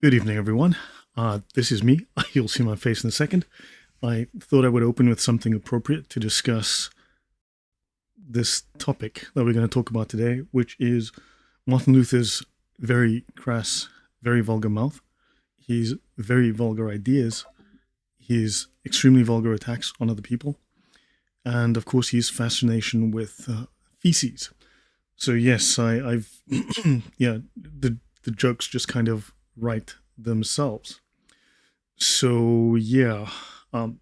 Good evening, everyone. This is me. You'll see my face in a second. I thought I would open with something appropriate to discuss this topic that we're going to talk about today, which is Martin Luther's very crass, very vulgar mouth, his very vulgar ideas, his extremely vulgar attacks on other people, and of course his fascination with feces. So yes, I've yeah, the jokes just kind of write themselves. So yeah, um,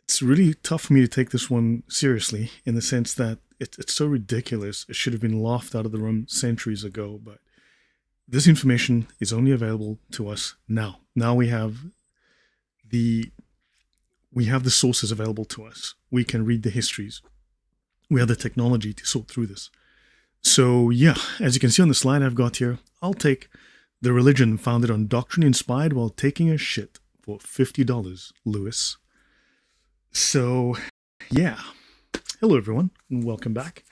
it's really tough for me to take this one seriously in the sense that it's so ridiculous. It should have been laughed out of the room centuries ago. But this information is only available to us now. Now the we have the sources available to us. We can read the histories. We have the technology to sort through this. So yeah, as you can see on the slide I've got here, I'll take the religion founded on doctrine inspired while taking a shit for $50, Lewis. So yeah, hello everyone, and welcome back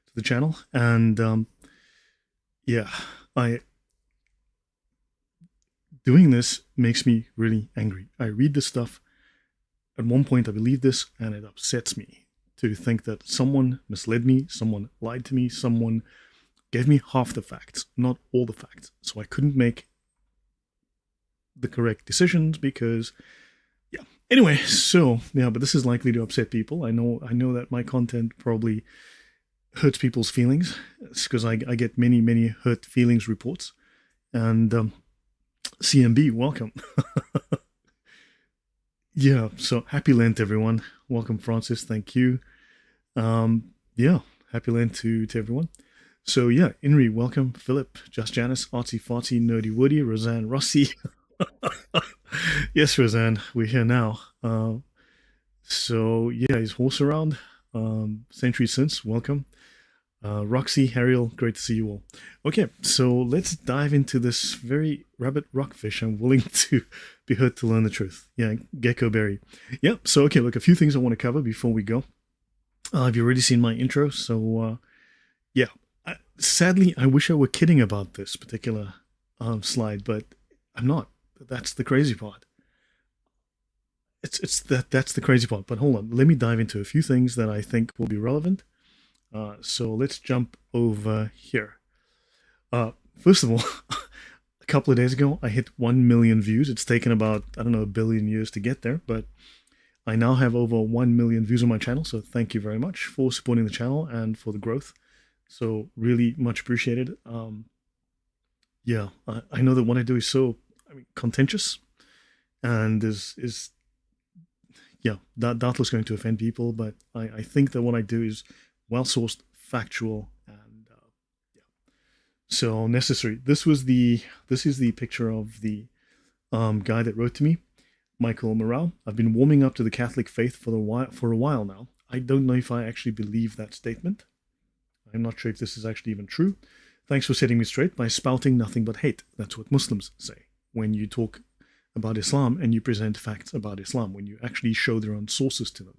to the channel. And yeah, doing this makes me really angry. I read this stuff. At one point I believe this, and it upsets me to think that someone misled me, someone lied to me, someone gave me half the facts, not all the facts. So I couldn't make the correct decisions because, yeah. Anyway, so yeah, but this is likely to upset people. I know that my content probably hurts people's feelings. It's because I get many hurt feelings reports. And CMB, welcome. Yeah, so happy Lent, everyone. Welcome, Francis. Thank you. Yeah, happy Lent to everyone. So yeah, Inri, welcome. Philip, Just Janice, Artsy Fartsy, Nerdy Woody, Roseanne Rossi. Yes, Roseanne, we're here now. So yeah, he's horse around. Centuries since, welcome. Roxy, Harriel, great to see you all. Okay, so let's dive into this very rabbit rockfish. I'm willing to be hurt to learn the truth. Yeah, Gecko Berry. Yep, so okay, look, a few things I want to cover before we go. Have you already seen my intro? So yeah, sadly, I wish I were kidding about this particular slide, but I'm not. That's the crazy part. That's the crazy part. But hold on, let me dive into a few things that I think will be relevant. So let's jump over here. First of all, a couple of days ago, I hit 1 million views. It's taken about, I don't know, a billion years to get there, but I now have over 1 million views on my channel. So thank you very much for supporting the channel and for the growth. So really much appreciated. Yeah, I know that what I do is so contentious and is yeah, doubtless going to offend people, but I think that what I do is well-sourced, factual, and yeah, so necessary. This is the picture of the guy that wrote to me, Michael Morale. I've been warming up to the Catholic faith for a while now. I don't know if I actually believe that statement. I'm not sure if this is actually even true. Thanks for setting me straight by spouting nothing but hate. That's what Muslims say when you talk about Islam and you present facts about Islam, when you actually show their own sources to them.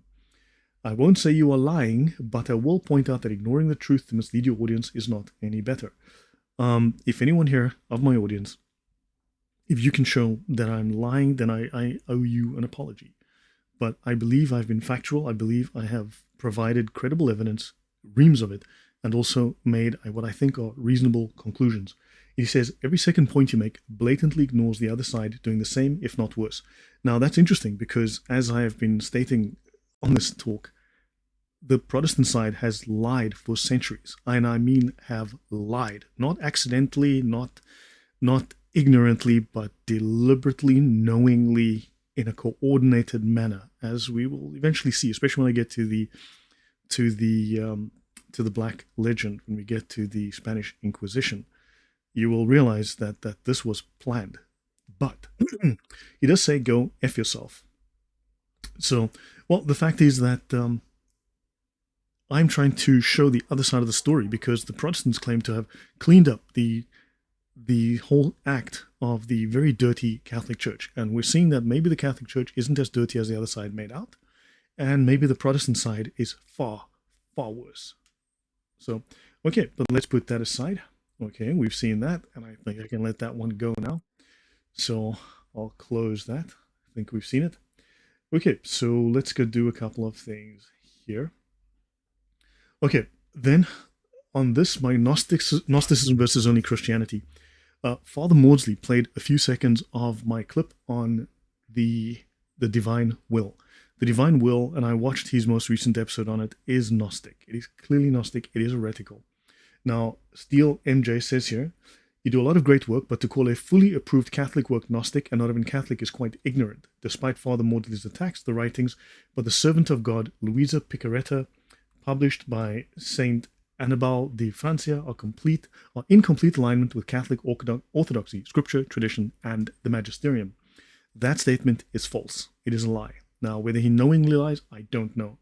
I won't say you are lying, but I will point out that ignoring the truth to mislead your audience is not any better. If anyone here of my audience, if you can show that I'm lying, then I owe you an apology. But I believe I've been factual. I believe I have provided credible evidence, reams of it, and also made what I think are reasonable conclusions. He says, every second point you make blatantly ignores the other side doing the same, if not worse. Now, that's interesting because, as I have been stating on this talk, the Protestant side has lied for centuries. And I mean have lied. Not accidentally, not ignorantly, but deliberately, knowingly, in a coordinated manner, as we will eventually see, especially when I get to the Black Legend, when we get to the Spanish Inquisition. You will realize that this was planned. But he does say, go F yourself. So, well, the fact is that I'm trying to show the other side of the story, because the Protestants claim to have cleaned up the whole act of the very dirty Catholic Church. And we're seeing that maybe the Catholic Church isn't as dirty as the other side made out. And maybe the Protestant side is far, far worse. So, okay, but let's put that aside. Okay, we've seen that, and I think I can let that one go now. So I'll close that. I think we've seen it. Okay, so let's go do a couple of things here. Okay, then on this, my Gnosticism versus only Christianity. Father Maudsley played a few seconds of my clip on the divine will. The divine will, and I watched his most recent episode on it, is Gnostic. It is clearly Gnostic. It is heretical. Now, Steele MJ says here, you do a lot of great work, but to call a fully approved Catholic work Gnostic and not even Catholic is quite ignorant. Despite Father Maudsley's attacks, the writings by the servant of God, Luisa Picaretta, published by Saint Annibal de Francia, are incomplete alignment with Catholic orthodoxy, scripture, tradition, and the magisterium. That statement is false. It is a lie. Now, whether he knowingly lies, I don't know.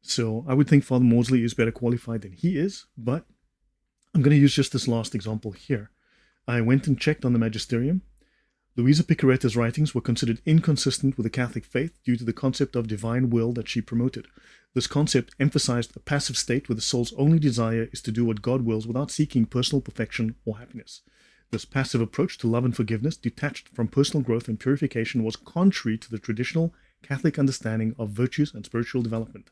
So I would think Father Maudsley is better qualified than he is, but I'm going to use just this last example here. I went and checked on the magisterium. Luisa Picaretta's writings were considered inconsistent with the Catholic faith due to the concept of divine will that she promoted. This concept emphasized a passive state where the soul's only desire is to do what God wills without seeking personal perfection or happiness. This passive approach to love and forgiveness, detached from personal growth and purification, was contrary to the traditional Catholic understanding of virtues and spiritual development.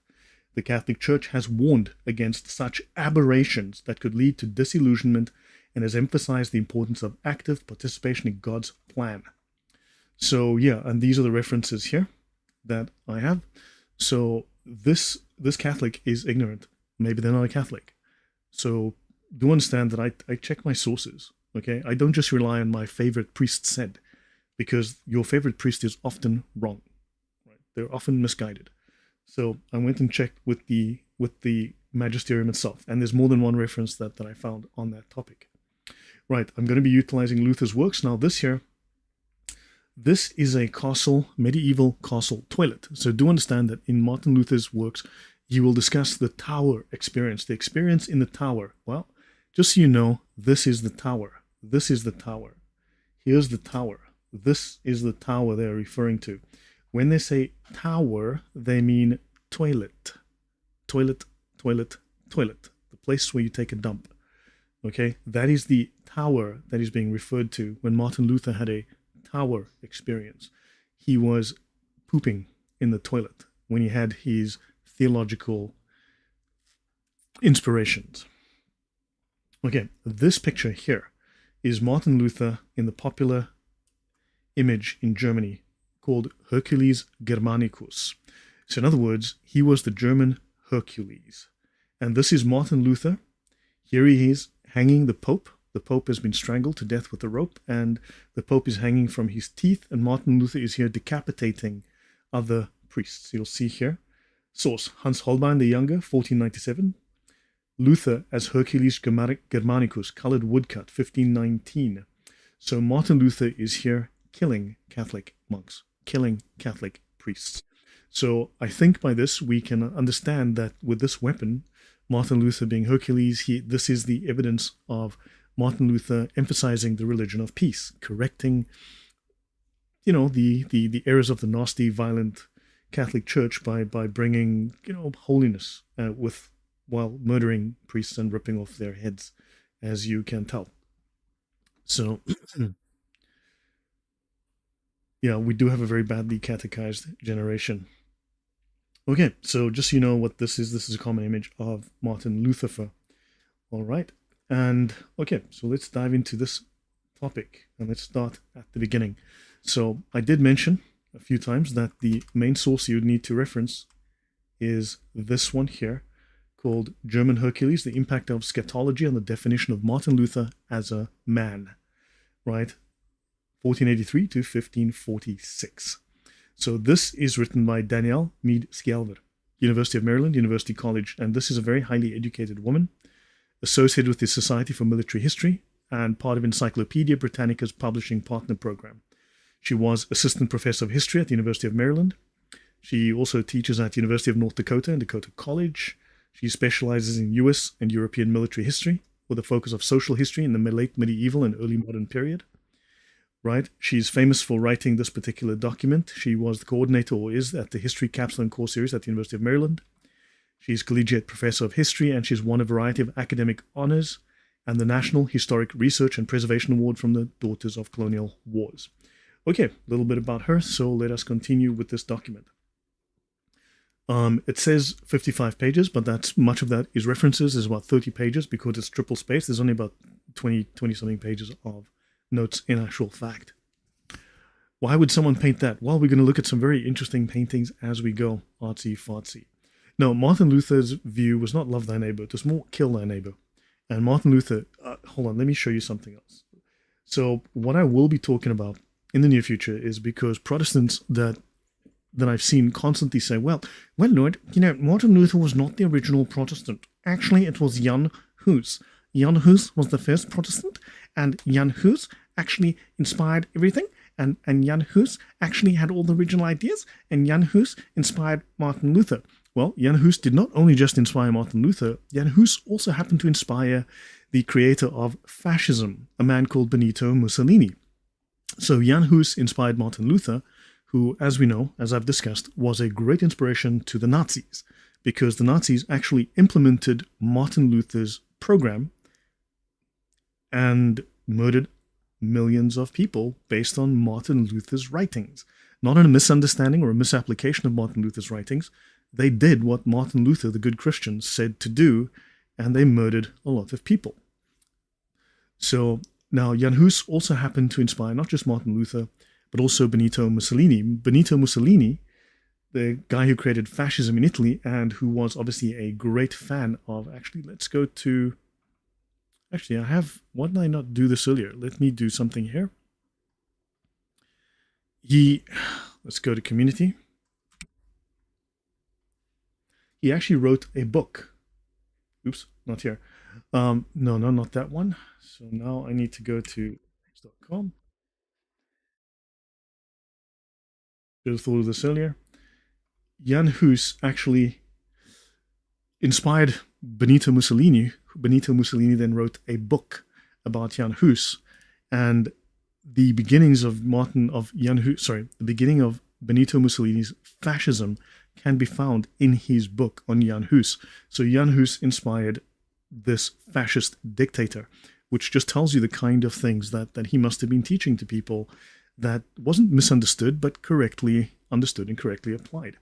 The Catholic Church has warned against such aberrations that could lead to disillusionment and has emphasized the importance of active participation in God's plan. So yeah, and these are the references here that I have. So this Catholic is ignorant. Maybe they're not a Catholic. So do understand that I check my sources. Okay, I don't just rely on my favorite priest said, because your favorite priest is often wrong. Right? They're often misguided. So I went and checked with the magisterium itself, and there's more than one reference that I found on that topic. Right, I'm going to be utilizing Luther's works. Now this is a medieval castle toilet. So do understand that in Martin Luther's works, he will discuss the tower experience, the experience in the tower. Well, just so you know, this is the tower. This is the tower. Here's the tower. This is the tower they're referring to. When they say tower, they mean toilet. Toilet, toilet, toilet. The place where you take a dump. Okay, that is the tower that is being referred to when Martin Luther had a tower experience. He was pooping in the toilet when he had his theological inspirations. Okay, this picture here is Martin Luther in the popular image in Germany called Hercules Germanicus. So in other words, he was the German Hercules. And this is Martin Luther. Here he is hanging the Pope. The Pope has been strangled to death with a rope, and the Pope is hanging from his teeth, and Martin Luther is here decapitating other priests. You'll see here. Source, Hans Holbein the Younger, 1497. Luther as Hercules Germanicus, colored woodcut, 1519. So Martin Luther is here killing Catholic monks, killing Catholic priests. So I think by this we can understand that with this weapon, Martin Luther being Hercules, this is the evidence of Martin Luther emphasizing the religion of peace, correcting, the errors of the nasty, violent Catholic Church by bringing, holiness while murdering priests and ripping off their heads, as you can tell. So, yeah, we do have a very badly catechized generation. Okay, so just so you know what this is a common image of Martin Lutherfer. All right, and okay, so let's dive into this topic, and let's start at the beginning. So I did mention a few times that the main source you would need to reference is this one here, called German Hercules, the impact of Scatology on the definition of Martin Luther as a man, right? 1483 to 1546. So this is written by Danielle Mead Scalver, University of Maryland, University College, and this is a very highly educated woman associated with the Society for Military History and part of Encyclopedia Britannica's publishing partner program. She was assistant professor of history at the University of Maryland. She also teaches at the University of North Dakota and Dakota College. She specializes in US and European military history with a focus of social history in the late medieval and early modern period. Right? She's famous for writing this particular document. She was the coordinator, or is, at the History Capsule and Course Series at the University of Maryland. She's collegiate professor of history, and she's won a variety of academic honors and the National Historic Research and Preservation Award from the Daughters of Colonial Wars. Okay, a little bit about her, so let us continue with this document. It says 55 pages, but that's much of that is references. There's about 30 pages because it's triple spaced. There's only about 20 something pages of notes in actual fact. Why would someone paint that? Well, we're going to look at some very interesting paintings as we go, artsy fartsy. No, Martin Luther's view was not love thy neighbor, it was more kill thy neighbor. And Martin Luther, hold on, let me show you something else. So what I will be talking about in the near future is because Protestants that I've seen constantly say, well, Lord, Martin Luther was not the original Protestant. Actually, it was Jan Hus. Jan Hus was the first Protestant, and Jan Hus actually inspired everything, and Jan Hus actually had all the original ideas, and Jan Hus inspired Martin Luther. Well, Jan Hus did not only just inspire Martin Luther, Jan Hus also happened to inspire the creator of fascism, a man called Benito Mussolini. So Jan Hus inspired Martin Luther, who, as we know, as I've discussed, was a great inspiration to the Nazis, because the Nazis actually implemented Martin Luther's program and murdered millions of people based on Martin Luther's writings. Not in a misunderstanding or a misapplication of Martin Luther's writings. They did what Martin Luther, the good Christian, said to do, and they murdered a lot of people. So now Jan Hus also happened to inspire not just Martin Luther, but also Benito Mussolini. Benito Mussolini, the guy who created fascism in Italy and who was obviously a great fan of, actually, let's go to, actually, why did I not do this earlier? Let me do something here. Let's go to community. He actually wrote a book. Oops, not here. No, not that one. So now I need to go to .com. Should have thought of this earlier. Jan Hus actually inspired Benito Mussolini. Benito Mussolini then wrote a book about Jan Hus, and the beginnings of the beginning of Benito Mussolini's fascism can be found in his book on Jan Hus. So Jan Hus inspired this fascist dictator, which just tells you the kind of things that he must have been teaching to people that wasn't misunderstood, but correctly understood and correctly applied.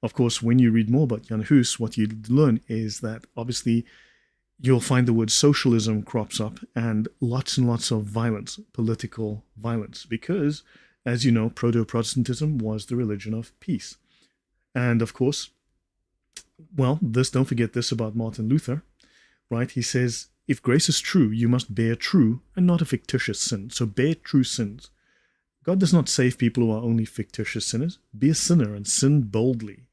Of course, when you read more about Jan Hus, what you learn is that obviously you'll find the word socialism crops up and lots of violence, political violence, because, as you know, Proto-Protestantism was the religion of peace. And of course, well, don't forget this about Martin Luther, right? He says, if grace is true, you must bear true and not a fictitious sin. So bear true sins. God does not save people who are only fictitious sinners. Be a sinner and sin boldly.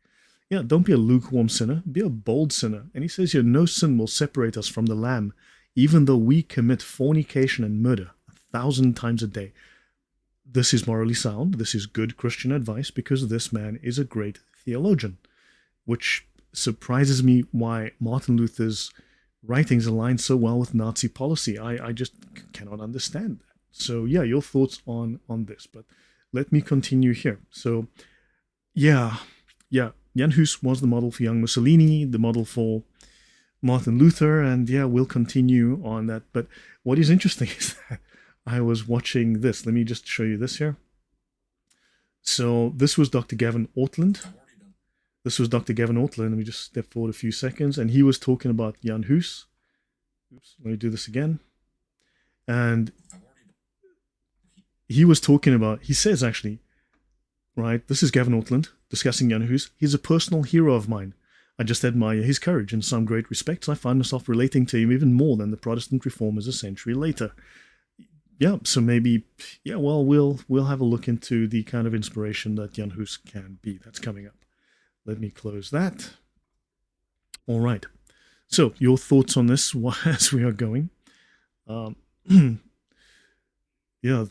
Yeah, don't be a lukewarm sinner. Be a bold sinner. And he says here, no sin will separate us from the Lamb, even though we commit fornication and murder 1,000 times a day. This is morally sound. This is good Christian advice because this man is a great theologian, which surprises me why Martin Luther's writings align so well with Nazi policy. I just cannot understand that. So yeah, your thoughts on this, but let me continue here. So yeah, Jan Hus was the model for young Mussolini, the model for Martin Luther, and yeah, we'll continue on that. But what is interesting is that I was watching this. Let me just show you this here. So this was Dr. Gavin Ortland. Let me just step forward a few seconds. And he was talking about Jan Hus. Oops, let me do this again. And he was talking about, he says actually, right, this is Gavin Ortland discussing Jan Hus. He's a personal hero of mine. I just admire his courage. In some great respects, I find myself relating to him even more than the Protestant reformers a century later. Yeah, so maybe, yeah, well, we'll have a look into the kind of inspiration that Jan Hus can be. That's coming up. Let me close that. All right. So your thoughts on this as we are going? Yeah.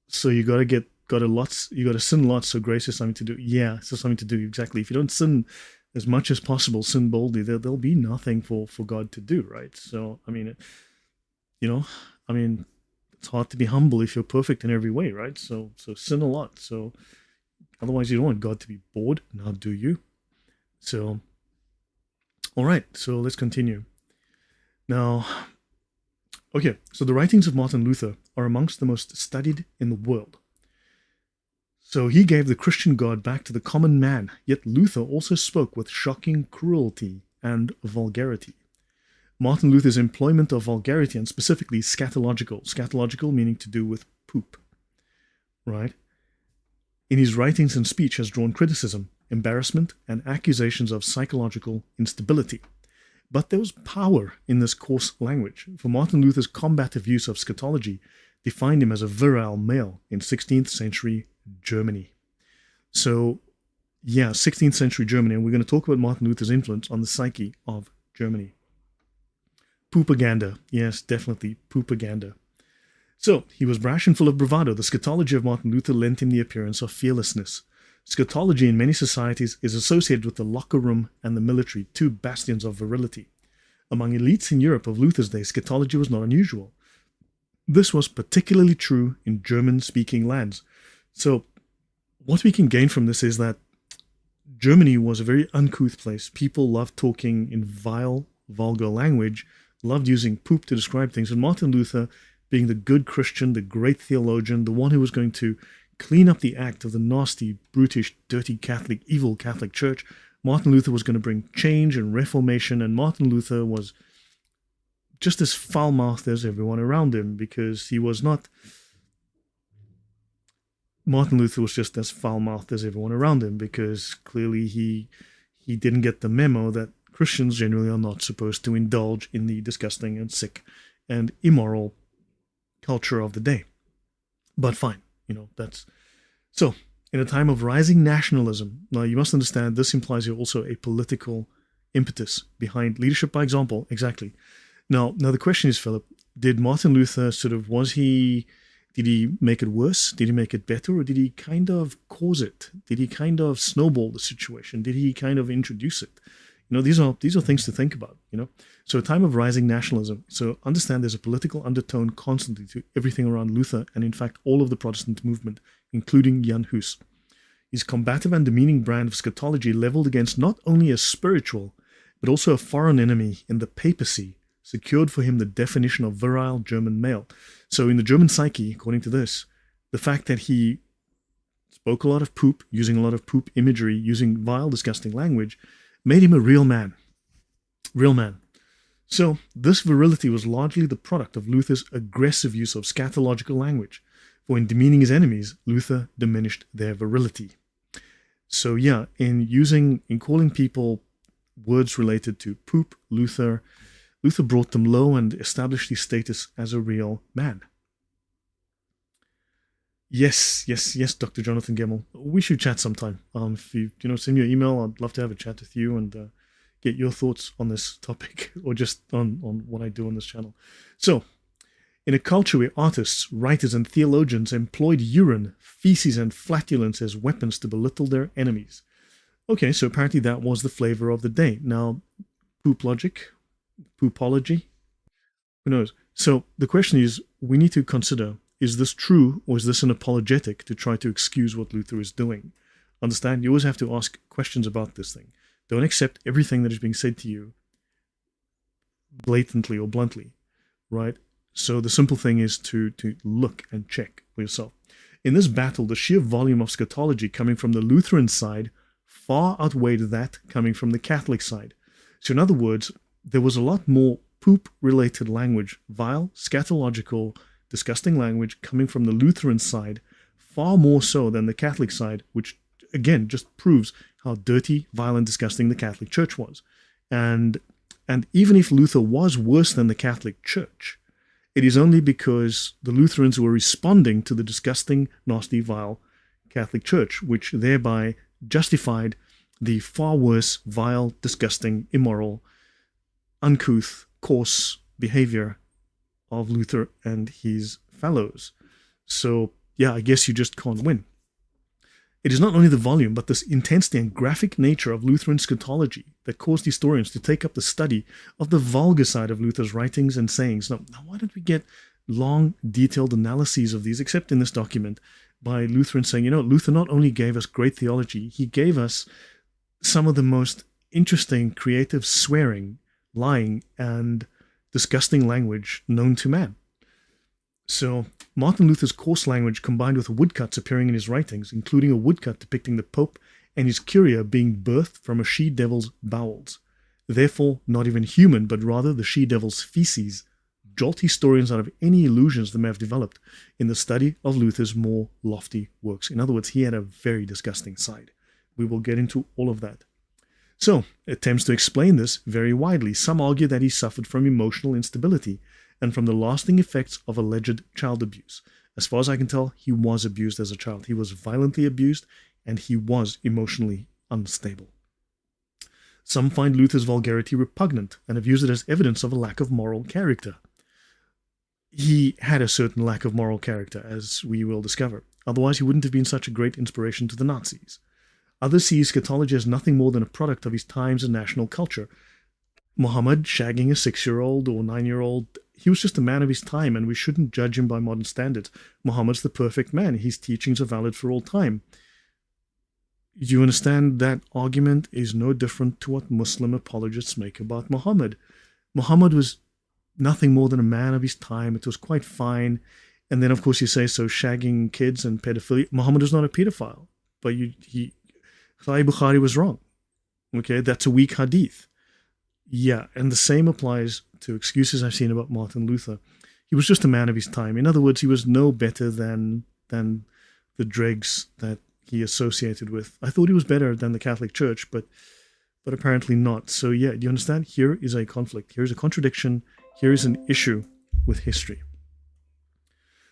So you got to sin lots, so grace is something to do. Yeah, so something to do, exactly. If you don't sin as much as possible, sin boldly, there'll be nothing for God to do, right? So, I mean, it's hard to be humble if you're perfect in every way, right? So sin a lot. So otherwise you don't want God to be bored, now do you? So, all right, so let's continue. Now, Okay, so the writings of Martin Luther are amongst the most studied in the world. So he gave the Christian God back to the common man, yet Luther also spoke with shocking cruelty and vulgarity. Martin Luther's employment of vulgarity, and specifically scatological meaning to do with poop, right, in his writings and speech has drawn criticism, embarrassment, and accusations of psychological instability. But there was power in this coarse language, for Martin Luther's combative use of scatology defined him as a virile male in 16th century Germany. So, yeah, 16th century Germany, and we're going to talk about Martin Luther's influence on the psyche of Germany. Poopaganda, yes, definitely, poopaganda. So, he was brash and full of bravado. The scatology of Martin Luther lent him the appearance of fearlessness. Scatology in many societies is associated with the locker room and the military, two bastions of virility. Among elites in Europe of Luther's day, scatology was not unusual. This was particularly true in German-speaking lands. So, what we can gain from this is that Germany was a very uncouth place. People loved talking in vile, vulgar language, loved using poop to describe things. And Martin Luther, being the good Christian, the great theologian, the one who was going to clean up the act of the nasty, brutish, dirty Catholic, evil Catholic Church, Martin Luther was going to bring change and reformation, and Martin Luther was just as foul-mouthed as everyone around him, because he was not... Martin Luther was just as foul-mouthed as everyone around him, because clearly he didn't get the memo that Christians generally are not supposed to indulge in the disgusting and sick and immoral culture of the day. But fine, that's... So, in a time of rising nationalism, now you must understand this implies here also a political impetus behind leadership by example, exactly. Now the question is, Philip, did Martin Luther did he make it worse? Did he make it better? Or did he kind of cause it? Did he kind of snowball the situation? Did he kind of introduce it? These are things to think about, So a time of rising nationalism. So understand there's a political undertone constantly to everything around Luther, and in fact all of the Protestant movement, including Jan Hus. His combative and demeaning brand of scatology leveled against not only a spiritual, but also a foreign enemy in the papacy, secured for him the definition of virile German male. So in the German psyche, according to this, the fact that he spoke a lot of poop, using a lot of poop imagery, using vile, disgusting language, made him a real man. Real man. So this virility was largely the product of Luther's aggressive use of scatological language, for in demeaning his enemies, Luther diminished their virility. So yeah, in calling people words related to poop, Luther brought them low and established his status as a real man. Yes, Dr. Jonathan Gemmell. We should chat sometime. If you send me an email, I'd love to have a chat with you and get your thoughts on this topic, or just on what I do on this channel. So, in a culture where artists, writers, and theologians employed urine, feces, and flatulence as weapons to belittle their enemies. Okay, so apparently that was the flavor of the day. Now, poop logic, poopology, who knows? So the question is, we need to consider, is this true, or is this an apologetic to try to excuse what Luther is doing? Understand? You always have to ask questions about this thing. Don't accept everything that is being said to you blatantly or bluntly, right? So the simple thing is to look and check for yourself. In this battle, the sheer volume of scatology coming from the Lutheran side far outweighed that coming from the Catholic side. So in other words, there was a lot more poop-related language, vile, scatological, disgusting language coming from the Lutheran side, far more so than the Catholic side, which again just proves how dirty, vile, and disgusting the Catholic Church was. And even if Luther was worse than the Catholic Church, it is only because the Lutherans were responding to the disgusting, nasty, vile Catholic Church, which thereby justified the far worse, vile, disgusting, immoral, uncouth, coarse behavior of Luther and his fellows. So, yeah, I guess you just can't win. It is not only the volume, but this intensity and graphic nature of Lutheran scatology that caused historians to take up the study of the vulgar side of Luther's writings and sayings. Now why don't we get long, detailed analyses of these, except in this document, by Lutherans saying, Luther not only gave us great theology, he gave us some of the most interesting, creative swearing, lying, and disgusting language known to man. So Martin Luther's coarse language combined with woodcuts appearing in his writings, including a woodcut depicting the Pope and his curia being birthed from a she-devil's bowels, therefore not even human, but rather the she-devil's feces, jolt historians out of any illusions they may have developed in the study of Luther's more lofty works. In other words, he had a very disgusting side. We will get into all of that. So, attempts to explain this vary widely. Some argue that he suffered from emotional instability and from the lasting effects of alleged child abuse. As far as I can tell, he was abused as a child. He was violently abused, and he was emotionally unstable. Some find Luther's vulgarity repugnant and have used it as evidence of a lack of moral character. He had a certain lack of moral character, as we will discover. Otherwise, he wouldn't have been such a great inspiration to the Nazis. Others see Scatology as nothing more than a product of his times and national culture. Muhammad shagging a 6-year-old or 9-year-old, he was just a man of his time, and we shouldn't judge him by modern standards. Muhammad's the perfect man. His teachings are valid for all time. Do you understand that argument is no different to what Muslim apologists make about Muhammad? Muhammad was nothing more than a man of his time. It was quite fine. And then, of course, you say, so shagging kids and pedophilia. Muhammad was not a pedophile. But Sahih Bukhari was wrong. Okay, that's a weak hadith. Yeah, and the same applies to excuses I've seen about Martin Luther. He was just a man of his time. In other words, he was no better than the dregs that he associated with. I thought he was better than the Catholic Church, but apparently not. So yeah, do you understand? Here is a conflict. Here is a contradiction. Here is an issue with history.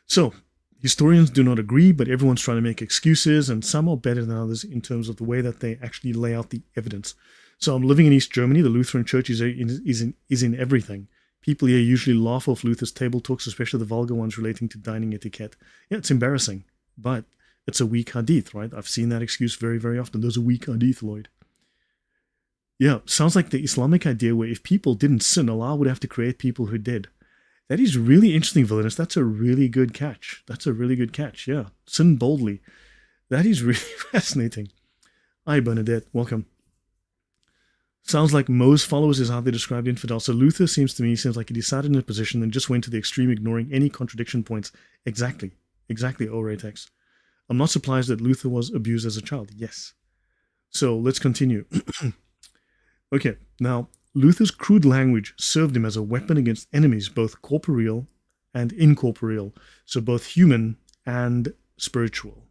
So, historians do not agree, but everyone's trying to make excuses, and some are better than others in terms of the way that they actually lay out the evidence. So I'm living in East Germany. The Lutheran Church is in everything. People here usually laugh off Luther's table talks, especially the vulgar ones relating to dining etiquette. Yeah, it's embarrassing, but it's a weak hadith, right? I've seen that excuse very, very often. There's a weak hadith, Lloyd. Yeah, sounds like the Islamic idea where if people didn't sin, Allah would have to create people who did. That is really interesting, Villainous. That's a really good catch. That's a really good catch, yeah. Sin boldly. That is really fascinating. Hi, Bernadette. Welcome. Sounds like Mo's followers is how they described infidels. So Luther seems like he decided in a position and just went to the extreme, ignoring any contradiction points. Exactly, Oratex. I'm not surprised that Luther was abused as a child. Yes. So let's continue. Okay, now Luther's crude language served him as a weapon against enemies, both corporeal and incorporeal, so both human and spiritual.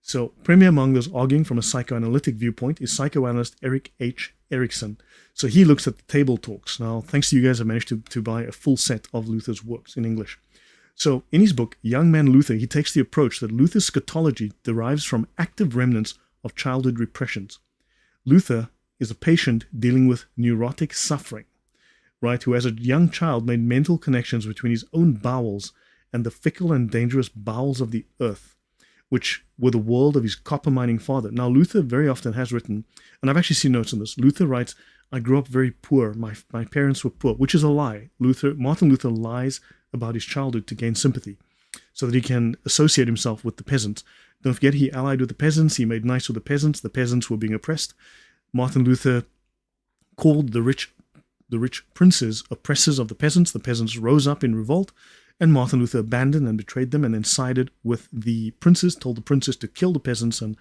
So, premier among those arguing from a psychoanalytic viewpoint is psychoanalyst Erik H. Erikson. So he looks at the table talks. Now, thanks to you guys, I managed to buy a full set of Luther's works in English. So, in his book, Young Man Luther, he takes the approach that Luther's scatology derives from active remnants of childhood repressions. Luther is a patient dealing with neurotic suffering, right, who as a young child made mental connections between his own bowels and the fickle and dangerous bowels of the earth, which were the world of his copper mining father. Now, Luther very often has written, and I've actually seen notes on this, Luther writes, I grew up very poor, my parents were poor, which is a lie. Martin Luther lies about his childhood to gain sympathy, so that he can associate himself with the peasants. Don't forget, he allied with the peasants, he made nice with the peasants were being oppressed. Martin Luther called the rich princes oppressors of the peasants rose up in revolt, and Martin Luther abandoned and betrayed them and then sided with the princes, told the princes to kill the peasants, and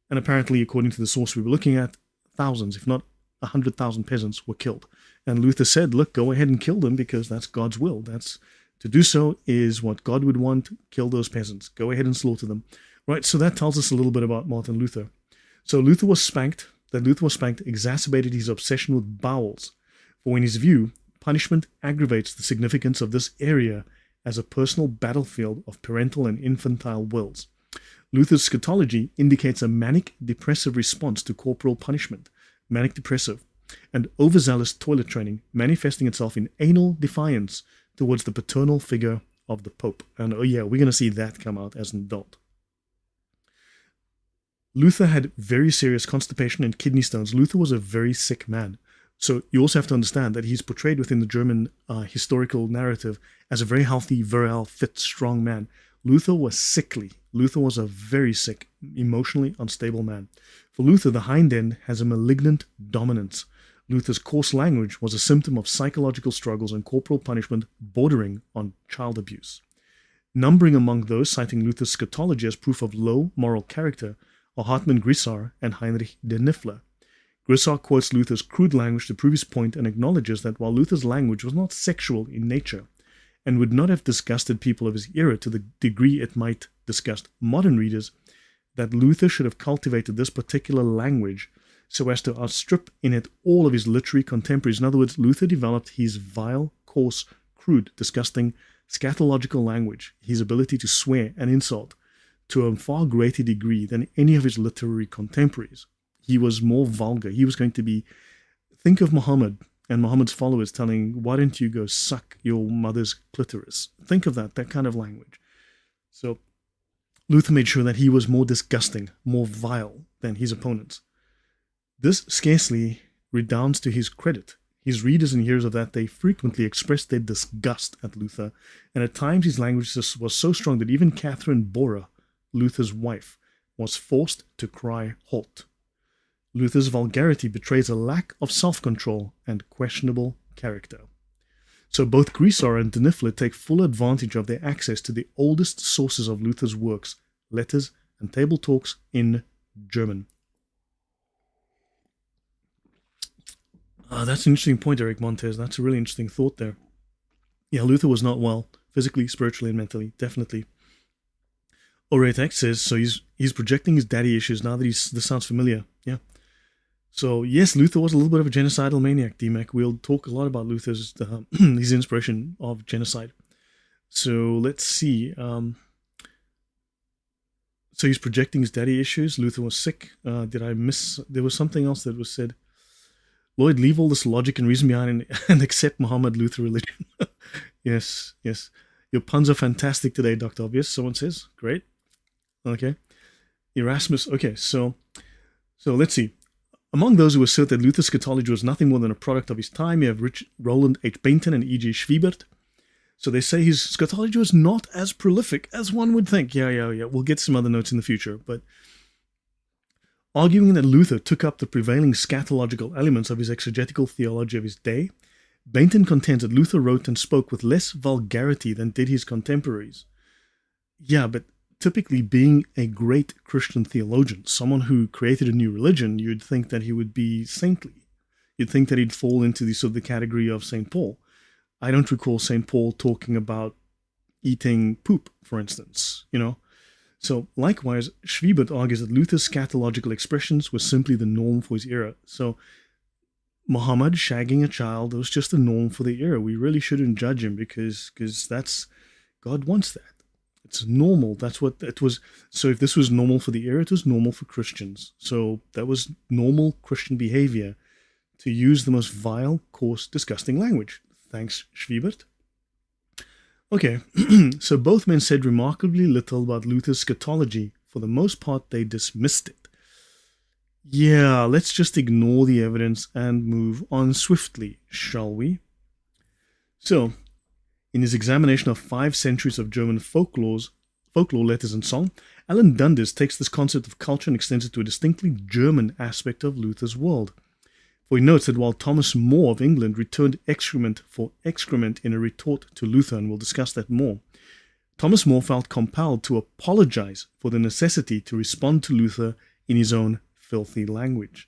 apparently, according to the source we were looking at, thousands, if not 100,000 peasants were killed. And Luther said, look, go ahead and kill them because that's God's will. To do so is what God would want. Kill those peasants. Go ahead and slaughter them. Right, so that tells us a little bit about Martin Luther. So Luther was spanked exacerbated his obsession with bowels. For in his view, punishment aggravates the significance of this area as a personal battlefield of parental and infantile wills. Luther's scatology indicates a manic-depressive response to corporal punishment, manic-depressive, and overzealous toilet training, manifesting itself in anal defiance towards the paternal figure of the Pope. And oh yeah, we're going to see that come out as an adult. Luther had very serious constipation and kidney stones. Luther was a very sick man. So you also have to understand that he's portrayed within the German historical narrative as a very healthy, virile, fit, strong man. Luther was sickly. Luther was a very sick, emotionally unstable man. For Luther, the hind end has a malignant dominance. Luther's coarse language was a symptom of psychological struggles and corporal punishment bordering on child abuse. Numbering among those citing Luther's Scatology as proof of low moral character are Hartmann Grissar and Heinrich de Niffler. Grissar quotes Luther's crude language to prove his point and acknowledges that while Luther's language was not sexual in nature and would not have disgusted people of his era to the degree it might disgust modern readers, that Luther should have cultivated this particular language so as to outstrip in it all of his literary contemporaries. In other words, Luther developed his vile, coarse, crude, disgusting, scatological language, his ability to swear and insult, to a far greater degree than any of his literary contemporaries. He was more vulgar. He was going to be, think of Muhammad and Muhammad's followers telling, why don't you go suck your mother's clitoris? Think of that kind of language. So Luther made sure that he was more disgusting, more vile than his opponents. This scarcely redounds to his credit. His readers and hearers of that day frequently expressed their disgust at Luther, and at times his language was so strong that even Catherine Bora, Luther's wife, was forced to cry halt. Luther's vulgarity betrays a lack of self-control and questionable character. So both Grissar and de Niffler take full advantage of their access to the oldest sources of Luther's works, letters, and table talks in German. That's an interesting point, Eric Montez. That's a really interesting thought there. Yeah, Luther was not well, physically, spiritually, and mentally, definitely. Oretex says, so he's projecting his daddy issues now that this sounds familiar. Yeah. So, yes, Luther was a little bit of a genocidal maniac, DMAC. We'll talk a lot about Luther's his inspiration of genocide. So, let's see. So, he's projecting his daddy issues. Luther was sick. Did I miss? There was something else that was said. Lloyd, leave all this logic and reason behind and accept Muhammad Luther religion. Yes. Your puns are fantastic today, Dr. Obvious, someone says. Great. Okay. Erasmus. Okay, so let's see. Among those who assert that Luther's Scatology was nothing more than a product of his time, you have Roland H. Bainton and E.J. Schwiebert. So they say his Scatology was not as prolific as one would think. Yeah. We'll get some other notes in the future, but arguing that Luther took up the prevailing scatological elements of his exegetical theology of his day, Bainton contends that Luther wrote and spoke with less vulgarity than did his contemporaries. Yeah, but typically being a great Christian theologian, someone who created a new religion, you'd think that he would be saintly. You'd think that he'd fall into the category of St. Paul. I don't recall St. Paul talking about eating poop, for instance, So, likewise, Schwiebert argues that Luther's scatological expressions were simply the norm for his era. So, Muhammad shagging a child was just the norm for the era. We really shouldn't judge him because that's, God wants that. It's normal. That's what it was. So, if this was normal for the era, it was normal for Christians. So, that was normal Christian behavior to use the most vile, coarse, disgusting language. Thanks, Schwiebert. Okay, so both men said remarkably little about Luther's Scatology. For the most part, they dismissed it. Yeah, let's just ignore the evidence and move on swiftly, shall we? So, in his examination of 5 centuries of German folklore, letters, and song, Alan Dundas takes this concept of culture and extends it to a distinctly German aspect of Luther's world. For he notes that while Thomas More of England returned excrement for excrement in a retort to Luther, and we'll discuss that more, Thomas More felt compelled to apologize for the necessity to respond to Luther in his own filthy language.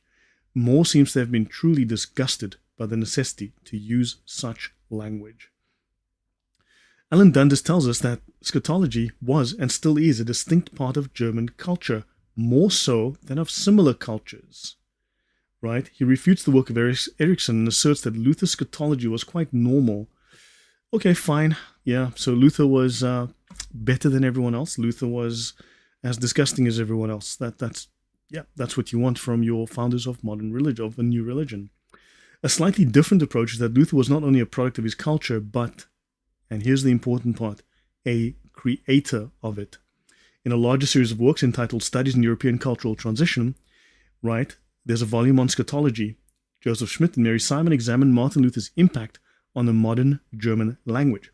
More seems to have been truly disgusted by the necessity to use such language. Alan Dundas tells us that Scatology was and still is a distinct part of German culture, more so than of similar cultures. Right? He refutes the work of Erickson and asserts that Luther's Scatology was quite normal. Okay, fine. Yeah, so Luther was better than everyone else. Luther was as disgusting as everyone else. That's what you want from your founders of modern religion, of a new religion. A slightly different approach is that Luther was not only a product of his culture, but, and here's the important part, a creator of it. In a larger series of works entitled Studies in European Cultural Transition, right, there's a volume on Scatology. Joseph Schmidt and Mary Simon examined Martin Luther's impact on the modern German language.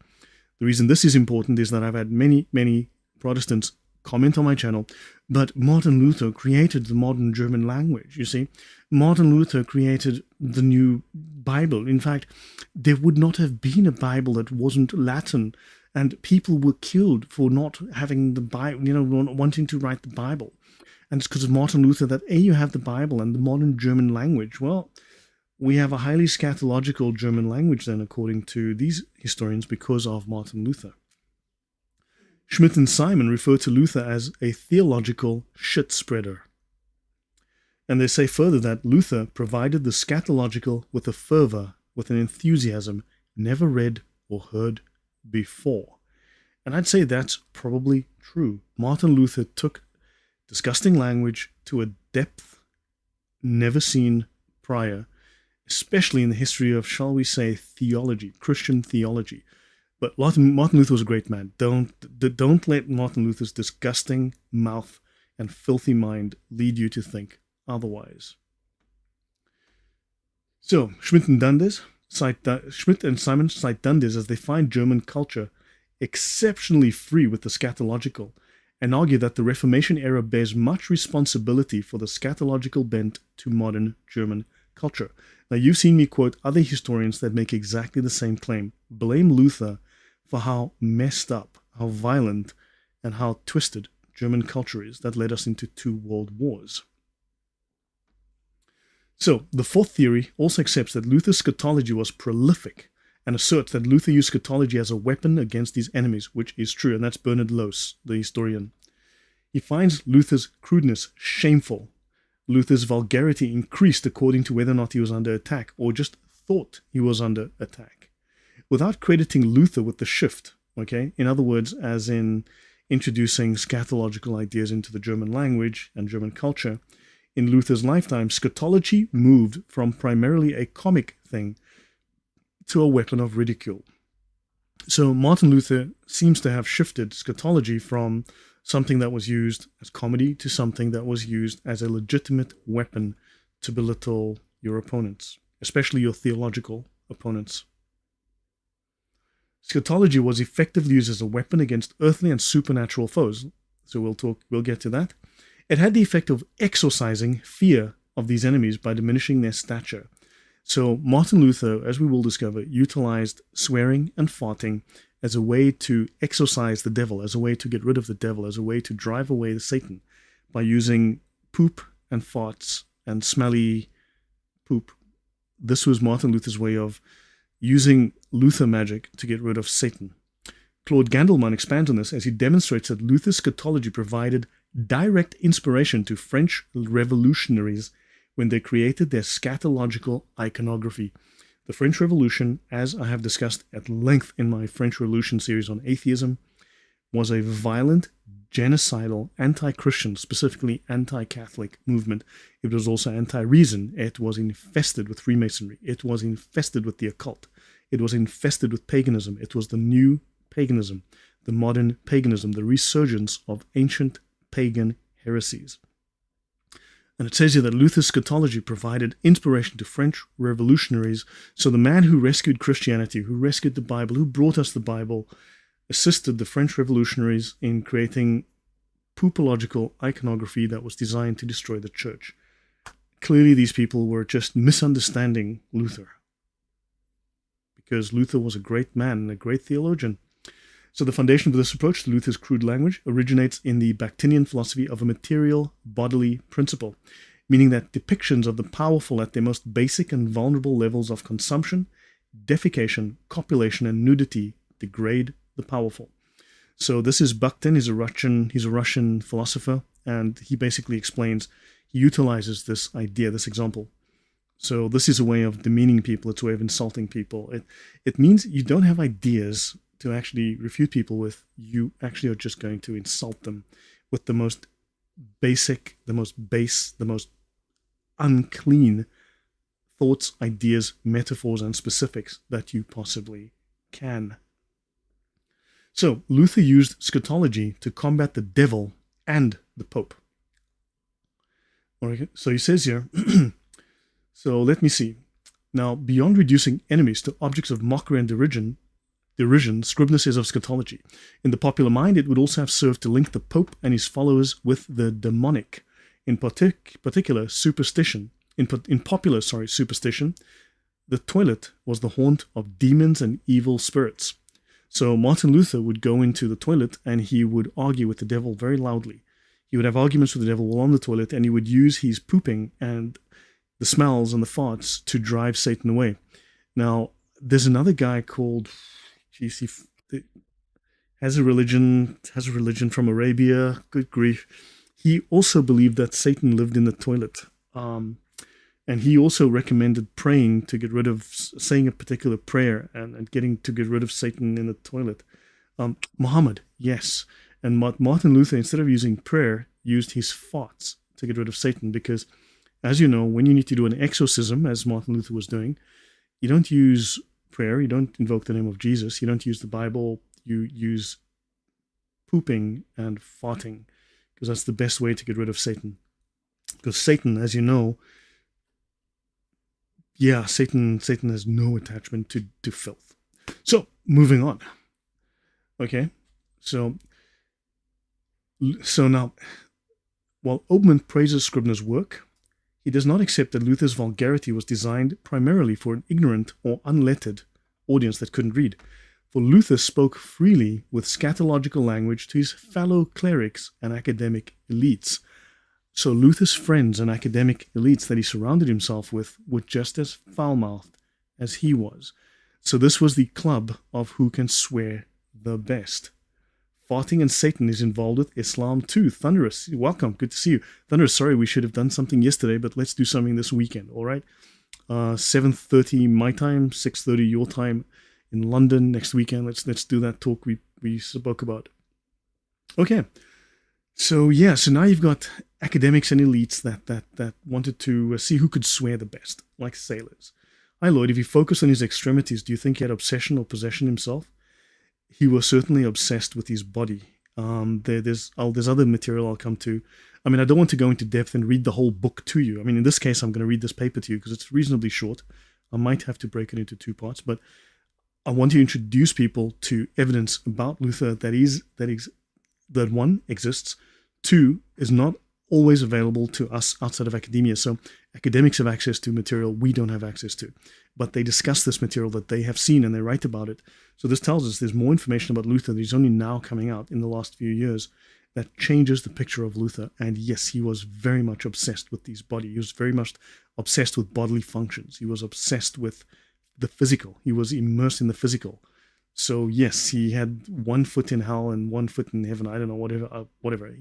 The reason this is important is that I've had many Protestants comment on my channel, but Martin Luther created the modern German language, you see. Martin Luther created the new Bible. In fact, there would not have been a Bible that wasn't Latin, and people were killed for not having the Bible, wanting to write the Bible. And it's because of Martin Luther that you have the Bible and the modern German language. Well, we have a highly scatological German language then, according to these historians, because of Martin Luther. Schmidt and Simon refer to Luther as a theological shit spreader. And they say further that Luther provided the scatological with a fervor, with an enthusiasm never read or heard before. And I'd say that's probably true. Martin Luther took disgusting language to a depth never seen prior, especially in the history of, shall we say, theology, Christian theology. But Martin Luther was a great man. Don't let Martin Luther's disgusting mouth and filthy mind lead you to think otherwise. So, Schmidt and Simon cite Dundes as they find German culture exceptionally free with the scatological, and argue that the Reformation era bears much responsibility for the scatological bent to modern German culture. Now, you've seen me quote other historians that make exactly the same claim. Blame Luther for how messed up, how violent, and how twisted German culture is that led us into 2 world wars. So, the fourth theory also accepts that Luther's scatology was prolific and asserts that Luther used scatology as a weapon against his enemies, which is true, and that's Bernard Loos, the historian. He finds Luther's crudeness shameful. Luther's vulgarity increased according to whether or not he was under attack, or just thought he was under attack. Without crediting Luther with the shift, okay? In other words, as in introducing scatological ideas into the German language and German culture, in Luther's lifetime, scatology moved from primarily a comic thing to a weapon of ridicule. So Martin Luther seems to have shifted scatology from something that was used as comedy to something that was used as a legitimate weapon to belittle your opponents, especially your theological opponents. Scatology was effectively used as a weapon against earthly and supernatural foes. So we'll get to that. It had the effect of exorcising fear of these enemies by diminishing their stature. So Martin Luther, as we will discover, utilized swearing and farting as a way to exorcise the devil, as a way to get rid of the devil, as a way to drive away the Satan, by using poop and farts and smelly poop. This was Martin Luther's way of using Luther magic to get rid of Satan. Claude Gandelman expands on this as he demonstrates that Luther's scatology provided direct inspiration to French revolutionaries when they created their scatological iconography. The French Revolution, as I have discussed at length in my French Revolution series on atheism, was a violent, genocidal, anti-Christian, specifically anti-Catholic movement. It was also anti-reason. It was infested with Freemasonry. It was infested with the occult. It was infested with paganism. It was the new paganism, the modern paganism, the resurgence of ancient pagan heresies. And it says here that Luther's scatology provided inspiration to French revolutionaries. So the man who rescued Christianity, who rescued the Bible, who brought us the Bible, assisted the French revolutionaries in creating poopological iconography that was designed to destroy the church. Clearly, these people were just misunderstanding Luther, because Luther was a great man and a great theologian. So the foundation for this approach to Luther's crude language originates in the Bakhtinian philosophy of a material bodily principle, meaning that depictions of the powerful at their most basic and vulnerable levels of consumption, defecation, copulation, and nudity degrade the powerful. So this is Bakhtin. He's a Russian philosopher, and he basically explains, he utilizes this idea, this example. So this is a way of demeaning people. It's a way of insulting people. It means you don't have ideas to actually refute people with. You actually are just going to insult them with the most basic, the most base, the most unclean thoughts, ideas, metaphors, and specifics that you possibly can. So Luther used scatology to combat the devil and the Pope. Okay, so he says here, so let me see. Now, beyond reducing enemies to objects of mockery and derision, derision, Scribner says of Scatology. In the popular mind, it would also have served to link the Pope and his followers with the demonic. In particular superstition, in popular superstition, the toilet was the haunt of demons and evil spirits. So Martin Luther would go into the toilet and he would argue with the devil very loudly. He would have arguments with the devil while on the toilet, and he would use his pooping and the smells and the farts to drive Satan away. Now, there's another guy called, he has a religion from Arabia. Good grief. He also believed that Satan lived in the toilet. And he also recommended praying to get rid of, saying a particular prayer and getting to get rid of Satan in the toilet. Muhammad, yes. And Martin Luther, instead of using prayer, used his farts to get rid of Satan, because, as you know, when you need to do an exorcism, as Martin Luther was doing, you don't use prayer, you don't invoke the name of Jesus, you don't use the Bible, you use pooping and farting, because that's the best way to get rid of Satan. Because Satan, as you know, Satan has no attachment to filth. So, moving on. Okay, so now, while Obermann praises Scribner's work, he does not accept that Luther's vulgarity was designed primarily for an ignorant or unlettered audience that couldn't read. For Luther spoke freely with scatological language to his fellow clerics and academic elites. So Luther's friends and academic elites that he surrounded himself with were just as foul-mouthed as he was. So this was the club of who can swear the best. Farting and Satan is involved with Islam too. Thunderous, welcome, good to see you. Thunderous, sorry, we should have done something yesterday, but let's do something this weekend, all right? 7:30 my time, 6:30 your time in London next weekend. Let's do that talk we spoke about. Okay, so now you've got academics and elites that wanted to see who could swear the best, like sailors. Hi Lloyd, if you focus on his extremities, do you think he had obsession or possession himself? He was certainly obsessed with his body. There's other material I'll come to. I mean, I don't want to go into depth and read the whole book to you. I mean, in this case, I'm going to read this paper to you because it's reasonably short. I might have to break it into two parts, but I want to introduce people to evidence about Luther that one exists, two is not always available to us outside of academia. So academics have access to material we don't have access to, but they discuss this material that they have seen and they write about it. So this tells us there's more information about Luther that is only now coming out in the last few years that changes the picture of Luther. And yes, he was very much obsessed with his body. He was very much obsessed with bodily functions. He was obsessed with the physical. He was immersed in the physical. So yes, he had 1 foot in hell and 1 foot in heaven. I don't know, whatever.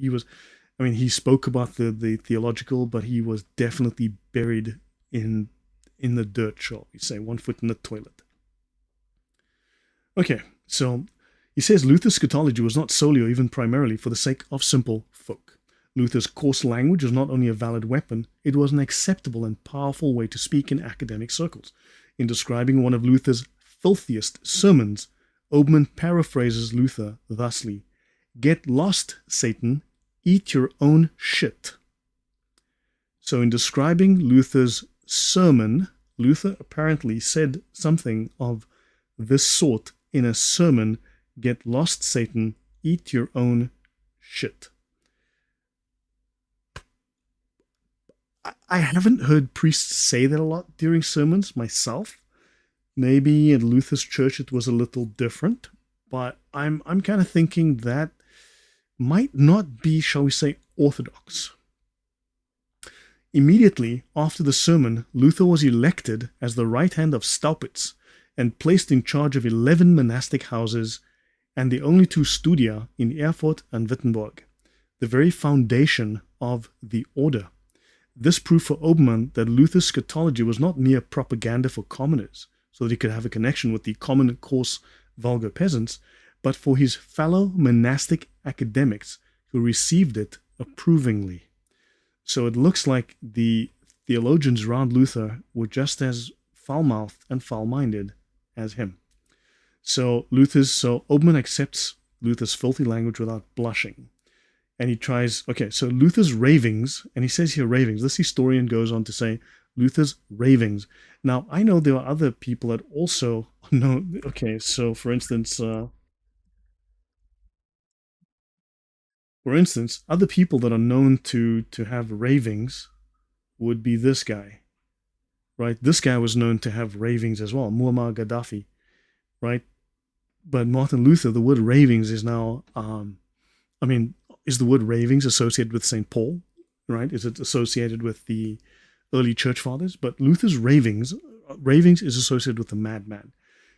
He spoke about the theological, but he was definitely buried in the dirt, shall we say, 1 foot in the toilet. Okay, so he says Luther's Scatology was not solely or even primarily for the sake of simple folk. Luther's coarse language was not only a valid weapon, it was an acceptable and powerful way to speak in academic circles. In describing one of Luther's filthiest sermons, Obermann paraphrases Luther thusly: "Get lost, Satan, eat your own shit." So in describing Luther's sermon, Luther apparently said something of this sort in a sermon: "Get lost, Satan, eat your own shit." I haven't heard priests say that a lot during sermons myself. Maybe in Luther's church it was a little different, but I'm kind of thinking that might not be, shall we say, orthodox. Immediately after the sermon, Luther was elected as the right hand of Staupitz and placed in charge of 11 monastic houses and the only 2 studia in Erfurt and Wittenberg, the very foundation of the order. This proved for Obermann that Luther's Scatology was not mere propaganda for commoners, so that he could have a connection with the common, coarse, vulgar peasants, but for his fellow monastic academics who received it approvingly. So it looks like the theologians around Luther were just as foul-mouthed and foul-minded as him. So Obermann accepts Luther's filthy language without blushing. And he tries, so Luther's ravings, and he says here ravings, this historian goes on to say, Luther's ravings. Now, I know there are other people that also know. Okay, so for instance, other people that are known to have ravings would be this guy, right? This guy was known to have ravings as well, Muammar Gaddafi, right? But Martin Luther, the word ravings is now, I mean, is the word ravings associated with St. Paul, right? Is it associated with the early church fathers? But Luther's ravings is associated with the madman.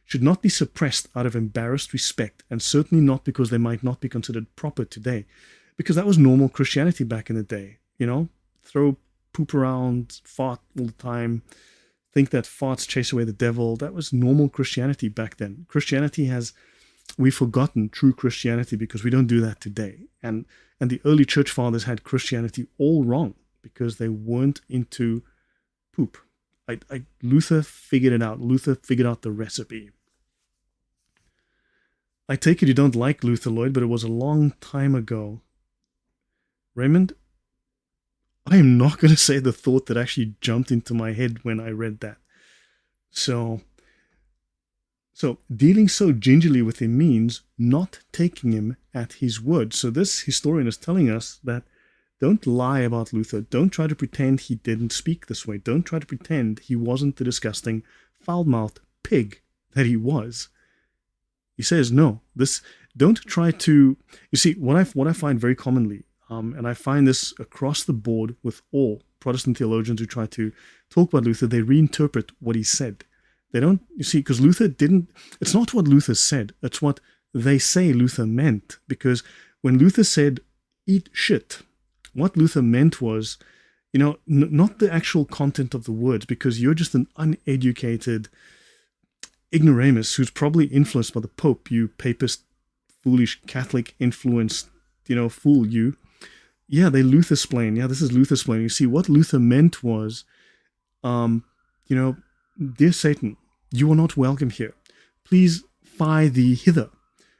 Should not be suppressed out of embarrassed respect, and certainly not because they might not be considered proper today, because that was normal Christianity back in the day. You know, throw poop around, fart all the time, think that farts chase away the devil. That was normal Christianity back then. We've forgotten true Christianity because we don't do that today. And the early church fathers had Christianity all wrong because they weren't into poop. Luther figured it out. Luther figured out the recipe. I take it you don't like Luther, Lloyd, but it was a long time ago. Raymond, I am not going to say the thought that actually jumped into my head when I read that. So dealing so gingerly with him means not taking him at his word. So this historian is telling us that don't lie about Luther. Don't try to pretend he didn't speak this way. Don't try to pretend he wasn't the disgusting, foul-mouthed pig that he was. He says, no, don't try to, you see, what I find very commonly, and I find this across the board with all Protestant theologians who try to talk about Luther, they reinterpret what he said. They don't, you see, because it's not what Luther said, it's what they say Luther meant. Because when Luther said, eat shit, what Luther meant was, not the actual content of the words, because you're just an uneducated ignoramus who's probably influenced by the Pope, you papist, foolish Catholic influenced, fool you. Yeah, they Luther-splain. Yeah, this is Luther-splain. You see, what Luther meant was, dear Satan, you are not welcome here. Please fie thee hither.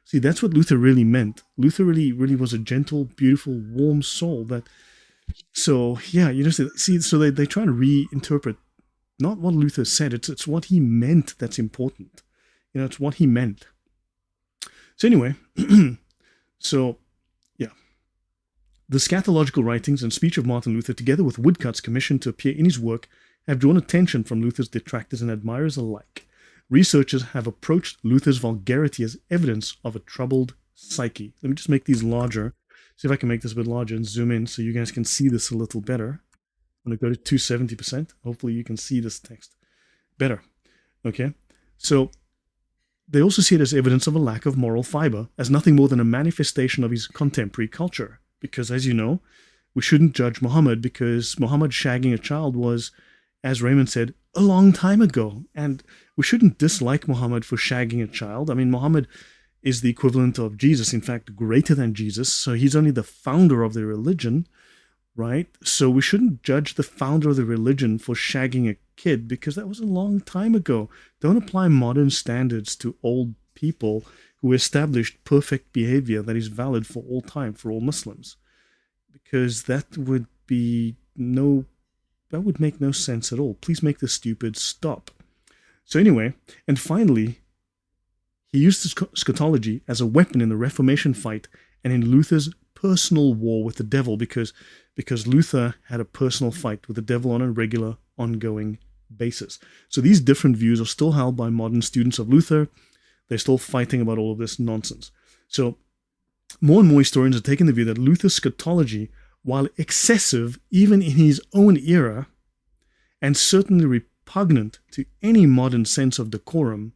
See, that's what Luther really meant. Luther really was a gentle, beautiful, warm soul. So they try to reinterpret not what Luther said. It's what he meant that's important. It's what he meant. So anyway, the scatological writings and speech of Martin Luther, together with woodcuts commissioned to appear in his work, have drawn attention from Luther's detractors and admirers alike. Researchers have approached Luther's vulgarity as evidence of a troubled psyche. Let me just make these larger. See if I can make this a bit larger and zoom in so you guys can see this a little better. I'm going to go to 270%. Hopefully you can see this text better. Okay? So they also see it as evidence of a lack of moral fiber, as nothing more than a manifestation of his contemporary culture. Because, as you know, we shouldn't judge Muhammad because Muhammad shagging a child was, as Raymond said, a long time ago. And we shouldn't dislike Muhammad for shagging a child. I mean, Muhammad is the equivalent of Jesus, in fact, greater than Jesus. So he's only the founder of the religion, right? So we shouldn't judge the founder of the religion for shagging a kid because that was a long time ago. Don't apply modern standards to old people who established perfect behavior that is valid for all time, for all Muslims. Because that would make no sense at all. Please make the stupid stop. So anyway, and finally, he used scatology as a weapon in the Reformation fight and in Luther's personal war with the devil, because Luther had a personal fight with the devil on a regular, ongoing basis. So these different views are still held by modern students of Luther. They're still fighting about all of this nonsense. So more and more historians are taking the view that Luther's scatology, while excessive even in his own era, and certainly repugnant to any modern sense of decorum,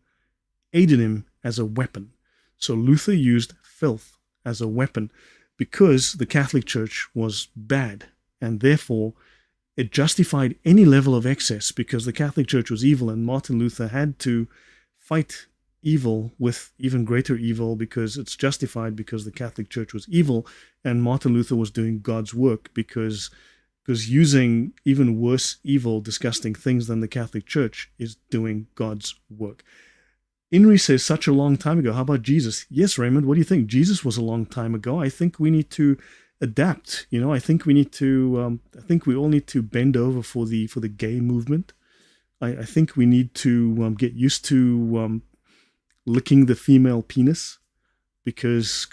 aided him as a weapon. So Luther used filth as a weapon because the Catholic Church was bad, and therefore it justified any level of excess because the Catholic Church was evil, and Martin Luther had to fight evil with even greater evil because it's justified because the Catholic Church was evil, and Martin Luther was doing God's work because using even worse evil, disgusting things than the Catholic Church is doing God's work. Inri says such a long time ago. How about Jesus? Yes, Raymond, what do you think? Jesus was a long time ago. I think we need to adapt. I think we need to. I think we all need to bend over for the gay movement. I think we need to get used to licking the female penis, because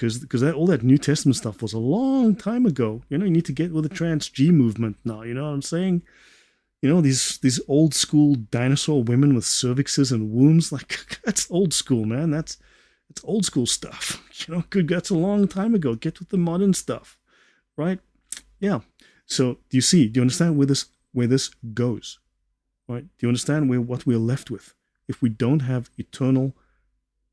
all that New Testament stuff was a long time ago. You need to get with the trans G movement now. You know what I'm saying? These old school dinosaur women with cervixes and wombs, like, that's old school, man. It's old school stuff. That's a long time ago. Get with the modern stuff, right? Yeah. So do you understand where this goes? Right? Do you understand what we're left with if we don't have eternal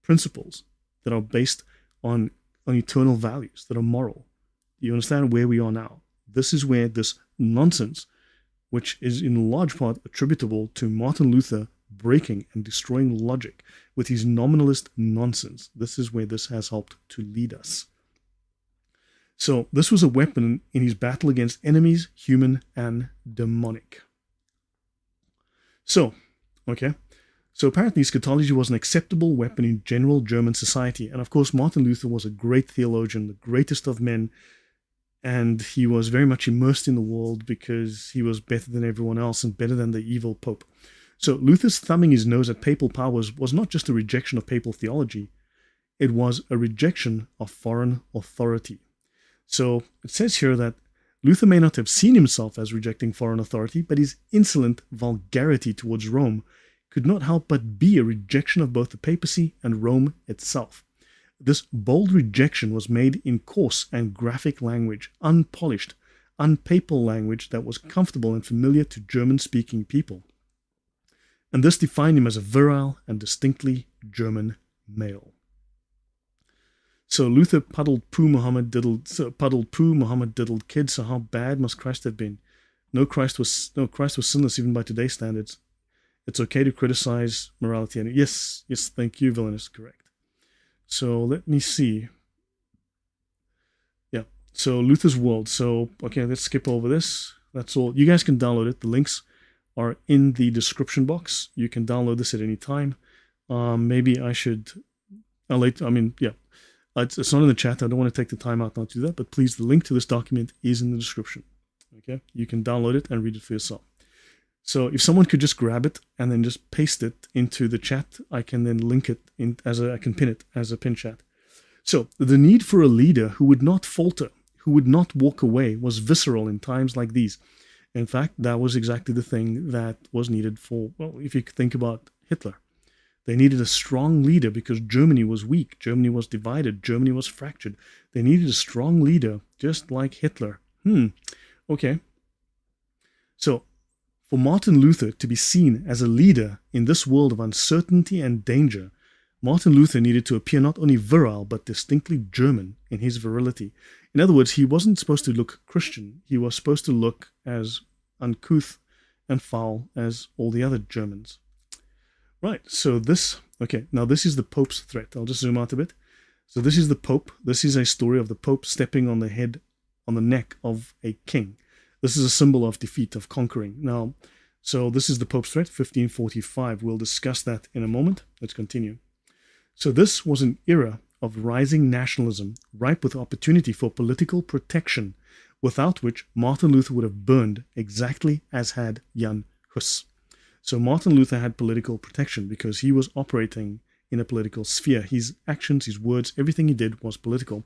principles that are based on eternal values that are moral? Do you understand where we are now? This is where this nonsense, which is in large part attributable to Martin Luther breaking and destroying logic with his nominalist nonsense, this is where this has helped to lead us. So this was a weapon in his battle against enemies, human and demonic. So apparently scatology was an acceptable weapon in general German society. And of course, Martin Luther was a great theologian, the greatest of men. And he was very much immersed in the world because he was better than everyone else and better than the evil Pope. So Luther's thumbing his nose at papal powers was not just a rejection of papal theology. It was a rejection of foreign authority. So it says here that Luther may not have seen himself as rejecting foreign authority, but his insolent vulgarity towards Rome could not help but be a rejection of both the papacy and Rome itself. This bold rejection was made in coarse and graphic language, unpolished, unpapal language that was comfortable and familiar to German-speaking people. And this defined him as a virile and distinctly German male. So Luther puddled poo, Muhammad diddled kid. So how bad must Christ have been? Christ was sinless even by today's standards. It's okay to criticize morality. And yes, thank you, villainous, correct. So let me see. Yeah, so Luther's World. So, okay, let's skip over this. That's all. You guys can download it. The links are in the description box. You can download this at any time. Maybe I should... It's not in the chat. I don't want to take the time out not to do that. But please, the link to this document is in the description. Okay, you can download it and read it for yourself. So if someone could just grab it and then just paste it into the chat, I can then link it in I can pin it as a pin chat. So the need for a leader who would not falter, who would not walk away, was visceral in times like these. In fact, that was exactly the thing that was needed for, well, if you think about Hitler. They needed a strong leader because Germany was weak, Germany was divided, Germany was fractured. They needed a strong leader, just like Hitler. Okay. So, for Martin Luther to be seen as a leader in this world of uncertainty and danger, Martin Luther needed to appear not only virile, but distinctly German in his virility. In other words, he wasn't supposed to look Christian. He was supposed to look as uncouth and foul as all the other Germans. Right, so this is the Pope's threat. I'll just zoom out a bit. So this is the Pope. This is a story of the Pope stepping on the neck of a king. This is a symbol of defeat, of conquering. Now, so this is the Pope's threat, 1545. We'll discuss that in a moment. Let's continue. So this was an era of rising nationalism, ripe with opportunity for political protection, without which Martin Luther would have burned exactly as had Jan Hus. So Martin Luther had political protection because he was operating in a political sphere. His actions, his words, everything he did was political.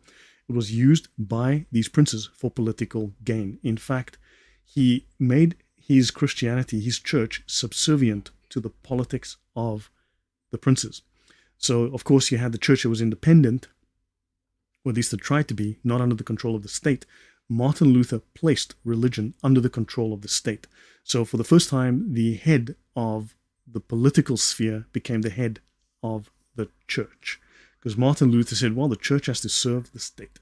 It was used by these princes for political gain. In fact, he made his Christianity, his church, subservient to the politics of the princes. So, of course, you had the church that was independent, or at least it tried to be, not under the control of the state. Martin Luther placed religion under the control of the state. So for the first time, the head of the political sphere became the head of the church. Because Martin Luther said, well, the church has to serve the state.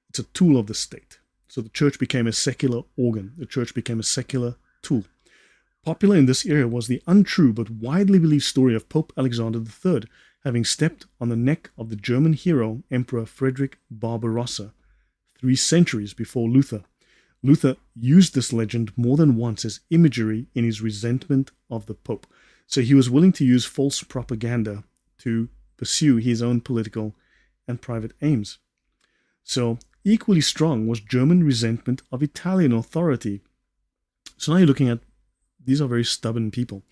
It's a tool of the state. So the church became a secular organ. The church became a secular tool. Popular in this era was the untrue but widely believed story of Pope Alexander III having stepped on the neck of the German hero, Emperor Frederick Barbarossa, 3 centuries before Luther. Luther used this legend more than once as imagery in his resentment of the Pope. So he was willing to use false propaganda to pursue his own political and private aims. So equally strong was German resentment of Italian authority. So now you're looking at, these are very stubborn people.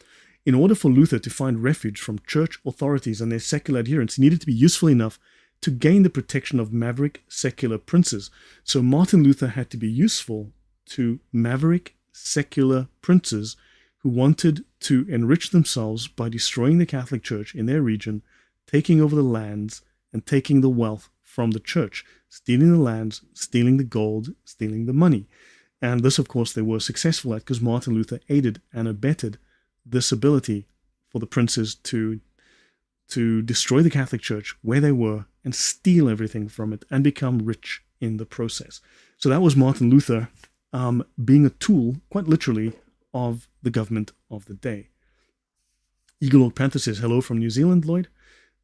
In order for Luther to find refuge from church authorities and their secular adherents, he needed to be useful enough to gain the protection of maverick secular princes. So Martin Luther had to be useful to maverick secular princes who wanted to enrich themselves by destroying the Catholic Church in their region, taking over the lands, and taking the wealth from the church, stealing the lands, stealing the gold, stealing the money. And this, of course, they were successful at because Martin Luther aided and abetted this ability for the princes to destroy the Catholic Church where they were and steal everything from it and become rich in the process. So that was Martin Luther being a tool, quite literally, of the government of the day. Eagle Lord Panther says, hello from New Zealand, Lloyd.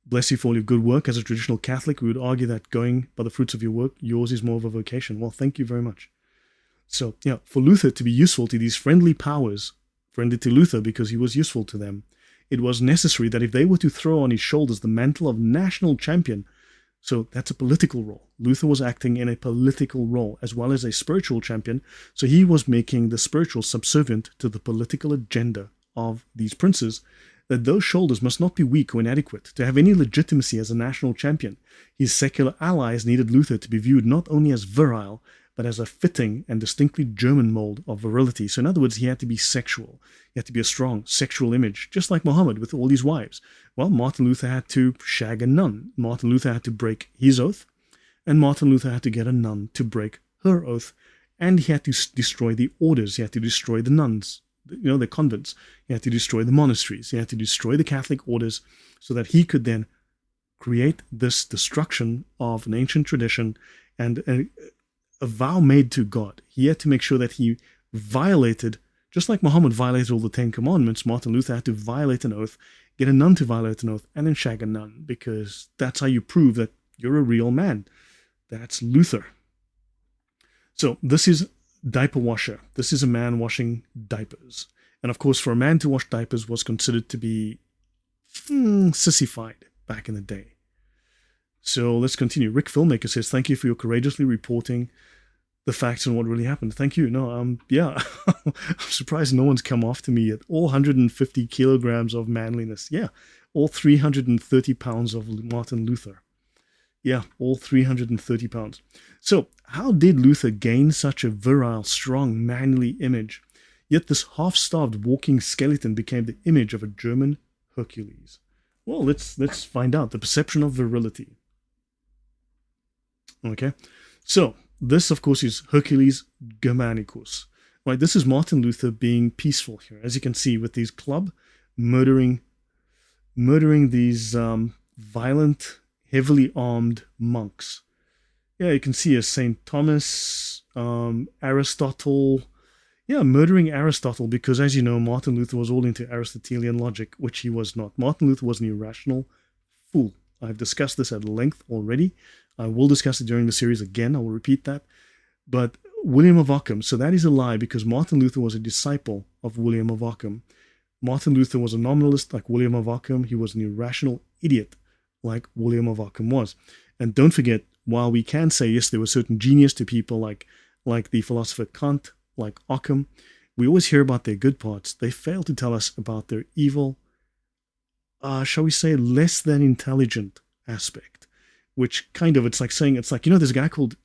Bless you for all your good work. As a traditional Catholic, we would argue that going by the fruits of your work, yours is more of a vocation. Well, thank you very much. So, yeah, for Luther to be useful to these friendly powers, friendly to Luther because he was useful to them, it was necessary that if they were to throw on his shoulders the mantle of national champion, so that's a political role. Luther was acting in a political role as well as a spiritual champion, so he was making the spiritual subservient to the political agenda of these princes, that those shoulders must not be weak or inadequate to have any legitimacy as a national champion. His secular allies needed Luther to be viewed not only as virile, but as a fitting and distinctly German mold of virility. So in other words, he had to be sexual. He had to be a strong sexual image, just like Muhammad with all his wives. Well, Martin Luther had to shag a nun. Martin Luther had to break his oath, and Martin Luther had to get a nun to break her oath, and he had to destroy the orders. He had to destroy the nuns, the convents. He had to destroy the monasteries. He had to destroy the Catholic orders so that he could then create this destruction of an ancient tradition and a vow made to God. He had to make sure that he violated, just like Muhammad violated all the 10 Commandments, Martin Luther had to violate an oath, get a nun to violate an oath, and then shag a nun, because that's how you prove that you're a real man. That's Luther. So this is diaper washer. This is a man washing diapers. And of course, for a man to wash diapers was considered to be sissified back in the day. So let's continue. Rick Filmmaker says, thank you for your courageously reporting the facts and what really happened. Thank you. No, yeah, I'm surprised no one's come after me at all 150 kilograms of manliness. Yeah, all 330 pounds of Martin Luther. Yeah, all 330 pounds. So how did Luther gain such a virile, strong, manly image? Yet this half-starved walking skeleton became the image of a German Hercules. Well, let's find out. The perception of virility. Okay, so this, of course, is Hercules Germanicus. Right, this is Martin Luther being peaceful here, as you can see, with his club, murdering these violent, heavily armed monks. Yeah, you can see a Saint Thomas, Aristotle. Yeah, murdering Aristotle, because as you know, Martin Luther was all into Aristotelian logic, which he was not. Martin Luther was an irrational fool. I've discussed this at length already. I will discuss it during the series again. I will repeat that. But William of Ockham, so that is a lie, because Martin Luther was a disciple of William of Ockham. Martin Luther was a nominalist like William of Ockham. He was an irrational idiot like William of Ockham was. And don't forget, while we can say, yes, there was certain genius to people like the philosopher Kant, like Ockham, we always hear about their good parts. They fail to tell us about their evil, shall we say, less than intelligent aspect. Which kind of, it's like, there's a guy called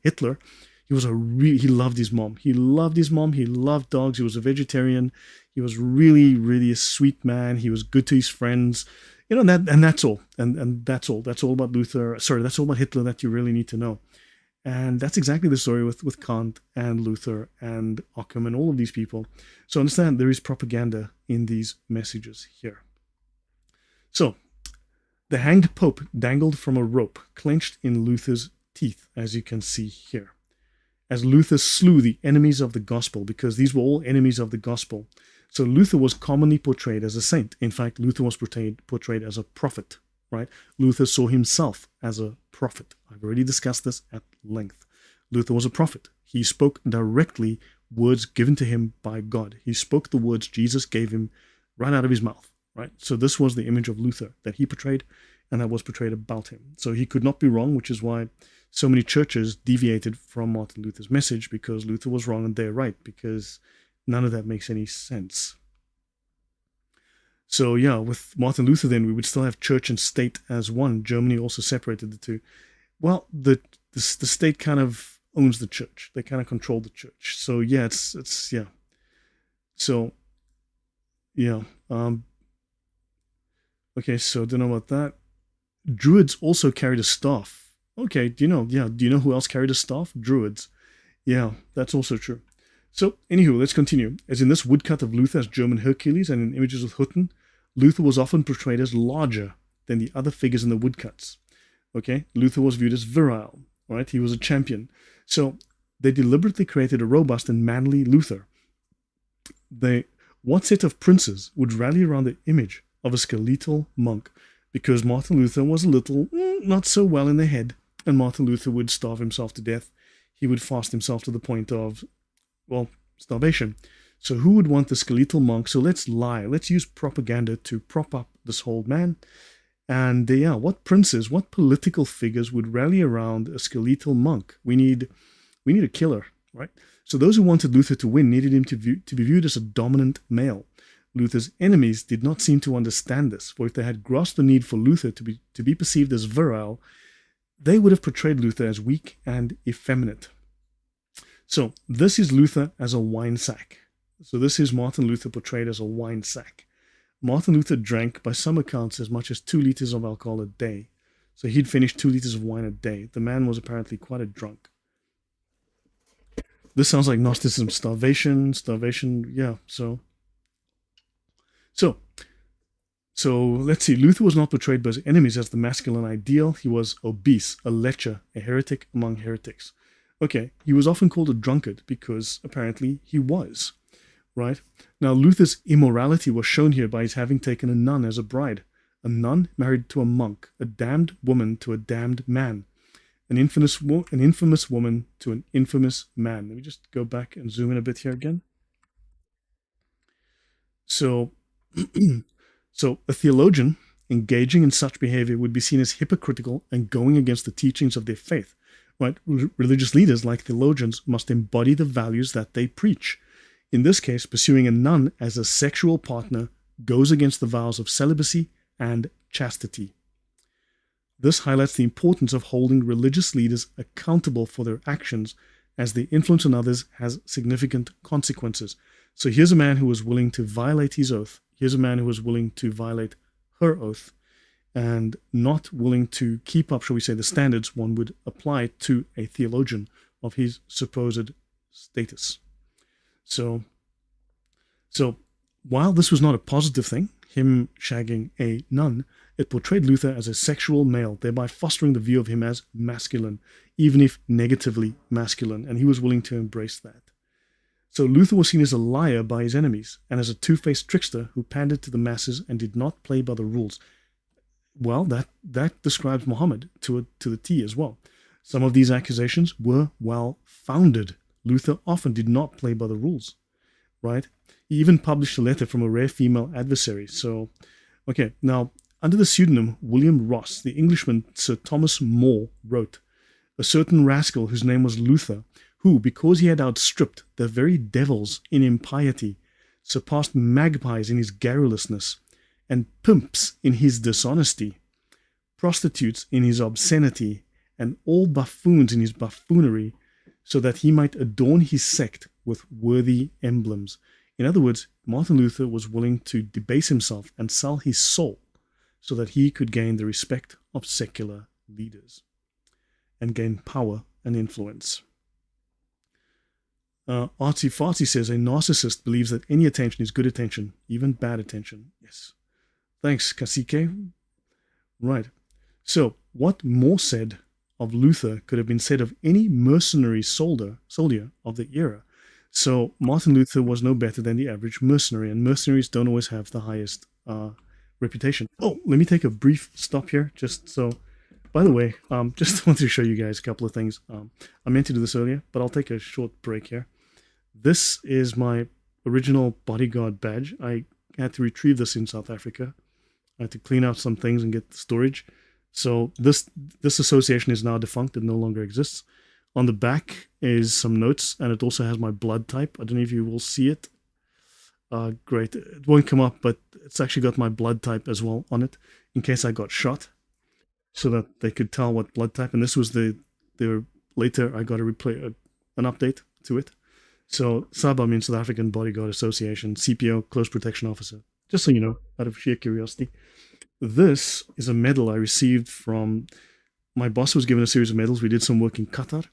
Hitler. He loved his mom. He loved his mom. He loved dogs. He was a vegetarian. He was really, really a sweet man. He was good to his friends. And that's all. And that's all. That's all about Luther. Sorry, that's all about Hitler that you really need to know. And that's exactly the story with Kant and Luther and Ockham and all of these people. So understand, there is propaganda in these messages here. So, the hanged pope dangled from a rope, clenched in Luther's teeth, as you can see here. As Luther slew the enemies of the gospel, because these were all enemies of the gospel. So Luther was commonly portrayed as a saint. In fact, Luther was portrayed as a prophet, right? Luther saw himself as a prophet. I've already discussed this at length. Luther was a prophet. He spoke directly words given to him by God. He spoke the words Jesus gave him right out of his mouth. right? So this was the image of Luther that he portrayed, and that was portrayed about him. So he could not be wrong, which is why so many churches deviated from Martin Luther's message, because Luther was wrong and they're right, because none of that makes any sense. So yeah, with Martin Luther then, we would still have church and state as one. Germany also separated the two. Well, the state kind of owns the church. They kind of control the church. So yeah, it's yeah. So yeah. Okay, so don't know about that. Druids also carried a staff. Okay, do you know? Yeah, do you know who else carried a staff? Druids. Yeah, that's also true. So, anywho, let's continue. As in this woodcut of Luther as German Hercules and in images of Hutten, Luther was often portrayed as larger than the other figures in the woodcuts. Okay, Luther was viewed as virile, right? He was a champion. So, they deliberately created a robust and manly Luther. What set of princes would rally around the image of a skeletal monk? Because Martin Luther was a little not so well in the head, and Martin Luther would starve himself to death. He would fast himself to the point of, well, starvation. So who would want the skeletal monk? So let's lie. Let's use propaganda to prop up this whole man. And yeah, what princes, what political figures would rally around a skeletal monk? We need a killer, right? So those who wanted Luther to win needed him to be viewed as a dominant male. Luther's enemies did not seem to understand this, for if they had grasped the need for Luther to be perceived as virile, they would have portrayed Luther as weak and effeminate. So this is Luther as a wine sack. So this is Martin Luther portrayed as a wine sack. Martin Luther drank, by some accounts, as much as 2 liters of alcohol a day. So he'd finish 2 liters of wine a day. The man was apparently quite a drunk. This sounds like Gnosticism, starvation, yeah, so let's see. Luther was not portrayed by his enemies as the masculine ideal. He was obese, a lecher, a heretic among heretics. Okay, he was often called a drunkard because apparently he was, right? Now, Luther's immorality was shown here by his having taken a nun as a bride. A nun married to a monk, a damned woman to a damned man, an infamous woman to an infamous man. Let me just go back and zoom in a bit here again. So, so a theologian engaging in such behavior would be seen as hypocritical and going against the teachings of their faith. Right? Religious leaders, like theologians, must embody the values that they preach. In this case, pursuing a nun as a sexual partner goes against the vows of celibacy and chastity. This highlights the importance of holding religious leaders accountable for their actions, as their influence on others has significant consequences. So here's a man who was willing to violate his oath. Here's a man who was willing to violate her oath and not willing to keep up, shall we say, the standards one would apply to a theologian of his supposed status. So while this was not a positive thing, him shagging a nun, it portrayed Luther as a sexual male, thereby fostering the view of him as masculine, even if negatively masculine, and he was willing to embrace that. So Luther was seen as a liar by his enemies, and as a two-faced trickster who pandered to the masses and did not play by the rules. Well, that describes Muhammad to the T as well. Some of these accusations were well-founded. Luther often did not play by the rules, right? He even published a letter from a rare female adversary. So, okay, now, under the pseudonym William Ross, the Englishman Sir Thomas More wrote, "A certain rascal whose name was Luther, who, because he had outstripped the very devils in impiety, surpassed magpies in his garrulousness, and pimps in his dishonesty, prostitutes in his obscenity, and all buffoons in his buffoonery, so that he might adorn his sect with worthy emblems." In other words, Martin Luther was willing to debase himself and sell his soul so that he could gain the respect of secular leaders and gain power and influence. Artsy Fartsy says, a narcissist believes that any attention is good attention, even bad attention. Yes. Thanks, Cacique. Right. So, what more said of Luther could have been said of any mercenary soldier of the era? So, Martin Luther was no better than the average mercenary, and mercenaries don't always have the highest reputation. Oh, let me take a brief stop here, just so... By the way, just wanted to show you guys a couple of things. I meant to do this earlier, but I'll take a short break here. This is my original bodyguard badge. I had to retrieve this in South Africa. I had to clean out some things and get the storage. So this association is now defunct. It no longer exists. On the back is some notes, and it also has my blood type. I don't know if you will see it. Great. It won't come up, but it's actually got my blood type as well on it, in case I got shot, so that they could tell what blood type. And this was the later I got a replay an update to it. So SABA means South African Bodyguard Association, CPO, Close Protection Officer. Just so you know, out of sheer curiosity. This is a medal I received from my boss. Was given a series of medals. We did some work in Qatar.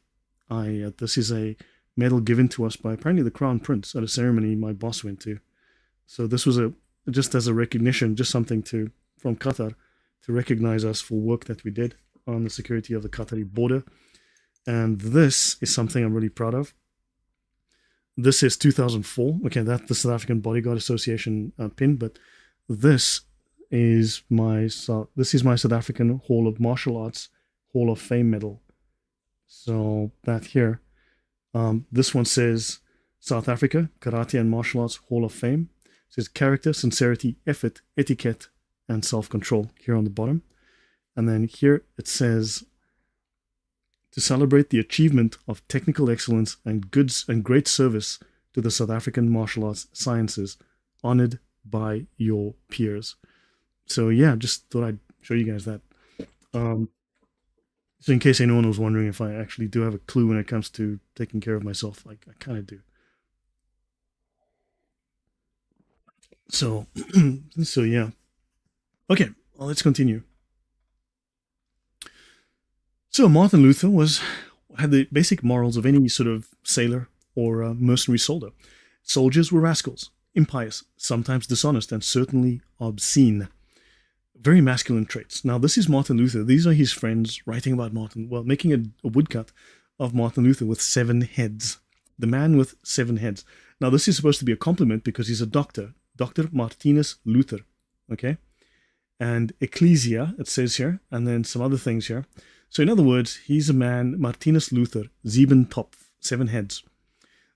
This is a medal given to us by apparently the Crown Prince at a ceremony my boss went to. So this was just as a recognition, just something from Qatar to recognize us for work that we did on the security of the Qatari border. And this is something I'm really proud of. This is 2004. Okay, that's the South African Bodyguard Association pin, but this is my South African Hall of Martial Arts Hall of Fame medal. So that here, this one says South Africa Karate and Martial Arts Hall of Fame. It says character, sincerity, effort, etiquette, and self-control here on the bottom. And then here it says to celebrate the achievement of technical excellence and goods and great service to the South African martial arts sciences, honored by your peers. So yeah, just thought I'd show you guys that. So in case anyone was wondering if I actually do have a clue when it comes to taking care of myself, I kind of do. So, so yeah. Okay, well, let's continue. So Martin Luther had the basic morals of any sort of sailor or mercenary soldier. Soldiers were rascals, impious, sometimes dishonest, and certainly obscene. Very masculine traits. Now, this is Martin Luther. These are his friends writing about making a woodcut of Martin Luther with 7 heads. The man with 7 heads. Now, this is supposed to be a compliment because he's a doctor. Dr. Martinus Luther. Okay? And Ecclesia, it says here, and then some other things here. So in other words, he's a man, Martinus Luther, 7 Topf, 7 heads.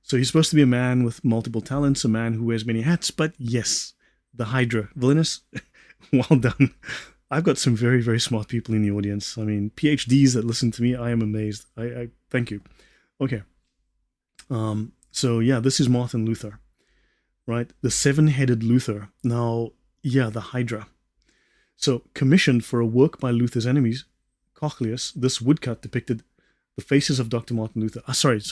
So he's supposed to be a man with multiple talents, a man who wears many hats, but yes, the Hydra. Villainous, well done. I've got some very, very smart people in the audience. I mean, PhDs that listen to me, I am amazed. I thank you. Okay. So yeah, this is Martin Luther, right? The 7-headed Luther. Now, yeah, the Hydra. So commissioned for a work by Luther's enemies, Cochleus, this woodcut depicted the faces of Dr. Martin Luther.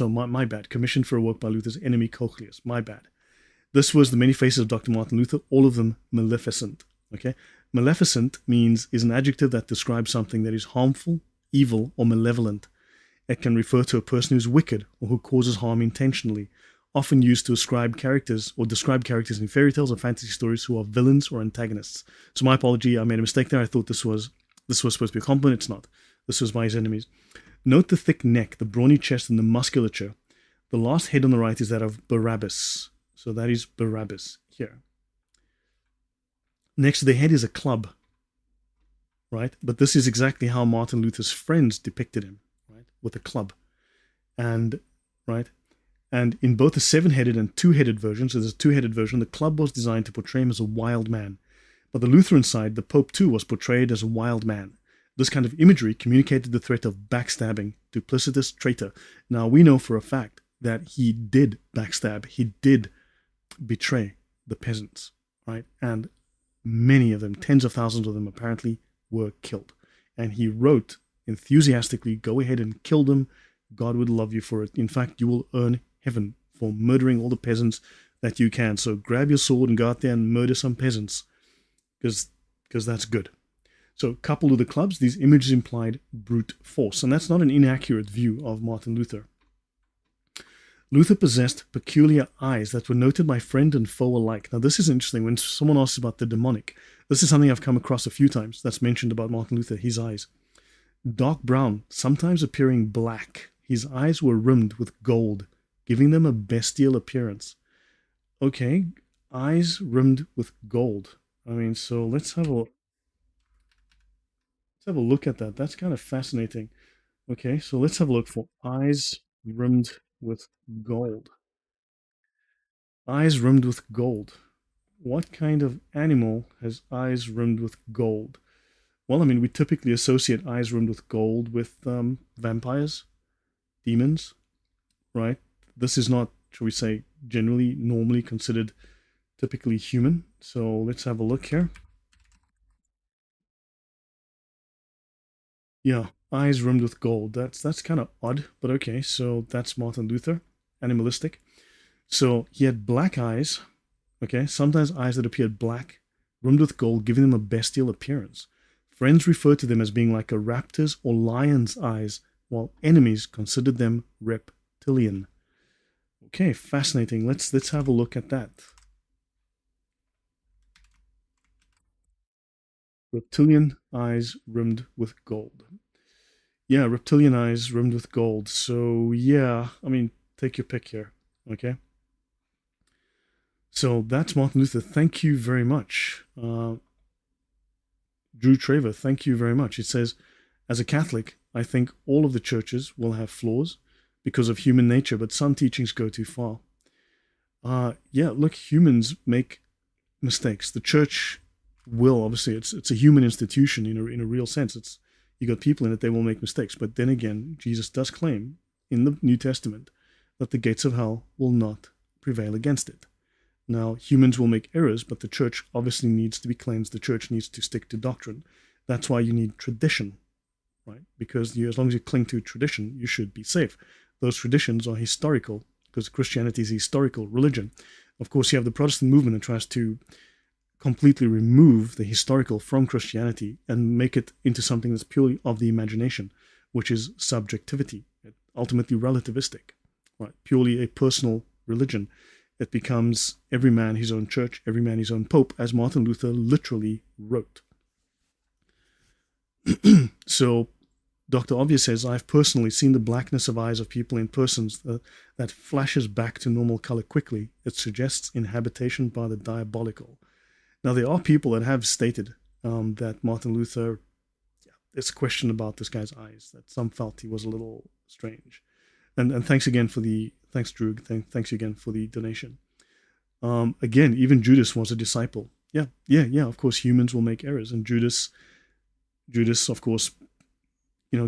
My bad. Commissioned for a work by Luther's enemy, Cochleus. My bad. This was the many faces of Dr. Martin Luther, all of them maleficent. Okay? Maleficent is an adjective that describes something that is harmful, evil, or malevolent. It can refer to a person who's wicked or who causes harm intentionally, often used to describe characters in fairy tales or fantasy stories who are villains or antagonists. So my apology, I made a mistake there. I thought this was supposed to be a compliment. It's not. This was by his enemies. Note the thick neck, the brawny chest, and the musculature. The last head on the right is that of Barabbas. So that is Barabbas here. Next to the head is a club, right? But this is exactly how Martin Luther's friends depicted him, right? With a club. And, right? And in both the 7-headed and 2-headed versions, so there's a 2-headed version, the club was designed to portray him as a wild man. But the Lutheran side, the Pope too, was portrayed as a wild man. This kind of imagery communicated the threat of backstabbing, duplicitous traitor. Now, we know for a fact that he did backstab. He did betray the peasants, right? And many of them, tens of thousands of them apparently, were killed. And he wrote enthusiastically, go ahead and kill them. God would love you for it. In fact, you will earn heaven for murdering all the peasants that you can. So grab your sword and go out there and murder some peasants, because that's good. So coupled with the clubs, these images implied brute force, and that's not an inaccurate view of Martin Luther. Luther possessed peculiar eyes that were noted by friend and foe alike. Now this is interesting. When someone asks about the demonic, this is something I've come across a few times that's mentioned about Martin Luther, his eyes. Dark brown, sometimes appearing black. His eyes were rimmed with gold, giving them a bestial appearance. Okay, eyes rimmed with gold. I mean, so let's have a look at that. That's kind of fascinating. Okay, so let's have a look for eyes rimmed with gold. Eyes rimmed with gold. what kind of animal has eyes rimmed with gold? Well, I mean, we typically associate eyes rimmed with gold with vampires, demons, right? This is not, shall we say, generally, normally considered typically human. So let's have a look here. Yeah, eyes rimmed with gold. That's kind of odd, but okay. So that's Martin Luther, animalistic. So he had black eyes, okay, sometimes eyes that appeared black, rimmed with gold, giving them a bestial appearance. Friends referred to them as being like a raptor's or lion's eyes, while enemies considered them reptilian. Okay, fascinating. Let's have a look at that. Reptilian eyes rimmed with gold. Yeah, reptilian eyes rimmed with gold. So yeah, I mean, take your pick here. Okay. So that's Martin Luther. Thank you very much. Drew Traver, thank you very much. It says, as a Catholic, I think all of the churches will have flaws because of human nature, but some teachings go too far. Yeah, look, humans make mistakes. The church will, obviously, it's a human institution in a real sense. It's, you got people in it, they will make mistakes. But then again, Jesus does claim in the New Testament that the gates of hell will not prevail against it. Now, humans will make errors, but the church obviously needs to be cleansed. The church needs to stick to doctrine. That's why you need tradition, right? Because as long as you cling to tradition, you should be safe. Those traditions are historical, because Christianity is a historical religion. Of course, you have the Protestant movement that tries to completely remove the historical from Christianity and make it into something that's purely of the imagination, which is subjectivity, ultimately relativistic, right? Purely a personal religion. It becomes every man his own church, every man his own pope, as Martin Luther literally wrote. So Dr. Obvious says, I've personally seen the blackness of eyes of people in persons that flashes back to normal color quickly. It suggests inhabitation by the diabolical. Now, there are people that have stated that Martin Luther, there's a question about this guy's eyes, that some felt he was a little strange. And thanks again for the, thanks Drew, thanks again for the donation. Again, even Judas was a disciple. Yeah, of course, humans will make errors. And Judas, of course,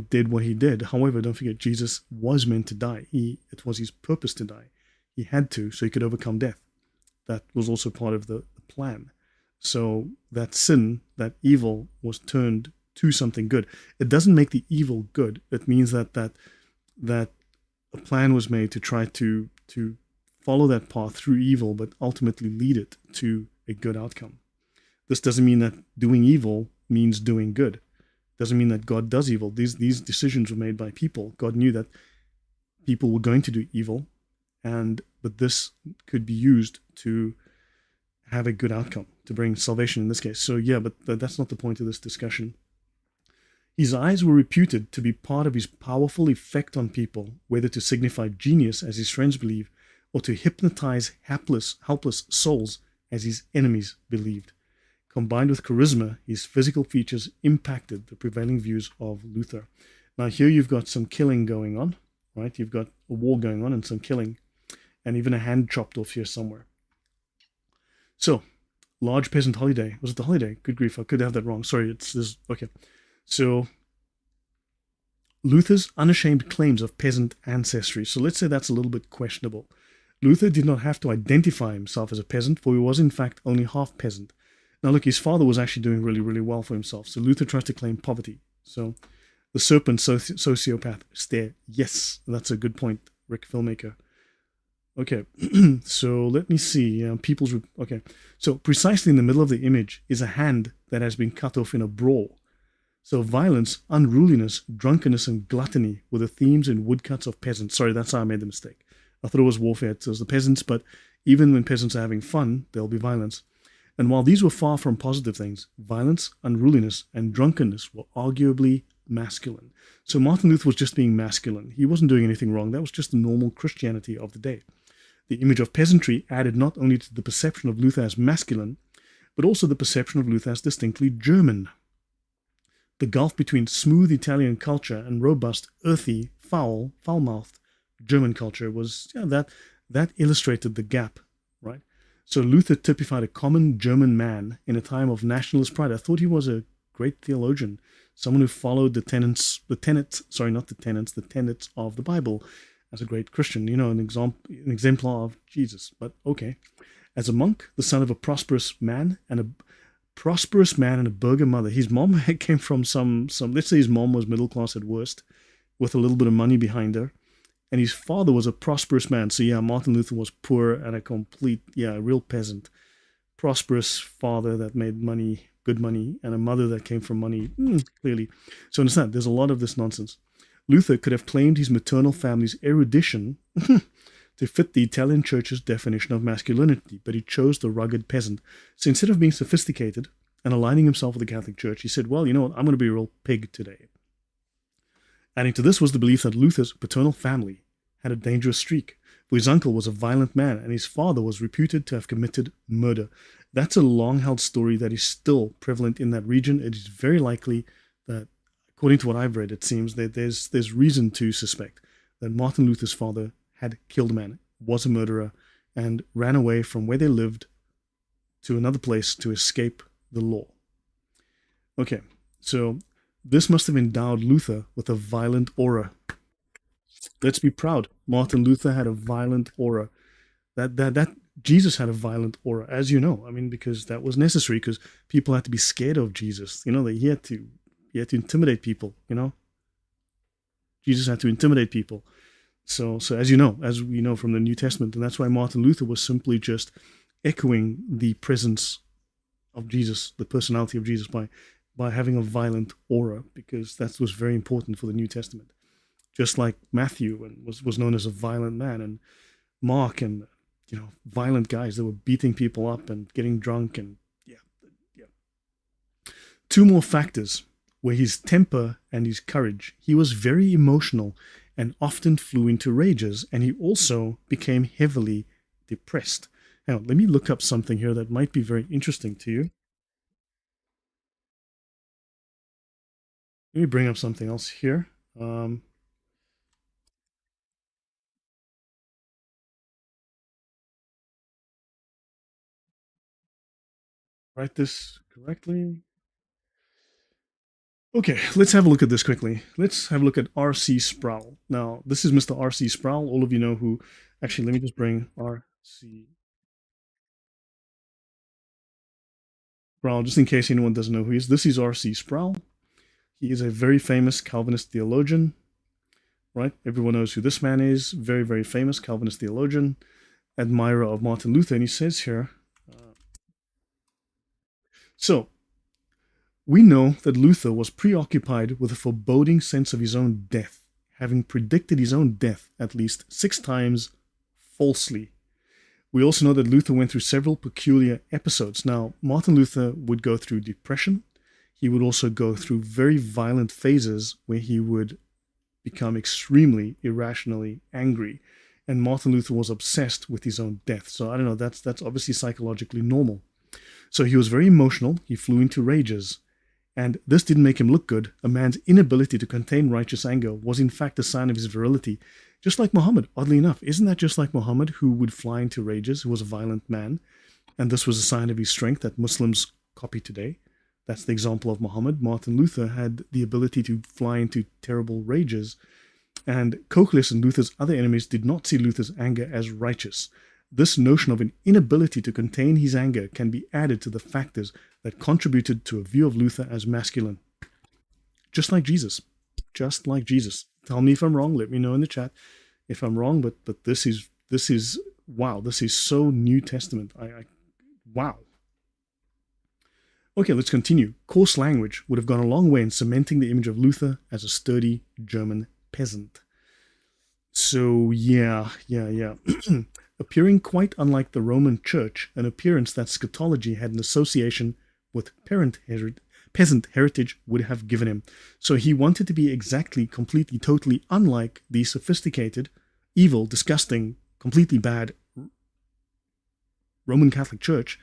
did what he did. However, don't forget, Jesus was meant to die. It was his purpose to die. He had to, so he could overcome death. That was also part of the plan. So that sin, that evil, was turned to something good. It doesn't make the evil good. It means that a plan was made to try to follow that path through evil, but ultimately lead it to a good outcome. This doesn't mean that doing evil means doing good. It doesn't mean that God does evil. These decisions were made by people. God knew that people were going to do evil, but this could be used to have a good outcome, to bring salvation in this case. So yeah, but that's not the point of this discussion. His eyes were reputed to be part of his powerful effect on people, whether to signify genius, as his friends believe, or to hypnotize helpless souls, as his enemies believed. Combined with charisma, his physical features impacted the prevailing views of Luther. Now here you've got some killing going on, right? You've got a war going on and some killing, and even a hand chopped off here somewhere. So, large peasant holiday. Was it the holiday? Good grief, I could have that wrong. Sorry, it's this. Okay. So, Luther's unashamed claims of peasant ancestry. So let's say that's a little bit questionable. Luther did not have to identify himself as a peasant, for he was in fact only half peasant. Now look, his father was actually doing really, really well for himself. So Luther tries to claim poverty. So the serpent sociopath stare. Yes, that's a good point, Rick Filmmaker. Okay, so let me see. Okay, so precisely in the middle of the image is a hand that has been cut off in a brawl. So violence, unruliness, drunkenness, and gluttony were the themes in woodcuts of peasants. Sorry, that's how I made the mistake. I thought it was warfare. It was the peasants, but even when peasants are having fun, there'll be violence. And while these were far from positive things, violence, unruliness, and drunkenness were arguably masculine. So Martin Luther was just being masculine. He wasn't doing anything wrong. That was just the normal Christianity of the day. The image of peasantry added not only to the perception of Luther as masculine, but also the perception of Luther as distinctly German. The gulf between smooth Italian culture and robust, earthy, foul-mouthed German culture was, that illustrated the gap, right? So Luther typified a common German man in a time of nationalist pride. I thought he was a great theologian, someone who followed the tenets of the Bible as a great Christian, an exemplar of Jesus. But okay. As a monk, the son of a prosperous man and a burgher mother. His mom came from some let's say his mom was middle class at worst, with a little bit of money behind her. And his father was a prosperous man. So yeah, Martin Luther was poor and a real peasant. Prosperous father that made money, good money, and a mother that came from money, clearly. So understand, there's a lot of this nonsense. Luther could have claimed his maternal family's erudition to fit the Italian church's definition of masculinity, but he chose the rugged peasant. So instead of being sophisticated and aligning himself with the Catholic Church, he said, well, you know what, I'm going to be a real pig today. Adding to this was the belief that Luther's paternal family had a dangerous streak, for his uncle was a violent man and his father was reputed to have committed murder. That's a long-held story that is still prevalent in that region. It is very likely that, according to what I've read, it seems that there's reason to suspect that Martin Luther's father had killed a man, was a murderer, and ran away from where they lived to another place to escape the law. Okay, so this must have endowed Luther with a violent aura. Let's be proud. Martin Luther had a violent aura. That Jesus had a violent aura, as you know. I mean, because that was necessary, because people had to be scared of Jesus. He had to intimidate people. Jesus had to intimidate people. So as we know from the New Testament, and that's why Martin Luther was simply just echoing the presence of Jesus, the personality of Jesus, by having a violent aura, because that was very important for the New Testament. Just like Matthew was known as a violent man, and Mark, and violent guys that were beating people up and getting drunk, and yeah. Two more factors were his temper and his courage. He was very emotional and often flew into rages, and he also became heavily depressed. Now, let me look up something here that might be very interesting to you. Let me bring up something else here. Write this correctly. Okay, let's have a look at this quickly. Let's have a look at R.C. Sproul. Now, this is Mr. R.C. Sproul. All of you know who. Actually, let me just bring R.C. Sproul, just in case anyone doesn't know who he is. This is R.C. Sproul. He is a very famous Calvinist theologian, right? Everyone knows who this man is. Very, very famous Calvinist theologian, admirer of Martin Luther. And he says here, so, we know that Luther was preoccupied with a foreboding sense of his own death, having predicted his own death at least 6 times falsely. We also know that Luther went through several peculiar episodes. Now, Martin Luther would go through depression. He would also go through very violent phases where he would become extremely irrationally angry. And Martin Luther was obsessed with his own death. So I don't know, that's obviously psychologically normal. So he was very emotional. He flew into rages. And this didn't make him look good. A man's inability to contain righteous anger was in fact a sign of his virility. Just like Muhammad, oddly enough. Isn't that just like Muhammad, who would fly into rages, who was a violent man? And this was a sign of his strength that Muslims copy today. That's the example of Muhammad. Martin Luther had the ability to fly into terrible rages. And Cochlus and Luther's other enemies did not see Luther's anger as righteous. This notion of an inability to contain his anger can be added to the factors that contributed to a view of Luther as masculine. Just like Jesus. Just like Jesus. Tell me if I'm wrong. Let me know in the chat if I'm wrong. But this is wow. This is so New Testament. Wow. Okay, let's continue. Coarse language would have gone a long way in cementing the image of Luther as a sturdy German peasant. So yeah. Appearing quite unlike the Roman Church, an appearance that Scatology had an association with peasant heritage would have given him. So he wanted to be exactly, completely, totally unlike the sophisticated, evil, disgusting, completely bad Roman Catholic Church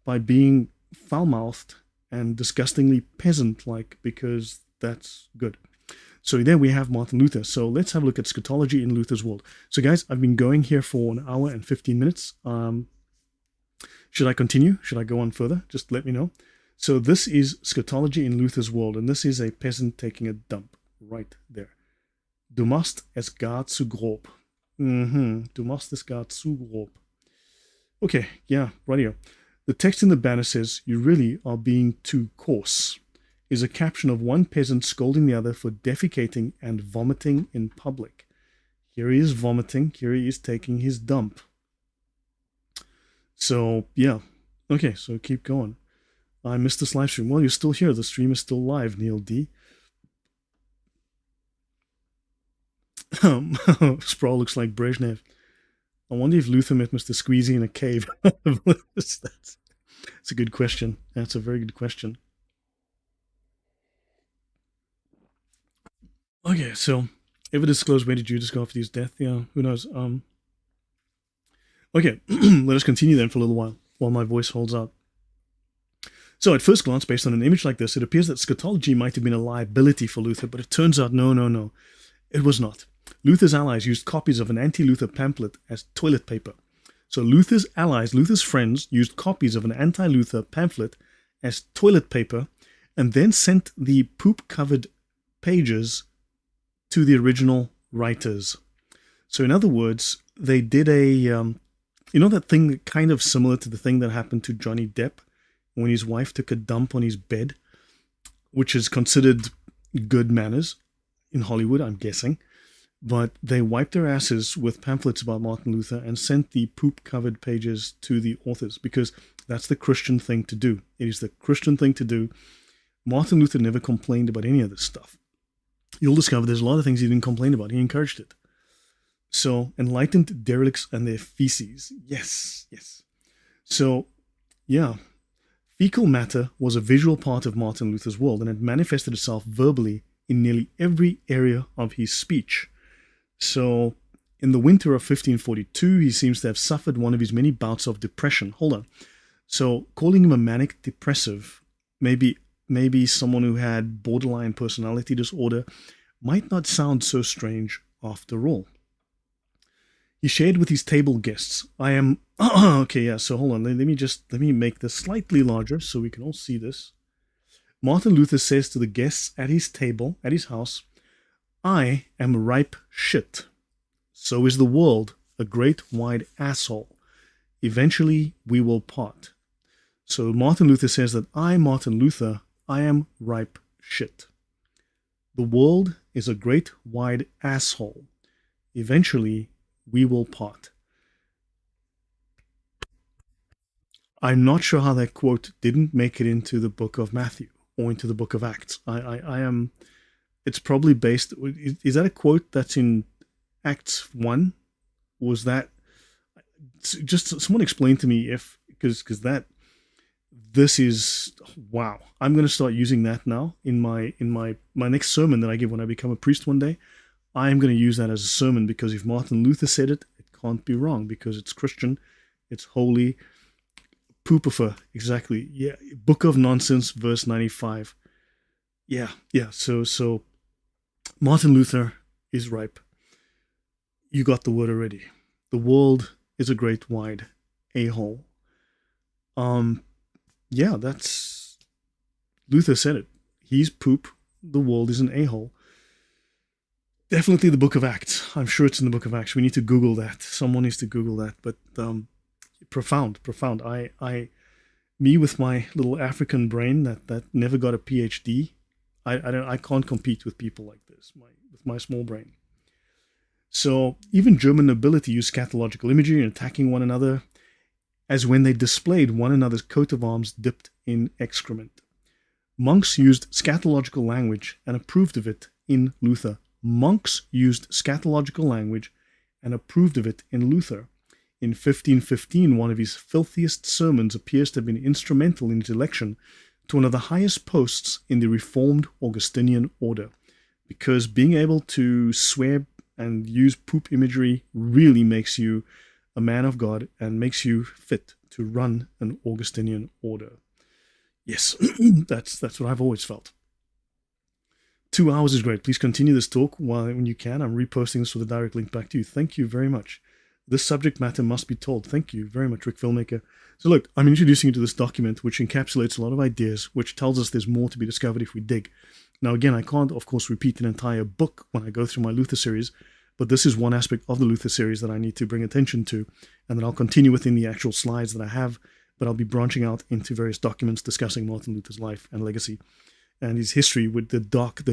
by being foul-mouthed and disgustingly peasant-like, because that's good. So there we have Martin Luther. So let's have a look at Scatology in Luther's world. So guys, I've been going here for 1 hour and 15 minutes. Should I continue? Should I go on further? Just let me know. So this is Scatology in Luther's world, and this is a peasant taking a dump right there. Du machst es gar zu grob. Du machst es gar zu grob. Okay, yeah, right here. The text in the banner says, "You really are being too coarse," is a caption of one peasant scolding the other for defecating and vomiting in public. Here he is vomiting, here he is taking his dump. So, yeah. Okay, so keep going. I missed this live stream. Well, you're still here. The stream is still live, Neil D. Sproul looks like Brezhnev. I wonder if Luther met Mr. Squeezy in a cave. That's a good question. That's a very good question. Okay, so ever disclose where did Judas go after his death? Yeah, who knows? Okay, let us continue then for a little while my voice holds out. So at first glance, based on an image like this, it appears that Scatology might have been a liability for Luther, but it turns out no, it was not. Luther's allies used copies of an anti-Luther pamphlet as toilet paper. So Luther's allies, Luther's friends, used copies of an anti-Luther pamphlet as toilet paper and then sent the poop-covered pages to the original writers. So in other words, they did a, that thing kind of similar to the thing that happened to Johnny Depp when his wife took a dump on his bed, which is considered good manners in Hollywood, I'm guessing. But they wiped their asses with pamphlets about Martin Luther and sent the poop-covered pages to the authors because that's the Christian thing to do. It is the Christian thing to do. Martin Luther never complained about any of this stuff. You'll discover there's a lot of things he didn't complain about. He encouraged it. So, enlightened derelicts and their feces. Yes. So, yeah. Fecal matter was a visual part of Martin Luther's world, and it manifested itself verbally in nearly every area of his speech. So, in the winter of 1542, he seems to have suffered one of his many bouts of depression. Hold on. So, calling him a manic depressive, maybe someone who had borderline personality disorder, might not sound so strange after all. He shared with his table guests, I am... okay, yeah, so hold on. Let me make this slightly larger so we can all see this. Martin Luther says to the guests at his table, at his house, I am ripe shit. So is the world a great wide asshole. Eventually we will part. So Martin Luther says that I, Martin Luther, I am ripe shit. The world is a great wide asshole. Eventually we will part. I'm not sure how that quote didn't make it into the book of Matthew or into the book of Acts. I am... It's probably based... Is that a quote that's in Acts 1? Was that... Just someone explain to me if... Because that... This is... Wow. I'm going to start using that now in my next sermon that I give when I become a priest one day. I am going to use that as a sermon because if Martin Luther said it, it can't be wrong because it's Christian, it's holy. Poopifer, exactly. Yeah, Book of Nonsense, verse 95. Yeah. So Martin Luther is ripe. You got the word already. The world is a great wide a-hole. Yeah, that's... Luther said it. He's poop. The world is an a-hole. Definitely the Book of Acts. I'm sure it's in the Book of Acts. We need to Google that. Someone needs to Google that. But profound. Me with my little African brain that never got a PhD, I can't compete with people like this. With my small brain. So even German nobility used scatological imagery in attacking one another, as when they displayed one another's coat of arms dipped in excrement. Monks used scatological language and approved of it in Luther. Monks used scatological language and approved of it in Luther. In 1515, one of his filthiest sermons appears to have been instrumental in his election to one of the highest posts in the Reformed Augustinian order, because being able to swear and use poop imagery really makes you a man of God and makes you fit to run an Augustinian order. Yes, that's what I've always felt. 2 hours is great. Please continue this talk when you can. I'm reposting this with a direct link back to you. Thank you very much. This subject matter must be told. Thank you very much, Rick Filmmaker. So look, I'm introducing you to this document which encapsulates a lot of ideas, which tells us there's more to be discovered if we dig. Now again, I can't of course repeat an entire book when I go through my Luther series, but this is one aspect of the Luther series that I need to bring attention to, and then I'll continue within the actual slides that I have, but I'll be branching out into various documents discussing Martin Luther's life and legacy and his history with the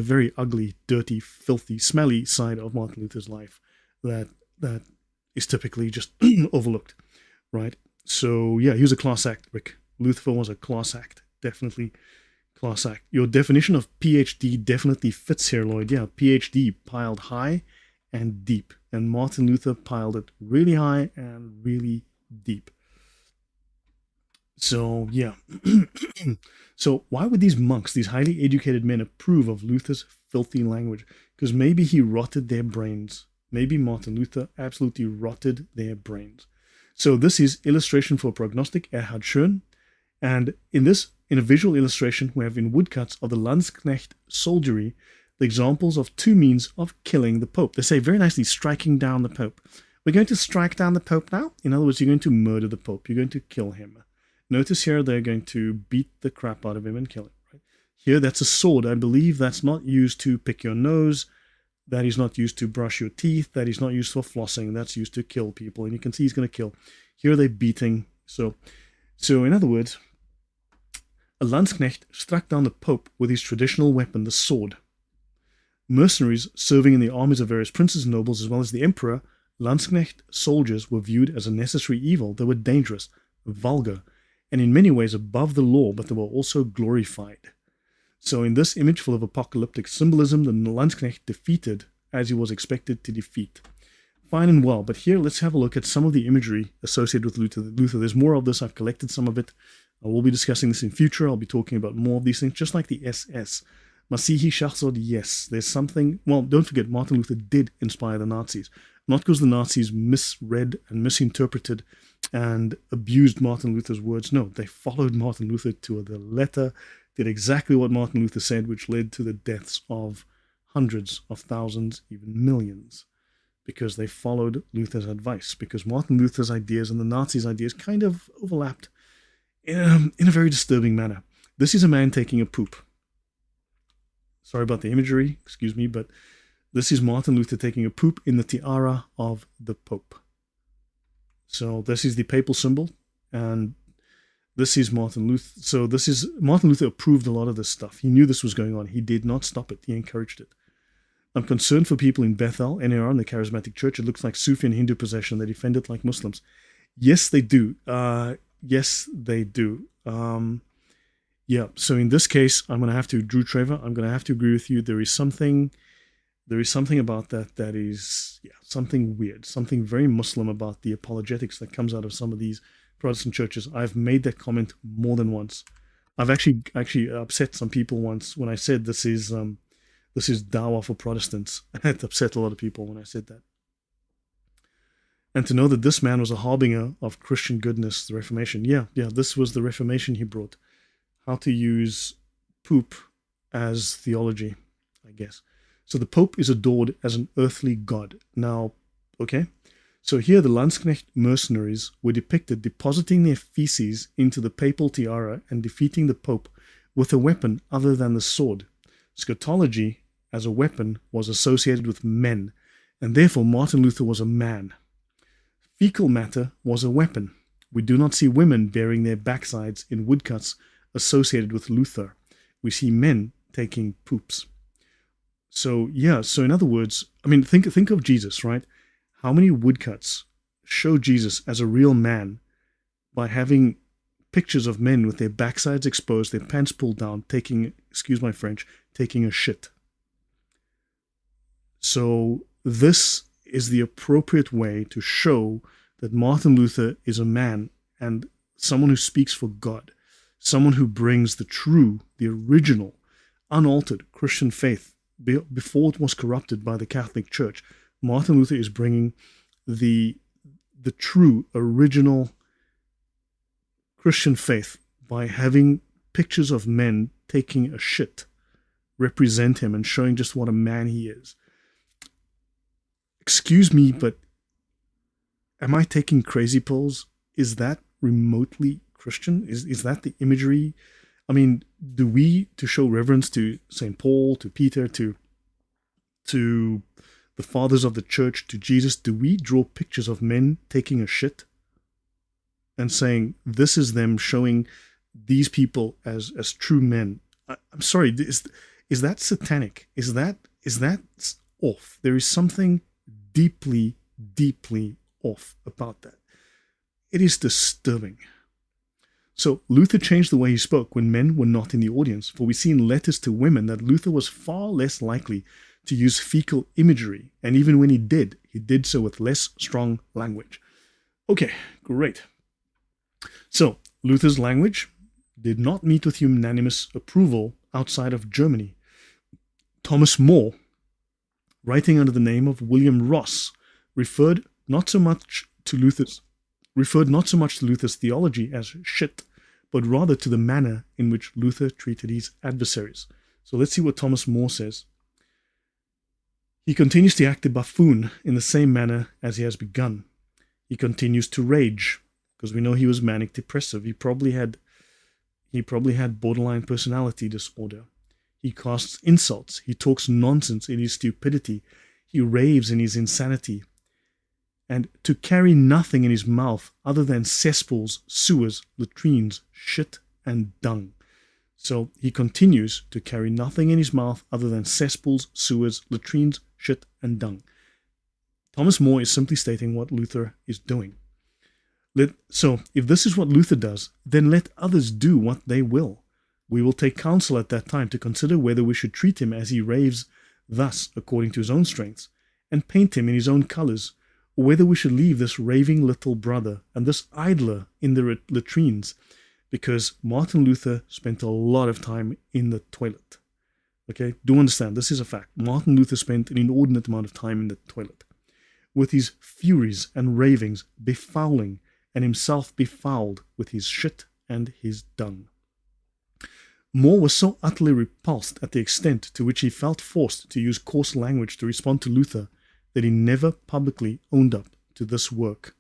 very ugly, dirty, filthy, smelly side of Martin Luther's life that is typically just overlooked, right? So yeah, he was a class act, Rick. Lutherfer was a class act, definitely class act. Your definition of PhD definitely fits here, Lloyd. Yeah, PhD, piled high and deep, and Martin Luther piled it really high and really deep. So yeah, so why would these monks, these highly educated men, approve of Luther's filthy language? Because maybe he rotted their brains. Maybe Martin Luther absolutely rotted their brains. So this is illustration for prognostic, Erhard Schön. And in a visual illustration, we have in woodcuts of the Landsknecht soldiery, the examples of two means of killing the Pope. They say very nicely, striking down the Pope. We're going to strike down the Pope now. In other words, you're going to murder the Pope. You're going to kill him. Notice here they're going to beat the crap out of him and kill him. Right? Here, that's a sword. I believe that's not used to pick your nose. That is not used to brush your teeth. That is not used for flossing. That's used to kill people. And you can see he's going to kill. Here they're beating. So in other words, a Landsknecht struck down the Pope with his traditional weapon, the sword. Mercenaries serving in the armies of various princes and nobles, as well as the emperor, Landsknecht soldiers were viewed as a necessary evil. They were dangerous, vulgar, and in many ways above the law, but they were also glorified. So in this image full of apocalyptic symbolism, the Landsknecht defeated as he was expected to defeat. Fine and well, but here let's have a look at some of the imagery associated with Luther. There's more of this. I've collected some of it. I will be discussing this in future. I'll be talking about more of these things, just like the SS. Masihi Schachsod, yes, there's something. Well, don't forget, Martin Luther did inspire the Nazis. Not because the Nazis misread and misinterpreted and abused Martin Luther's words. No, they followed Martin Luther to the letter, did exactly what Martin Luther said, which led to the deaths of hundreds of thousands, even millions, because they followed Luther's advice, because Martin Luther's ideas and the Nazis' ideas kind of overlapped in a very disturbing manner. This is a man taking a poop. Sorry about the imagery, excuse me, but this is Martin Luther taking a poop in the tiara of the Pope. So this is the papal symbol, and this is Martin Luther. So this is Martin Luther approved a lot of this stuff. He knew this was going on. He did not stop it. He encouraged it. I'm concerned for people in Bethel, NAR, in the Charismatic Church. It looks like Sufi and Hindu possession. They defend it like Muslims. Yes, they do. Yes, they do. Yeah, so in this case, I'm going to have to, Drew Trevor, I'm going to have to agree with you. There is something about that is, yeah, something weird, something very Muslim about the apologetics that comes out of some of these Protestant churches. I've made that comment more than once. I've actually upset some people once when I said this is dawah for Protestants. It upset a lot of people when I said that. And to know that this man was a harbinger of Christian goodness, the Reformation. Yeah, this was the Reformation he brought. How to use poop as theology, I guess. So the Pope is adored as an earthly god. Now, okay, so here the Landsknecht mercenaries were depicted depositing their feces into the papal tiara and defeating the Pope with a weapon other than the sword. Scatology as a weapon was associated with men, and therefore Martin Luther was a man. Fecal matter was a weapon. We do not see women bearing their backsides in woodcuts associated with Luther. We see men taking poops. So yeah, so in other words, I mean, think of Jesus, right? How many woodcuts show Jesus as a real man by having pictures of men with their backsides exposed, their pants pulled down, taking, excuse my French, taking a shit. So this is the appropriate way to show that Martin Luther is a man and someone who speaks for God. Someone who brings the true, the original, unaltered Christian faith before it was corrupted by the Catholic Church. Martin Luther is bringing the true, original Christian faith by having pictures of men taking a shit represent him and showing just what a man he is. Excuse me, but am I taking crazy pills? Is that remotely Christian? Is that the imagery? I mean, do we, to show reverence to St. Paul, to Peter, to the fathers of the church, to Jesus, do we draw pictures of men taking a shit and saying, this is them showing these people as true men? I'm sorry, is that satanic? Is that off? There is something deeply, deeply off about that. It is disturbing. So Luther changed the way he spoke when men were not in the audience, for we see in letters to women that Luther was far less likely to use fecal imagery, and even when he did so with less strong language. Okay, great. So Luther's language did not meet with unanimous approval outside of Germany. Thomas More, writing under the name of William Ross, referred not so much to Luther's theology as shit, but rather to the manner in which Luther treated his adversaries. So let's see what Thomas More says. He continues to act the buffoon in the same manner as he has begun. He continues to rage, because we know he was manic depressive. He probably had borderline personality disorder. He casts insults. He talks nonsense in his stupidity. He raves in his insanity. And to carry nothing in his mouth other than cesspools, sewers, latrines, shit, and dung. So he continues to carry nothing in his mouth other than cesspools, sewers, latrines, shit, and dung. Thomas More is simply stating what Luther is doing. So if this is what Luther does, then let others do what they will. We will take counsel at that time to consider whether we should treat him as he raves thus according to his own strengths, and paint him in his own colors, or whether we should leave this raving little brother and this idler in the latrines, because Martin Luther spent a lot of time in the toilet. Okay, do understand, this is a fact. Martin Luther spent an inordinate amount of time in the toilet, with his furies and ravings befouling, and himself befouled with his shit and his dung. More was so utterly repulsed at the extent to which he felt forced to use coarse language to respond to Luther that he never publicly owned up to this work,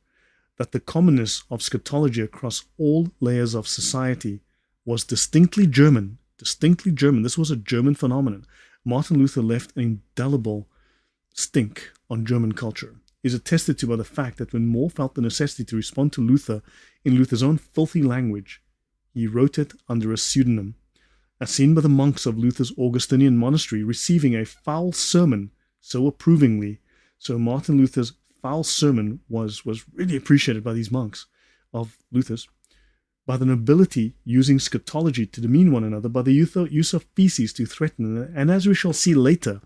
that the commonness of scatology across all layers of society was distinctly German. This was a German phenomenon. Martin Luther left an indelible stink on German culture. Is attested to by the fact that when More felt the necessity to respond to Luther in Luther's own filthy language, he wrote it under a pseudonym, as seen by the monks of Luther's Augustinian monastery receiving a foul sermon so approvingly. So Martin Luther's foul sermon was really appreciated by these monks of Luther's, by the nobility using scatology to demean one another, by the use of Faeces to threaten, and as we shall see later,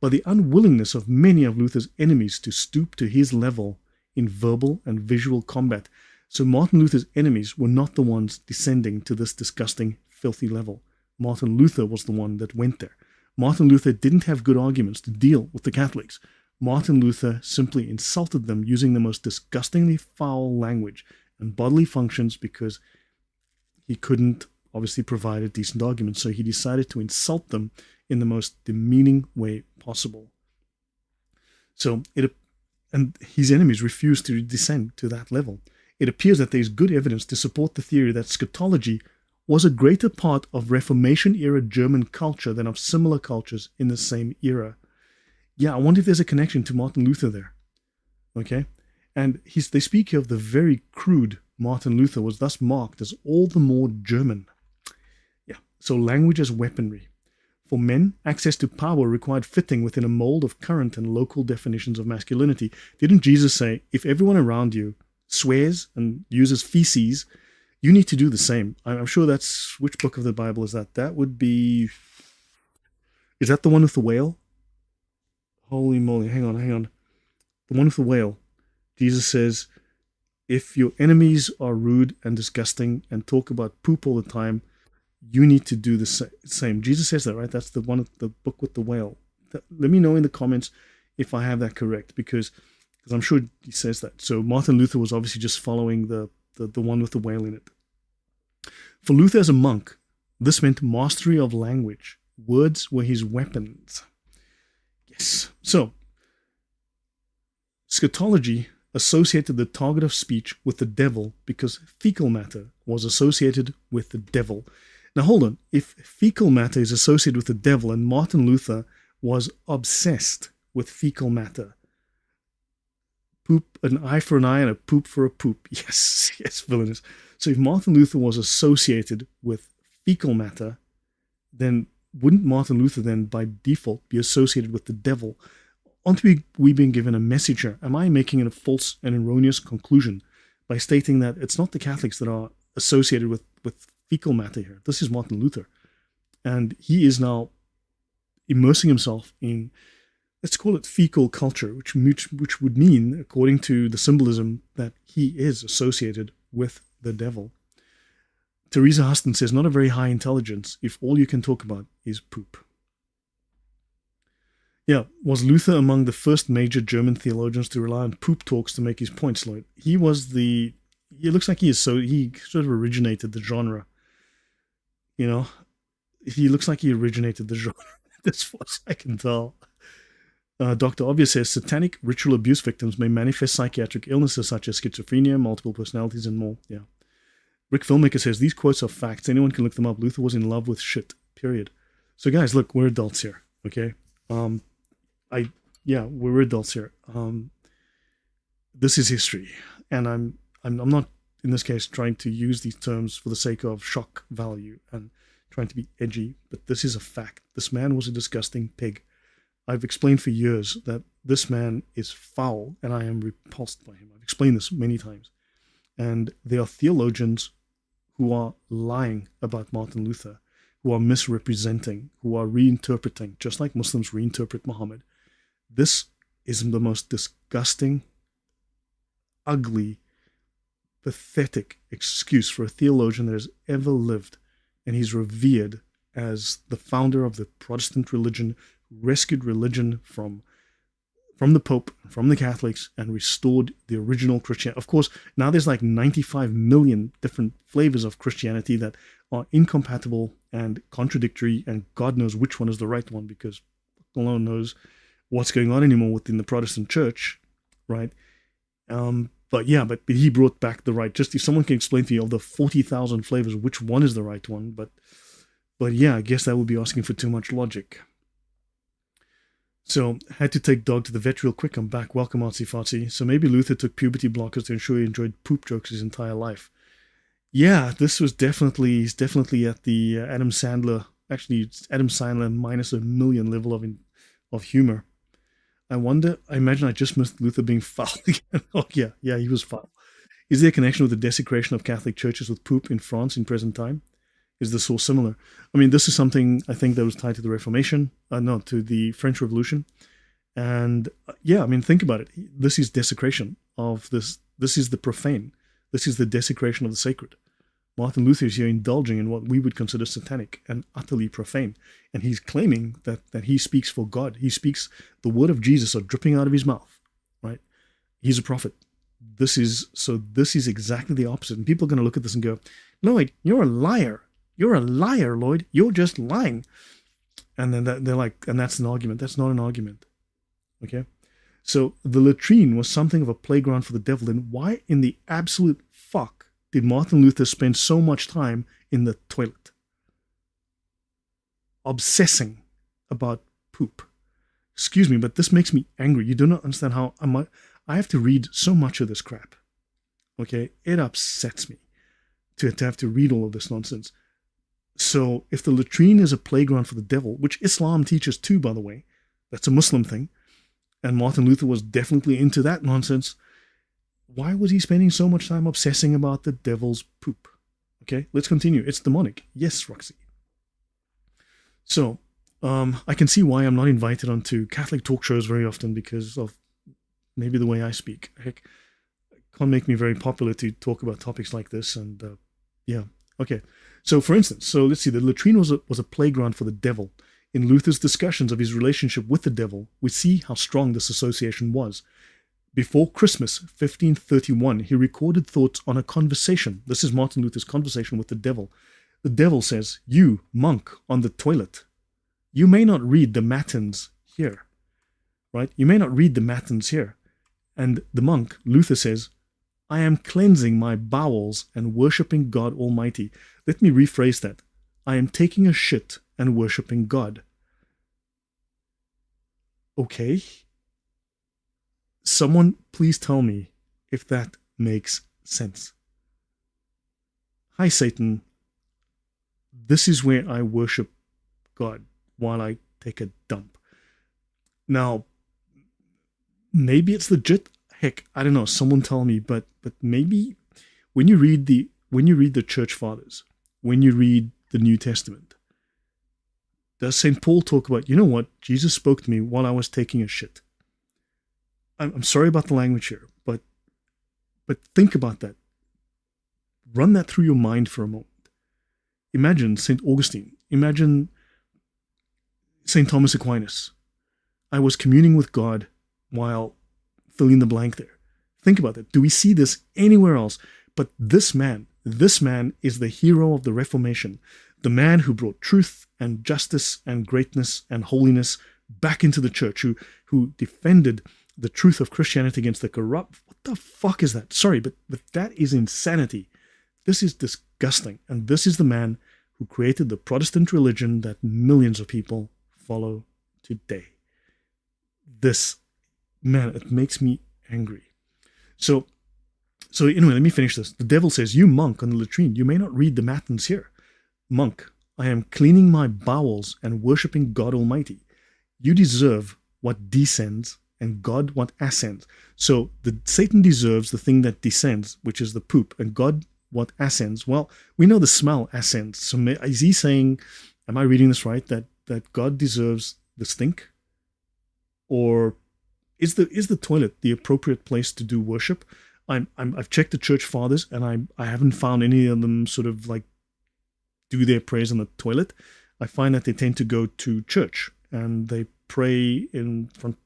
by the unwillingness of many of Luther's enemies to stoop to his level in verbal and visual combat. So Martin Luther's enemies were not the ones descending to this disgusting, filthy level. Martin Luther was the one that went there. Martin Luther didn't have good arguments to deal with the Catholics. Martin Luther simply insulted them using the most disgustingly foul language and bodily functions because he couldn't obviously provide a decent argument. So he decided to insult them in the most demeaning way possible. And his enemies refused to descend to that level. It appears that there is good evidence to support the theory that scatology was a greater part of Reformation-era German culture than of similar cultures in the same era. Yeah, I wonder if there's a connection to Martin Luther there. Okay? And they speak here of the very crude Martin Luther was thus marked as all the more German. Yeah, so language as weaponry. For men, access to power required fitting within a mold of current and local definitions of masculinity. Didn't Jesus say, if everyone around you swears and uses feces, you need to do the same? I'm sure that's, which book of the Bible is that? That would be, is that the one with the whale? Holy moly, hang on. The one with the whale. Jesus says, if your enemies are rude and disgusting and talk about poop all the time, you need to do the same. Jesus says that, right? That's the one, the book with the whale. Let me know in the comments if I have that correct, because I'm sure he says that. So Martin Luther was obviously just following the one with the whale in it. For Luther as a monk, this meant mastery of language. Words were his weapons. Yes. So, scatology associated the target of speech with the devil because fecal matter was associated with the devil. Now hold on, if fecal matter is associated with the devil and Martin Luther was obsessed with fecal matter, poop, an eye for an eye and a poop for a poop. Yes, yes, villainous. So if Martin Luther was associated with fecal matter, then wouldn't Martin Luther then by default be associated with the devil? Aren't we being given a message here? Am I making a false and erroneous conclusion by stating that it's not the Catholics that are associated with fecal matter here? This is Martin Luther. And he is now immersing himself in, let's call it fecal culture, which would mean, according to the symbolism, that he is associated with the devil. Teresa Huston says, not a very high intelligence if all you can talk about is poop. Yeah, was Luther among the first major German theologians to rely on poop talks to make his points, Lloyd? He looks like he sort of originated the genre. You know, he looks like he originated the genre. As far as I can tell. Dr. Obvious says, satanic ritual abuse victims may manifest psychiatric illnesses such as schizophrenia, multiple personalities, and more. Yeah. Rick Filmmaker says, these quotes are facts. Anyone can look them up. Luther was in love with shit, period. So guys, look, we're adults here, okay? We're adults here. This is history, and I'm not in this case trying to use these terms for the sake of shock value and trying to be edgy, but this is a fact. This man was a disgusting pig. I've explained for years that this man is foul, and I am repulsed by him. I've explained this many times, and there are theologians who are lying about Martin Luther, who are misrepresenting, who are reinterpreting, just like Muslims reinterpret Muhammad. This is the most disgusting, ugly, pathetic excuse for a theologian that has ever lived, and he's revered as the founder of the Protestant religion, who rescued religion from the Pope, from the Catholics, and restored the original Christianity. Of course, now there's like 95 million different flavors of Christianity that are incompatible and contradictory, and God knows which one is the right one, because alone knows what's going on anymore within the Protestant church, right? But he brought back the right. Just if someone can explain to you of the 40,000 flavors, which one is the right one, but yeah, I guess that would be asking for too much logic. So, had to take dog to the vet real quick. I'm back. Welcome, Artsy Fartsy. So maybe Luther took puberty blockers to ensure he enjoyed poop jokes his entire life. Yeah, he's definitely at the Adam Sandler, actually it's Adam Sandler minus a million level of humor. I imagine I just missed Luther being foul again. Oh yeah, he was foul. Is there a connection with the desecration of Catholic churches with poop in France in present time? Is this all similar? I mean, this is something I think that was tied to the Reformation, to the French Revolution. And think about it. This is desecration of this. This is the profane. This is the desecration of the sacred. Martin Luther is here indulging in what we would consider satanic and utterly profane. And he's claiming that he speaks for God. He speaks, the word of Jesus are dripping out of his mouth, right? He's a prophet. This is exactly the opposite. And people are going to look at this and go, Lloyd, you're a liar. You're a liar, Lloyd. You're just lying. And then they're like, and that's an argument. That's not an argument. Okay? So the latrine was something of a playground for the devil. Then why in the absolute fuck did Martin Luther spend so much time in the toilet? Obsessing about poop. Excuse me, but this makes me angry. You do not understand how I have to read so much of this crap. Okay? It upsets me to have to read all of this nonsense. So if the latrine is a playground for the devil, which Islam teaches too, by the way, that's a Muslim thing, and Martin Luther was definitely into that nonsense, why was he spending so much time obsessing about the devil's poop? Okay, let's continue. It's demonic. Yes, Roxy. So, I can see why I'm not invited onto Catholic talk shows very often because of maybe the way I speak. Heck, it can't make me very popular to talk about topics like this, and yeah. Okay, so for instance, let's see, the latrine was a playground for the devil. In Luther's discussions of his relationship with the devil, we see how strong this association was. Before Christmas 1531, he recorded thoughts on a conversation. This is Martin Luther's conversation with the devil. The devil says, "You, monk, on the toilet, you may not read the matins here." Right? You may not read the matins here. And the monk, Luther, says, I am cleansing my bowels and worshipping God Almighty. Let me rephrase that. I am taking a shit and worshipping God. Okay. Someone please tell me if that makes sense. Hi, Satan. This is where I worship God while I take a dump. Now, maybe it's legit. Heck, I don't know. Someone tell me, but maybe when you read the Church Fathers, when you read the New Testament, does St. Paul talk about, you know what, Jesus spoke to me while I was taking a shit? I'm sorry about the language here, but think about that. Run that through your mind for a moment. Imagine St. Augustine. Imagine St. Thomas Aquinas. I was communing with God while filling the blank there. Think about that. Do we see this anywhere else? But this man is the hero of the Reformation, the man who brought truth and justice and greatness and holiness back into the church, who defended the truth of Christianity against the corrupt. What the fuck is that? Sorry, but that is insanity. This is disgusting. And this is the man who created the Protestant religion that millions of people follow today. This, man, it makes me angry. So anyway, let me finish this. The devil says, you monk on the latrine, you may not read the matins here. Monk, I am cleaning my bowels and worshipping God Almighty. You deserve what descends and God what ascends. So Satan deserves the thing that descends, which is the poop, and God what ascends. Well, we know the smell ascends. So is he saying, am I reading this right, that God deserves the stink? Or is the toilet the appropriate place to do worship? I've checked the church fathers, and I haven't found any of them sort of like do their prayers in the toilet. I find that they tend to go to church and they pray in front,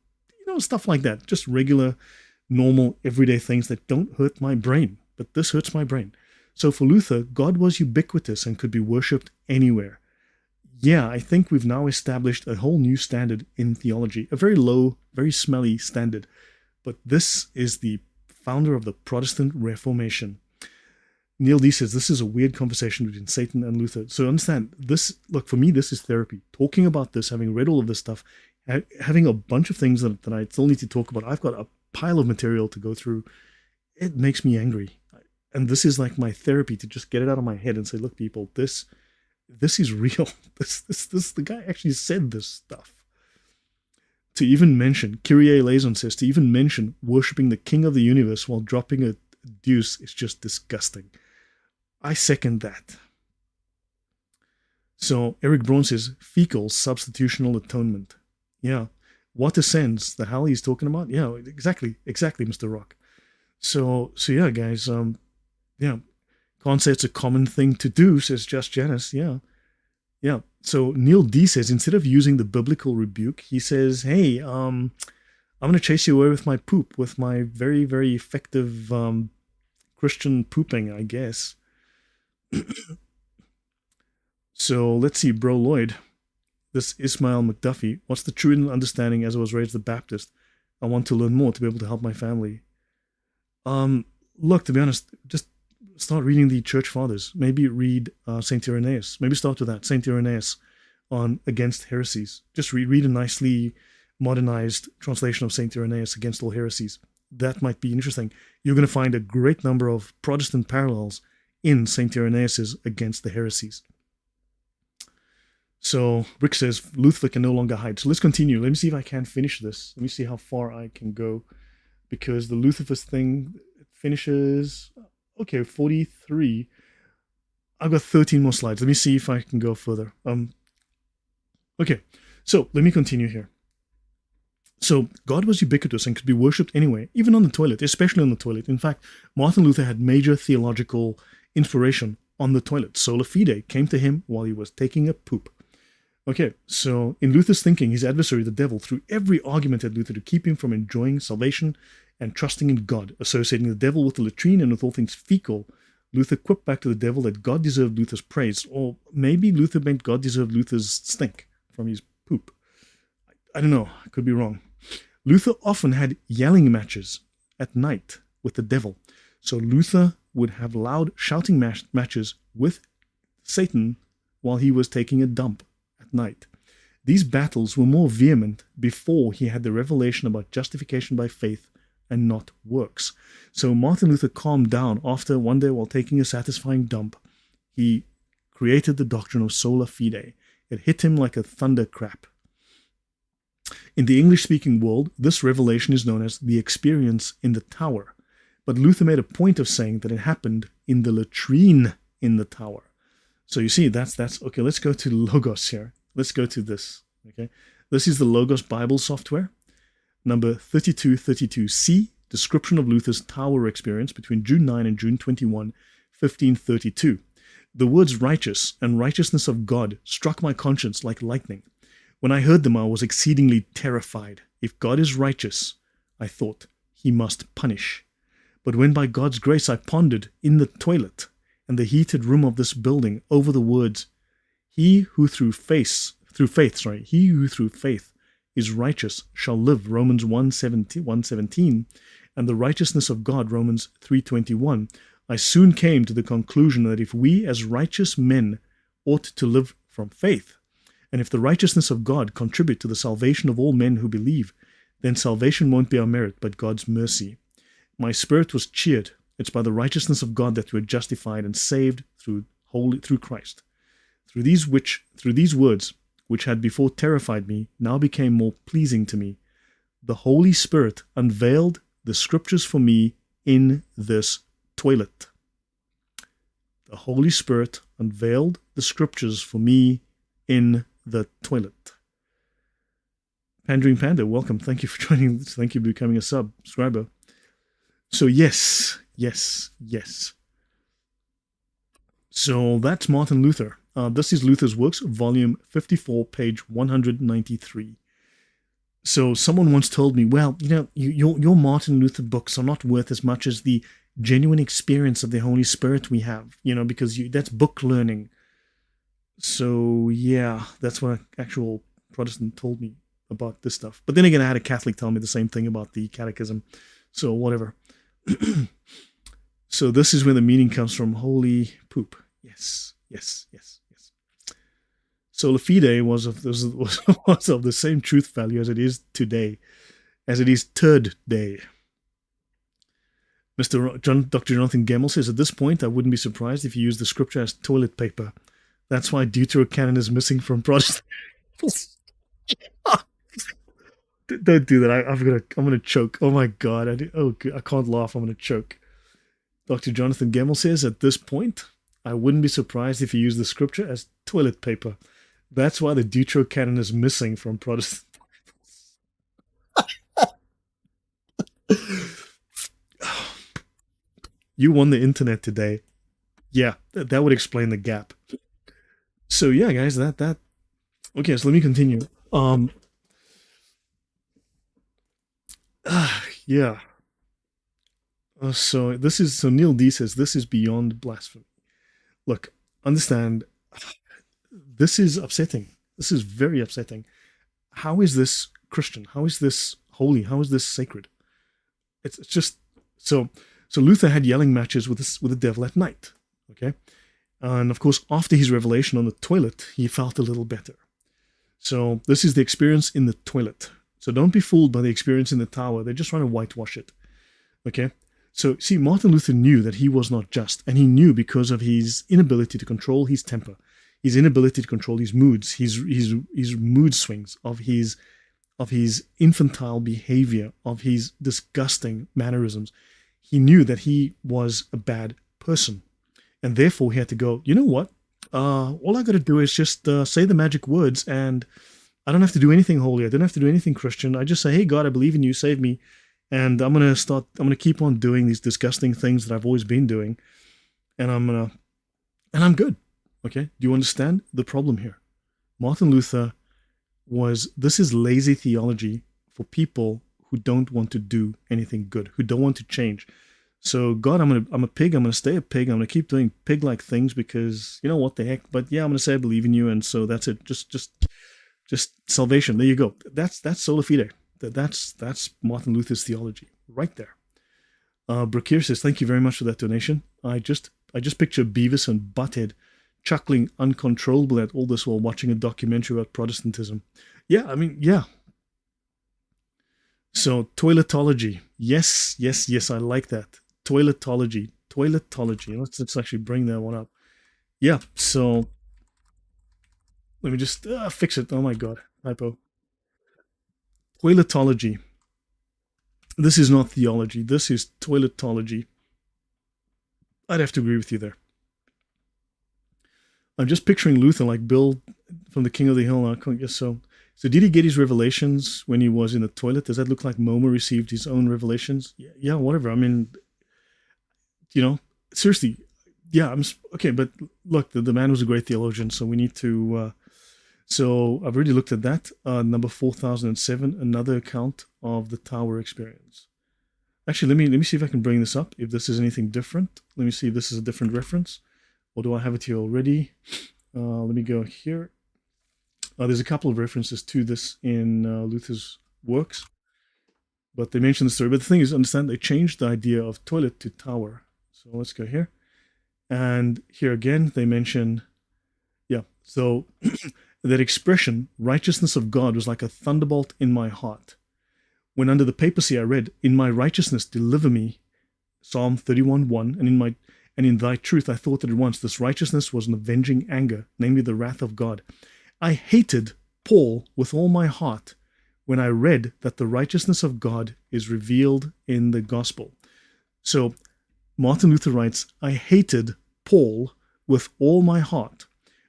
stuff like that. Just regular, normal, everyday things that don't hurt my brain. But this hurts my brain. So for Luther, God was ubiquitous and could be worshipped anywhere. Yeah, I think we've now established a whole new standard in theology, a very low, very smelly standard. But this is the founder of the Protestant Reformation. Neil D says, this is a weird conversation between Satan and Luther. So understand, this, look, for me, this is therapy. Talking about this, having read all of this stuff, having a bunch of things that I still need to talk about. I've got a pile of material to go through. It makes me angry. And this is like my therapy to just get it out of my head and say, look, people, this is real. This the guy actually said this stuff. To even mention, Kyrie eleison says, to even mention worshipping the king of the universe while dropping a deuce is just disgusting. I second that. So Eric Braun says, fecal substitutional atonement. Yeah. What ascends? The hell he's talking about? Yeah, exactly, Mr. Rock. So yeah, guys, yeah. Can't say it's a common thing to do, says Just Janice. Yeah. So Neil D says, instead of using the biblical rebuke, he says, hey, I'm going to chase you away with my poop, with my very, very effective Christian pooping, I guess. So let's see, Bro Lloyd. This Ismail McDuffie. What's the true understanding as I was raised a Baptist? I want to learn more to be able to help my family. Look, to be honest, just start reading the Church Fathers. Maybe read St. Irenaeus. Maybe start with that, St. Irenaeus on Against Heresies. Just read a nicely modernized translation of St. Irenaeus Against All Heresies. That might be interesting. You're going to find a great number of Protestant parallels in St. Irenaeus's Against the Heresies. So Rick says, Luther can no longer hide. So let's continue. Let me see if I can finish this. Let me see how far I can go. Because the Lutherfer thing finishes... Okay, 43. I've got 13 more slides. Let me see if I can go further. Okay, so let me continue here. So God was ubiquitous and could be worshipped anywhere, even on the toilet, especially on the toilet. In fact, Martin Luther had major theological inspiration on the toilet. Sola Fide came to him while he was taking a poop. Okay, so in Luther's thinking, his adversary, the devil, threw every argument at Luther to keep him from enjoying salvation and trusting in God, associating the devil with the latrine and with all things fecal. Luther quipped back to the devil that God deserved Luther's praise, or maybe Luther meant God deserved Luther's stink from his poop. I don't know, I could be wrong. Luther often had yelling matches at night with the devil. So Luther would have loud shouting matches with Satan while he was taking a dump at night. These battles were more vehement before he had the revelation about justification by faith and not works. So Martin Luther calmed down after one day while taking a satisfying dump. He created the doctrine of Sola Fide. It hit him like a thundercrap. In the English-speaking world, this revelation is known as the experience in the tower. But Luther made a point of saying that it happened in the latrine in the tower. So you see, that's okay. Let's go to Logos here. Let's go to this. Okay, this is the Logos Bible software, number 3232C, description of Luther's tower experience between June 9 and June 21, 1532. The words righteous and righteousness of God struck my conscience like lightning. When I heard them, I was exceedingly terrified. If God is righteous, I thought, he must punish. But when by God's grace I pondered in the toilet and the heated room of this building over the words, he who through faith is righteous shall live, Romans 1:17, and the righteousness of God, Romans 3:21, I soon came to the conclusion that if we as righteous men ought to live from faith, and if the righteousness of God contribute to the salvation of all men who believe, then salvation won't be our merit, but God's mercy. My spirit was cheered. It's by the righteousness of God that we're justified and saved through Christ. Through these words, which had before terrified me, now became more pleasing to me. The Holy Spirit unveiled the scriptures for me in this toilet. The Holy Spirit unveiled the scriptures for me in the toilet. Pandering Panda, welcome. Thank you for joining. Thank you for becoming a subscriber. So yes. So that's Martin Luther. This is Luther's Works, volume 54, page 193. So someone once told me, well, your Martin Luther books are not worth as much as the genuine experience of the Holy Spirit we have, because that's book learning. So yeah, that's what an actual Protestant told me about this stuff. But then again, I had a Catholic tell me the same thing about the Catechism. So whatever. So this is where the meaning comes from. Holy poop. Yes. Sola Fide was of the same truth value as it is today, as it is Third Day. Dr. Jonathan Gemmell says, at this point, I wouldn't be surprised if you used the scripture as toilet paper. That's why Deuterocanon is missing from Protestant. Don't do that. I'm gonna choke. Oh my God. I can't laugh. I'm gonna choke. Dr. Jonathan Gemmell says, at this point, I wouldn't be surprised if you used the scripture as toilet paper. That's why the Deuterocanon is missing from Protestant. You won the internet today. Yeah, that would explain the gap. So yeah, guys, that. Okay, so let me continue. Yeah. So Neil D says this is beyond blasphemy. Look, understand. This is upsetting. This is very upsetting. How is this Christian? How is this holy? How is this sacred? It's just so. So Luther had yelling matches with the devil at night. Okay, and of course, after his revelation on the toilet, he felt a little better. So this is the experience in the toilet. So don't be fooled by the experience in the tower. They're just trying to whitewash it. Okay. So see, Martin Luther knew that he was not just, and he knew because of his inability to control his temper, his inability to control his moods, his mood swings, of his infantile behavior, of his disgusting mannerisms. He knew that he was a bad person, and therefore he had to go, you know what? All I got to do is just say the magic words, and I don't have to do anything holy. I don't have to do anything Christian. I just say, hey, God, I believe in you. Save me. And I'm going to keep on doing these disgusting things that I've always been doing. And I'm good. Okay. Do you understand the problem here? Martin Luther this is lazy theology for people who don't want to do anything good, who don't want to change. So God, I'm a pig. I'm going to stay a pig. I'm going to keep doing pig-like things because you know what the heck, but yeah, I'm going to say I believe in you. And so that's it. Just salvation. There you go. That's Sola Fide. That's Martin Luther's theology right there. Brakir says, thank you very much for that donation. I just picture Beavis and Butthead chuckling uncontrollable at all this while watching a documentary about Protestantism. Yeah, I mean, yeah. So, toiletology. Yes, yes, yes, I like that. Toiletology. Toiletology. Let's actually bring that one up. Yeah, so let me just fix it. Oh my god, typo. Toiletology. This is not theology. This is toiletology. I'd have to agree with you there. I'm just picturing Luther like Bill from the King of the Hill. I can't guess so. So did he get his revelations when he was in the toilet? Does that look like Momo received his own revelations? Yeah, whatever. I mean, seriously, yeah. Okay, but look, the man was a great theologian, so we need to. So I've already looked at that. Number 4007, another account of the Tower experience. Actually, let me see if I can bring this up. If this is anything different, let me see if this is a different reference. Or do I have it here already? Let me go here. There's a couple of references to this in Luther's works, but they mention the story. But the thing is, understand, they changed the idea of toilet to tower. So let's go here. And here again, they mention, yeah, so that expression, righteousness of God, was like a thunderbolt in my heart. When under the papacy I read, in my righteousness deliver me, Psalm 31:1, and in thy truth I thought that at once this righteousness was an avenging anger, namely the wrath of God. I hated Paul with all my heart when I read that the righteousness of God is revealed in the gospel. So Martin Luther writes, I hated Paul with all my heart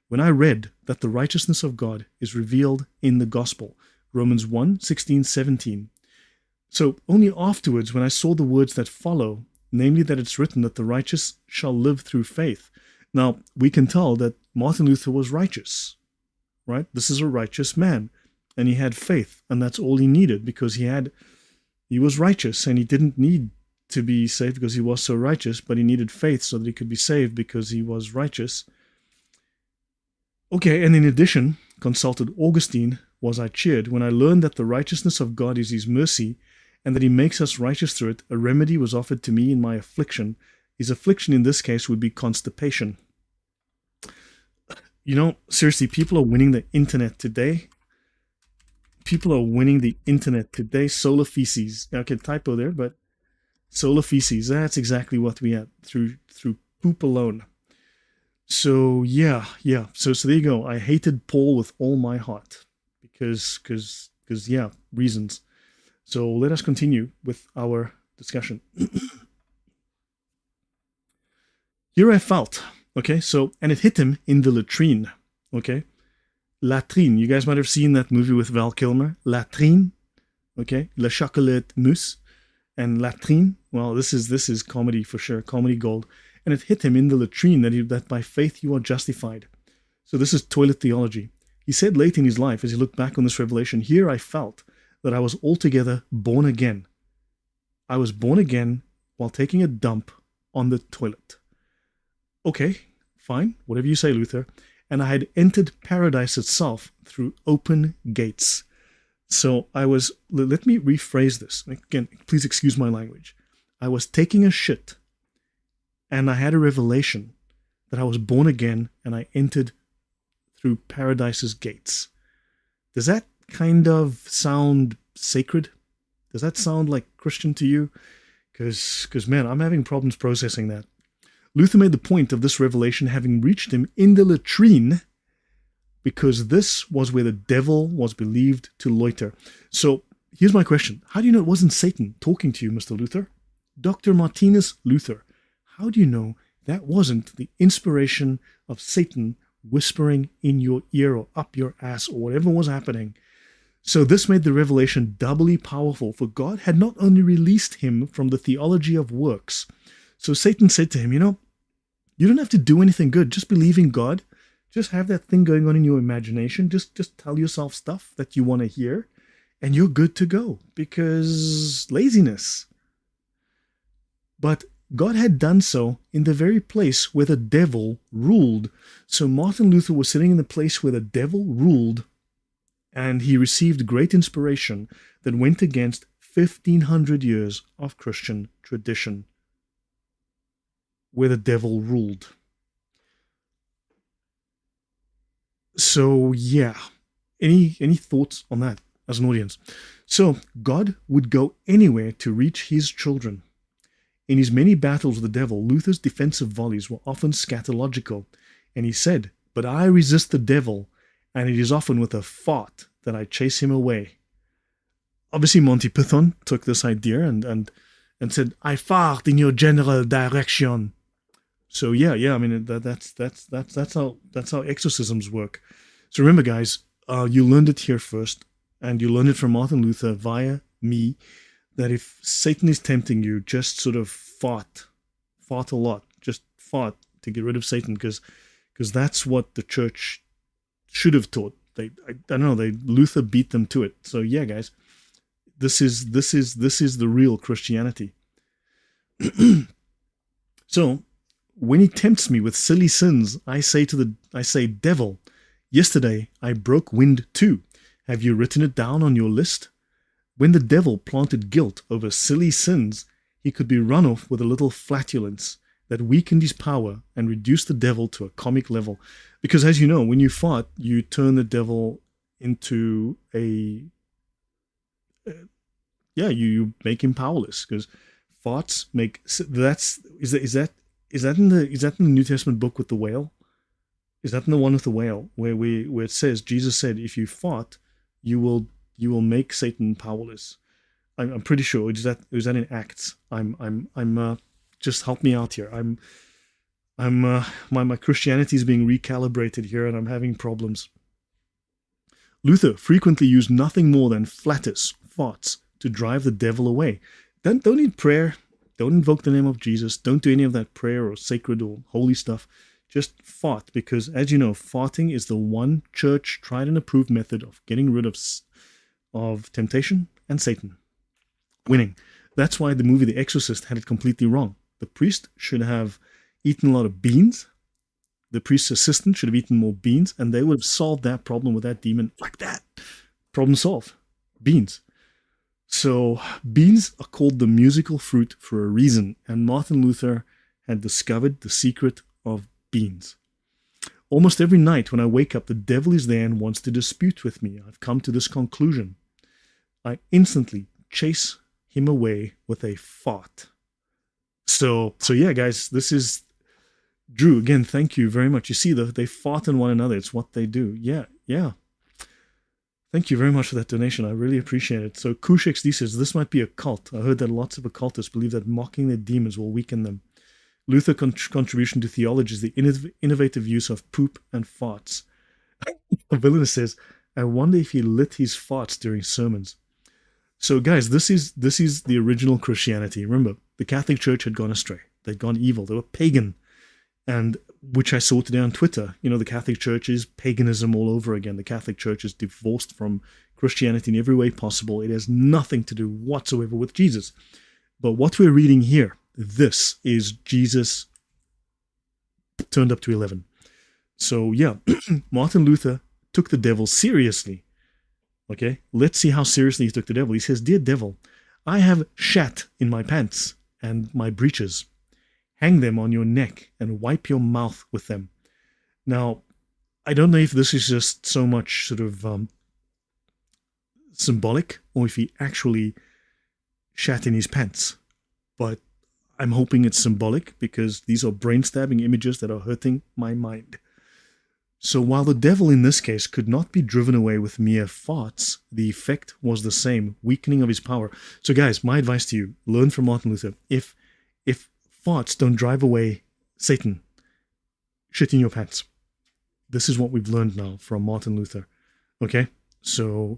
when I read that the righteousness of God is revealed in the gospel. Romans 1:16-17. So only afterwards, when I saw the words that follow, namely that it's written that the righteous shall live through faith. Now, we can tell that Martin Luther was righteous, right? This is a righteous man, and he had faith, and that's all he needed, because he was righteous, and he didn't need to be saved because he was so righteous, but he needed faith so that he could be saved because he was righteous. Okay, and in addition, consulted Augustine, was I cheered when I learned that the righteousness of God is his mercy, and that he makes us righteous through it. A remedy was offered to me in my affliction. His affliction in this case would be constipation. Seriously, people are winning the internet today. People are winning the internet today. Sola Faeces. Okay, typo there, but Sola Faeces. That's exactly what we had through poop alone. So yeah. So there you go. I hated Paul with all my heart because yeah, reasons. So let us continue with our discussion. Here I felt, okay, so, and it hit him in the latrine, okay? Latrine, you guys might have seen that movie with Val Kilmer. Latrine, okay? Le chocolat mousse and latrine. Well, this is comedy for sure, comedy gold. And it hit him in the latrine that by faith you are justified. So this is toilet theology. He said late in his life, as he looked back on this revelation, here I felt that I was altogether born again. I was born again while taking a dump on the toilet. Okay, fine, whatever you say, Luther. And I had entered paradise itself through open gates. So let me rephrase this. Again, please excuse my language. I was taking a shit, and I had a revelation that I was born again, and I entered through paradise's gates. Does that kind of sound sacred? Does that sound like Christian to you? Because man, I'm having problems processing that. Luther made the point of this revelation having reached him in the latrine, because this was where the devil was believed to loiter. So here's my question. How do you know it wasn't Satan talking to you, Mr. Luther? Dr. Martinus Luther, how do you know that wasn't the inspiration of Satan whispering in your ear or up your ass or whatever was happening? So this made the revelation doubly powerful, for God had not only released him from the theology of works. So Satan said to him, you don't have to do anything good. Just believe in God. Just have that thing going on in your imagination. Just tell yourself stuff that you want to hear, and you're good to go, because laziness. But God had done so in the very place where the devil ruled. So Martin Luther was sitting in the place where the devil ruled, and he received great inspiration that went against 1,500 years of Christian tradition where the devil ruled. So yeah, any thoughts on that as an audience? So God would go anywhere to reach his children. In his many battles with the devil, Luther's defensive volleys were often scatological, and he said, "But I resist the devil, and it is often with a fart that I chase him away." Obviously, Monty Python took this idea and said, "I fart in your general direction." So yeah, I mean that's how exorcisms work. So remember, guys, you learned it here first, and you learned it from Martin Luther via me, that if Satan is tempting you, just sort of fart a lot, just fart to get rid of Satan, because that's what the church should have taught. I don't know, Luther beat them to it. So yeah, guys, this is the real Christianity. So when he tempts me with silly sins, I say, "Devil, yesterday I broke wind too. Have you written it down on your list?" When the devil planted guilt over silly sins, he could be run off with a little flatulence that weakened his power and reduced the devil to a comic level. Because as you know, when you fart, you turn the devil into you make him powerless, because farts make is that in the New Testament book with the whale? Is that in the one with the whale where it says, Jesus said, if you fart, you will make Satan powerless? I'm pretty sure. Is that in Acts? I'm just help me out here. My Christianity is being recalibrated here, and I'm having problems. Luther frequently used nothing more than flatus, farts, to drive the devil away. Don't need prayer. Don't invoke the name of Jesus. Don't do any of that prayer or sacred or holy stuff. Just fart, because as you know, farting is the one church tried and approved method of getting rid of temptation and Satan. Winning. That's why the movie The Exorcist had it completely wrong. The priest should have eaten a lot of beans. The priest's assistant should have eaten more beans, and they would have solved that problem with that demon like that. Problem solved. Beans. So beans are called the musical fruit for a reason, and Martin Luther had discovered the secret of beans. Almost every night when I wake up, the devil is there and wants to dispute with me. I've come to this conclusion. I instantly chase him away with a fart. So yeah, guys, this is Drew. Again, thank you very much. You see, they fart on one another. It's what they do. Yeah. Thank you very much for that donation. I really appreciate it. So Kush XD says, this might be a cult. I heard that lots of occultists believe that mocking their demons will weaken them. Luther contribution to theology is the innovative use of poop and farts. A villainous says, I wonder if he lit his farts during sermons. So guys, this is the original Christianity. Remember, the Catholic Church had gone astray. They'd gone evil. They were pagan. And which I saw today on Twitter. You know, the Catholic Church is paganism all over again. The Catholic Church is divorced from Christianity in every way possible. It has nothing to do whatsoever with Jesus. But what we're reading here, this is Jesus turned up to 11. So yeah, Martin Luther took the devil seriously. Okay, let's see how seriously he took the devil. He says, Dear devil, I have shat in my pants and my breeches. Hang them on your neck and wipe your mouth with them. Now, I don't know if this is just so much sort of symbolic, or if he actually shat in his pants. But I'm hoping it's symbolic, because these are brain-stabbing images that are hurting my mind. So while the devil in this case could not be driven away with mere farts, the effect was the same, weakening of his power. So guys, my advice to you, learn from Martin Luther. If farts don't drive away Satan, shit in your pants. This is what we've learned now from Martin Luther. Okay? So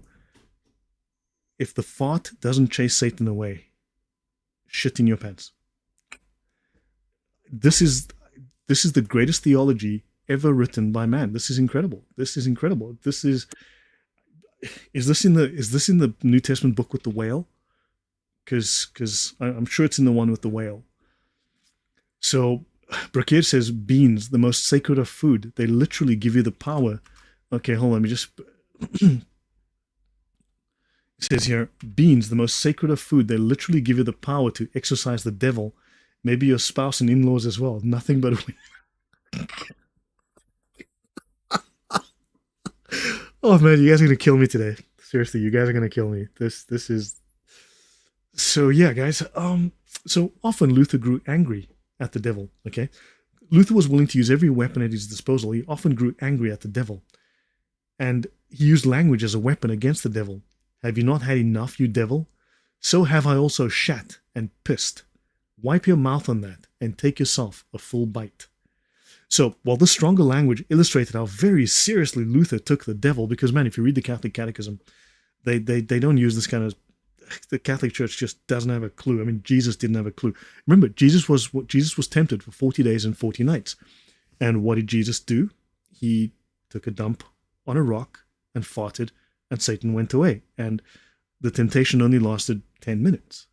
if the fart doesn't chase Satan away, shit in your pants. This is the greatest theology ever written by man. This is incredible. This is incredible. Is this in the New Testament book with the whale? Because I'm sure it's in the one with the whale. So Brackier says, beans, the most sacred of food. They literally give you the power. Okay, hold on. Let me just... It says here, beans, the most sacred of food, they literally give you the power to exorcise the devil. Maybe your spouse and in-laws as well. Nothing but oh man, you guys are gonna kill me today. Seriously, you guys are gonna kill me. This is so yeah, guys. So often Luther grew angry at the devil. Okay, Luther was willing to use every weapon at his disposal. He often grew angry at the devil, and he used language as a weapon against the devil. Have you not had enough, you devil? So have I also shat and pissed. Wipe your mouth on that and take yourself a full bite. So, while this stronger language illustrated how very seriously Luther took the devil, because man, if you read the Catholic Catechism, they don't use this kind of. The Catholic Church just doesn't have a clue. I mean, Jesus didn't have a clue. Remember, Jesus was tempted for 40 days and 40 nights, and what did Jesus do? He took a dump on a rock and farted, and Satan went away. And the temptation only lasted 10 minutes.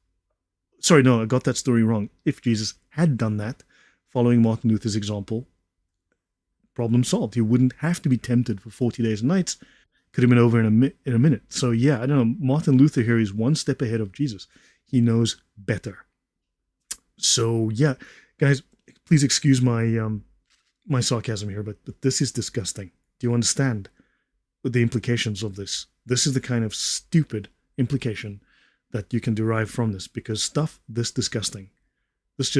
Sorry, no, I got that story wrong. If Jesus had done that, following Martin Luther's example, problem solved. He wouldn't have to be tempted for 40 days and nights. Could have been over in a minute. So yeah, I don't know. Martin Luther here is one step ahead of Jesus. He knows better. So yeah, guys, please excuse my sarcasm here, but this is disgusting. Do you understand the implications of this? This is the kind of stupid implication that you can derive from this, because stuff this disgusting. This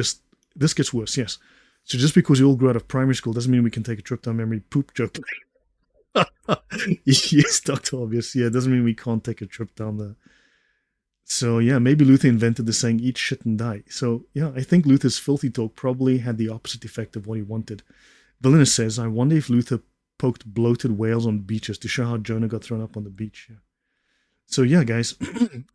gets worse, yes. So just because you all grew out of primary school doesn't mean we can take a trip down memory poop joke. Yes, Dr. Obvious. Yeah, it doesn't mean we can't take a trip down there. So yeah, maybe Luther invented the saying, eat shit and die. So yeah, I think Luther's filthy talk probably had the opposite effect of what he wanted. Villainous says, I wonder if Luther poked bloated whales on beaches to show how Jonah got thrown up on the beach. Yeah. So yeah, guys.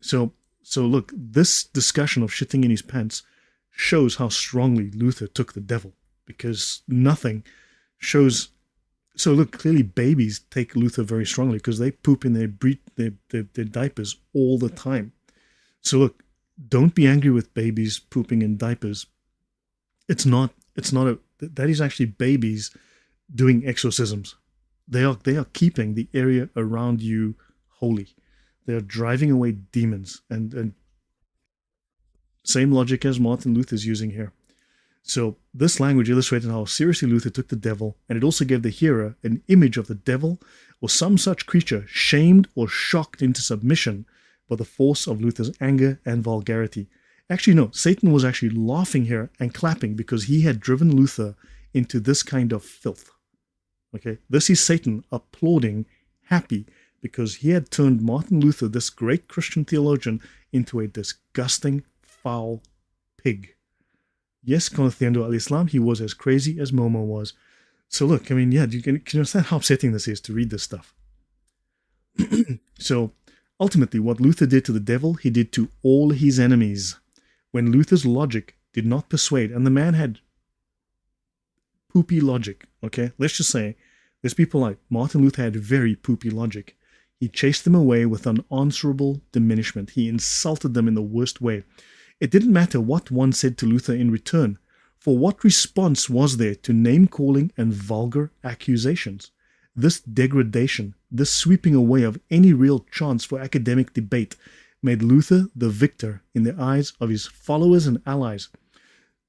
so look, this discussion of shitting in his pants shows how strongly Luther took the devil, because nothing shows. So look, clearly babies take Luther very strongly because they poop in their diapers all the time. So look, don't be angry with babies pooping in diapers. It's not that is actually babies doing exorcisms. They are keeping the area around you holy. They are driving away demons, and same logic as Martin Luther's using here. So this language illustrated how seriously Luther took the devil, and it also gave the hearer an image of the devil or some such creature shamed or shocked into submission by the force of Luther's anger and vulgarity. Actually, no, Satan was actually laughing here and clapping because he had driven Luther into this kind of filth. Okay, this is Satan applauding, happy, because he had turned Martin Luther, this great Christian theologian, into a disgusting, foul pig. Yes, conociendo al Islam, he was as crazy as Momo was. So look, I mean, yeah, can you understand how upsetting this is to read this stuff? So ultimately, what Luther did to the devil, he did to all his enemies. When Luther's logic did not persuade, and the man had poopy logic, okay? Let's just say, there's people like Martin Luther had very poopy logic. He chased them away with unanswerable diminishment. He insulted them in the worst way. It didn't matter what one said to Luther in return, for what response was there to name-calling and vulgar accusations? This degradation, this sweeping away of any real chance for academic debate, made Luther the victor in the eyes of his followers and allies.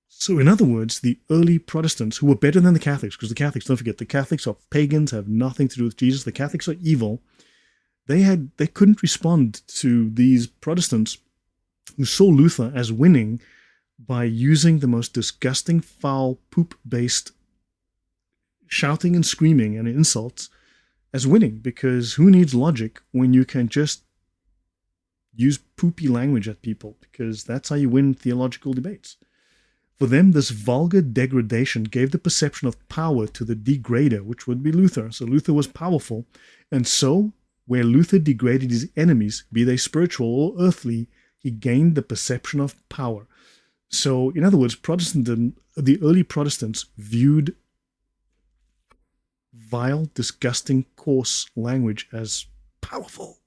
So in other words, the early Protestants, who were better than the Catholics, because the Catholics, don't forget, the Catholics are pagans, have nothing to do with Jesus, the Catholics are evil, they couldn't respond to these Protestants who saw Luther as winning by using the most disgusting, foul, poop-based shouting and screaming and insults as winning, because who needs logic when you can just use poopy language at people, because that's how you win theological debates. For them, this vulgar degradation gave the perception of power to the degrader, which would be Luther. So Luther was powerful, and so where Luther degraded his enemies, be they spiritual or earthly, he gained the perception of power. So, in other words, the early Protestants viewed vile, disgusting, coarse language as powerful,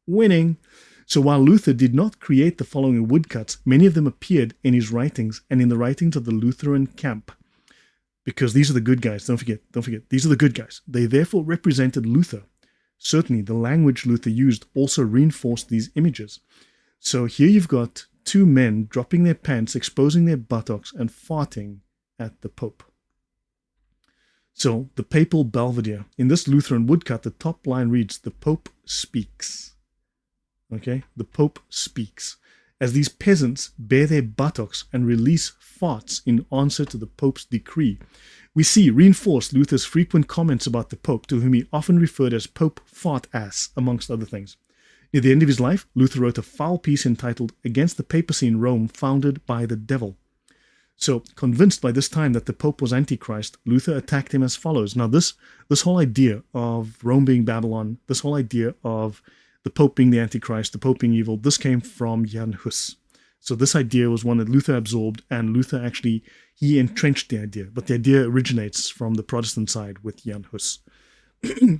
winning. So while Luther did not create the following woodcuts, many of them appeared in his writings and in the writings of the Lutheran camp. Because these are the good guys, don't forget, these are the good guys. They therefore represented Luther. certainly the language Luther used also reinforced these images. So here you've got two men dropping their pants, exposing their buttocks, and farting at the Pope. So, the papal Belvedere. In this Lutheran woodcut, the top line reads, "The Pope speaks." Okay? The Pope speaks. As these peasants bare their buttocks and release farts in answer to the Pope's decree, we see reinforced Luther's frequent comments about the Pope, to whom he often referred as Pope Fart Ass, amongst other things. Near the end of his life, Luther wrote a foul piece entitled "Against the Papacy in Rome, Founded by the Devil." So, convinced by this time that the Pope was Antichrist, Luther attacked him as follows. Now, this whole idea of Rome being Babylon, this whole idea of the Pope being the Antichrist, the Pope being evil, this came from Jan Hus. So this idea was one that Luther absorbed, and Luther actually, he entrenched the idea. But the idea originates from the Protestant side with Jan Hus.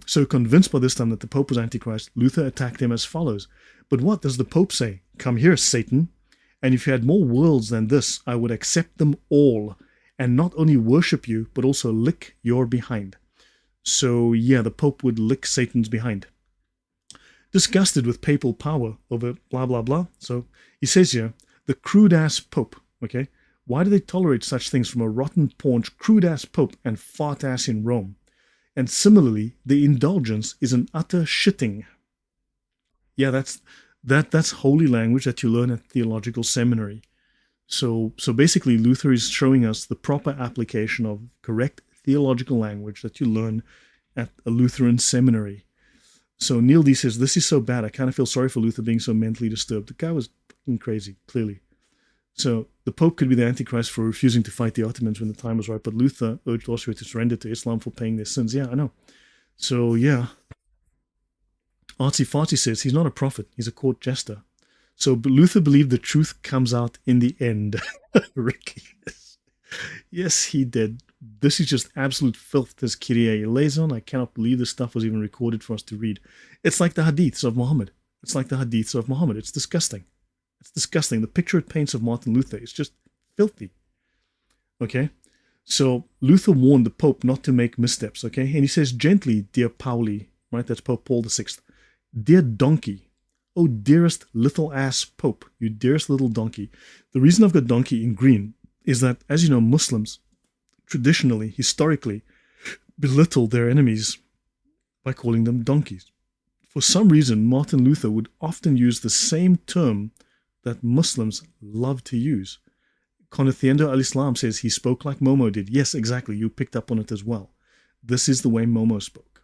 So convinced by this time that the Pope was Antichrist, Luther attacked him as follows. "But what does the Pope say? Come here, Satan. And if you had more worlds than this, I would accept them all, and not only worship you, but also lick your behind." So yeah, the Pope would lick Satan's behind. Disgusted with papal power over blah blah blah. So he says here, the crude-ass Pope, okay? Why do they tolerate such things from a rotten paunch, crude-ass Pope and fart-ass in Rome? And similarly, the indulgence is an utter shitting. Yeah, that's holy language that you learn at theological seminary. So basically, Luther is showing us the proper application of correct theological language that you learn at a Lutheran seminary. So Neil D says, "This is so bad. I kind of feel sorry for Luther being so mentally disturbed." The guy was fucking crazy, clearly. So the Pope could be the Antichrist for refusing to fight the Ottomans when the time was right, but Luther urged Austria to surrender to Islam for paying their sins. Yeah, I know. So yeah. Artsy Fartsy says he's not a prophet, he's a court jester. So Luther believed the truth comes out in the end. Ricky, yes, he did. This is just absolute filth, this Kyrie eleison. I cannot believe this stuff was even recorded for us to read. It's like the hadiths of Muhammad. It's disgusting. It's disgusting. The picture it paints of Martin Luther is just filthy. Okay? So Luther warned the Pope not to make missteps, okay? And he says gently, "Dear Pauli," right? That's Pope Paul VI. "Dear donkey, oh dearest little ass Pope, you dearest little donkey." The reason I've got donkey in green is that, as you know, Muslims traditionally, historically, belittle their enemies by calling them donkeys. For some reason, Martin Luther would often use the same term that Muslims love to use. Conociendo al-Islam says he spoke like Momo did. Yes, exactly. You picked up on it as well. This is the way Momo spoke.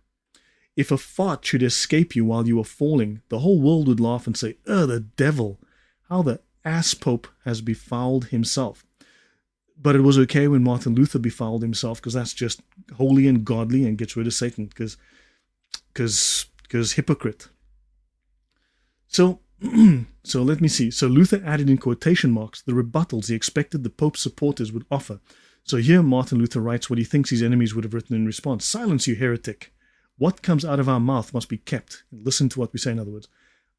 If a fart should escape you while you were falling, the whole world would laugh and say, "Ugh, the devil! How the ass Pope has befouled himself." But it was okay when Martin Luther befouled himself, because that's just holy and godly and gets rid of Satan, because hypocrite. So let me see. So Luther added in quotation marks the rebuttals he expected the Pope's supporters would offer. So here Martin Luther writes what he thinks his enemies would have written in response. "Silence, you heretic. What comes out of our mouth must be kept. Listen to what we say, in other words.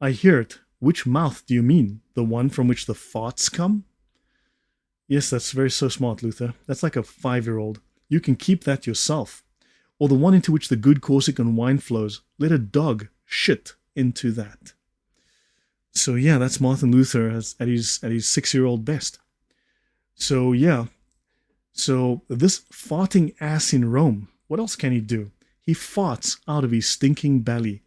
I hear it. Which mouth do you mean? The one from which the farts come?" Yes, that's so smart, Luther. That's like a 5-year-old. You can keep that yourself. Or the one into which the good Corsican wine flows. Let a dog shit into that. So yeah, that's Martin Luther at his 6-year-old best. So yeah. So this farting ass in Rome, what else can he do? He farts out of his stinking belly.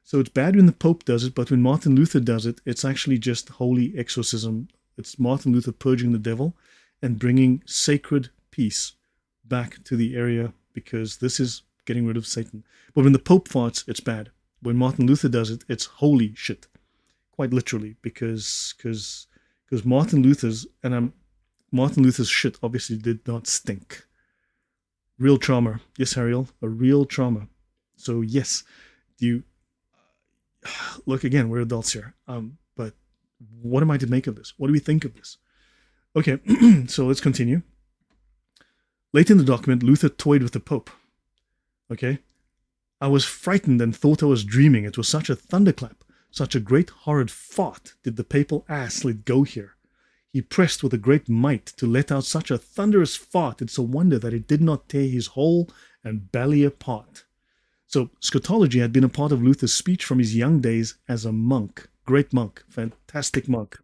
So it's bad when the Pope does it, but when Martin Luther does it, it's actually just holy exorcism. It's Martin Luther purging the devil and bringing sacred peace back to the area, because this is getting rid of Satan. But when the Pope farts, it's bad. When Martin Luther does it, it's holy shit. Quite literally, because Martin Luther's shit obviously did not stink. Real trauma. Yes, Ariel, a real trauma. So yes, look, again, we're adults here. But what am I to make of this? What do we think of this? Okay, so let's continue. Late in the document, Luther toyed with the Pope. Okay? "I was frightened and thought I was dreaming. It was such a thunderclap. Such a great horrid fart did the papal ass let go here. He pressed with a great might to let out such a thunderous fart, it's a wonder that it did not tear his whole and belly apart." So scatology had been a part of Luther's speech from his young days as a monk. Great monk, fantastic monk,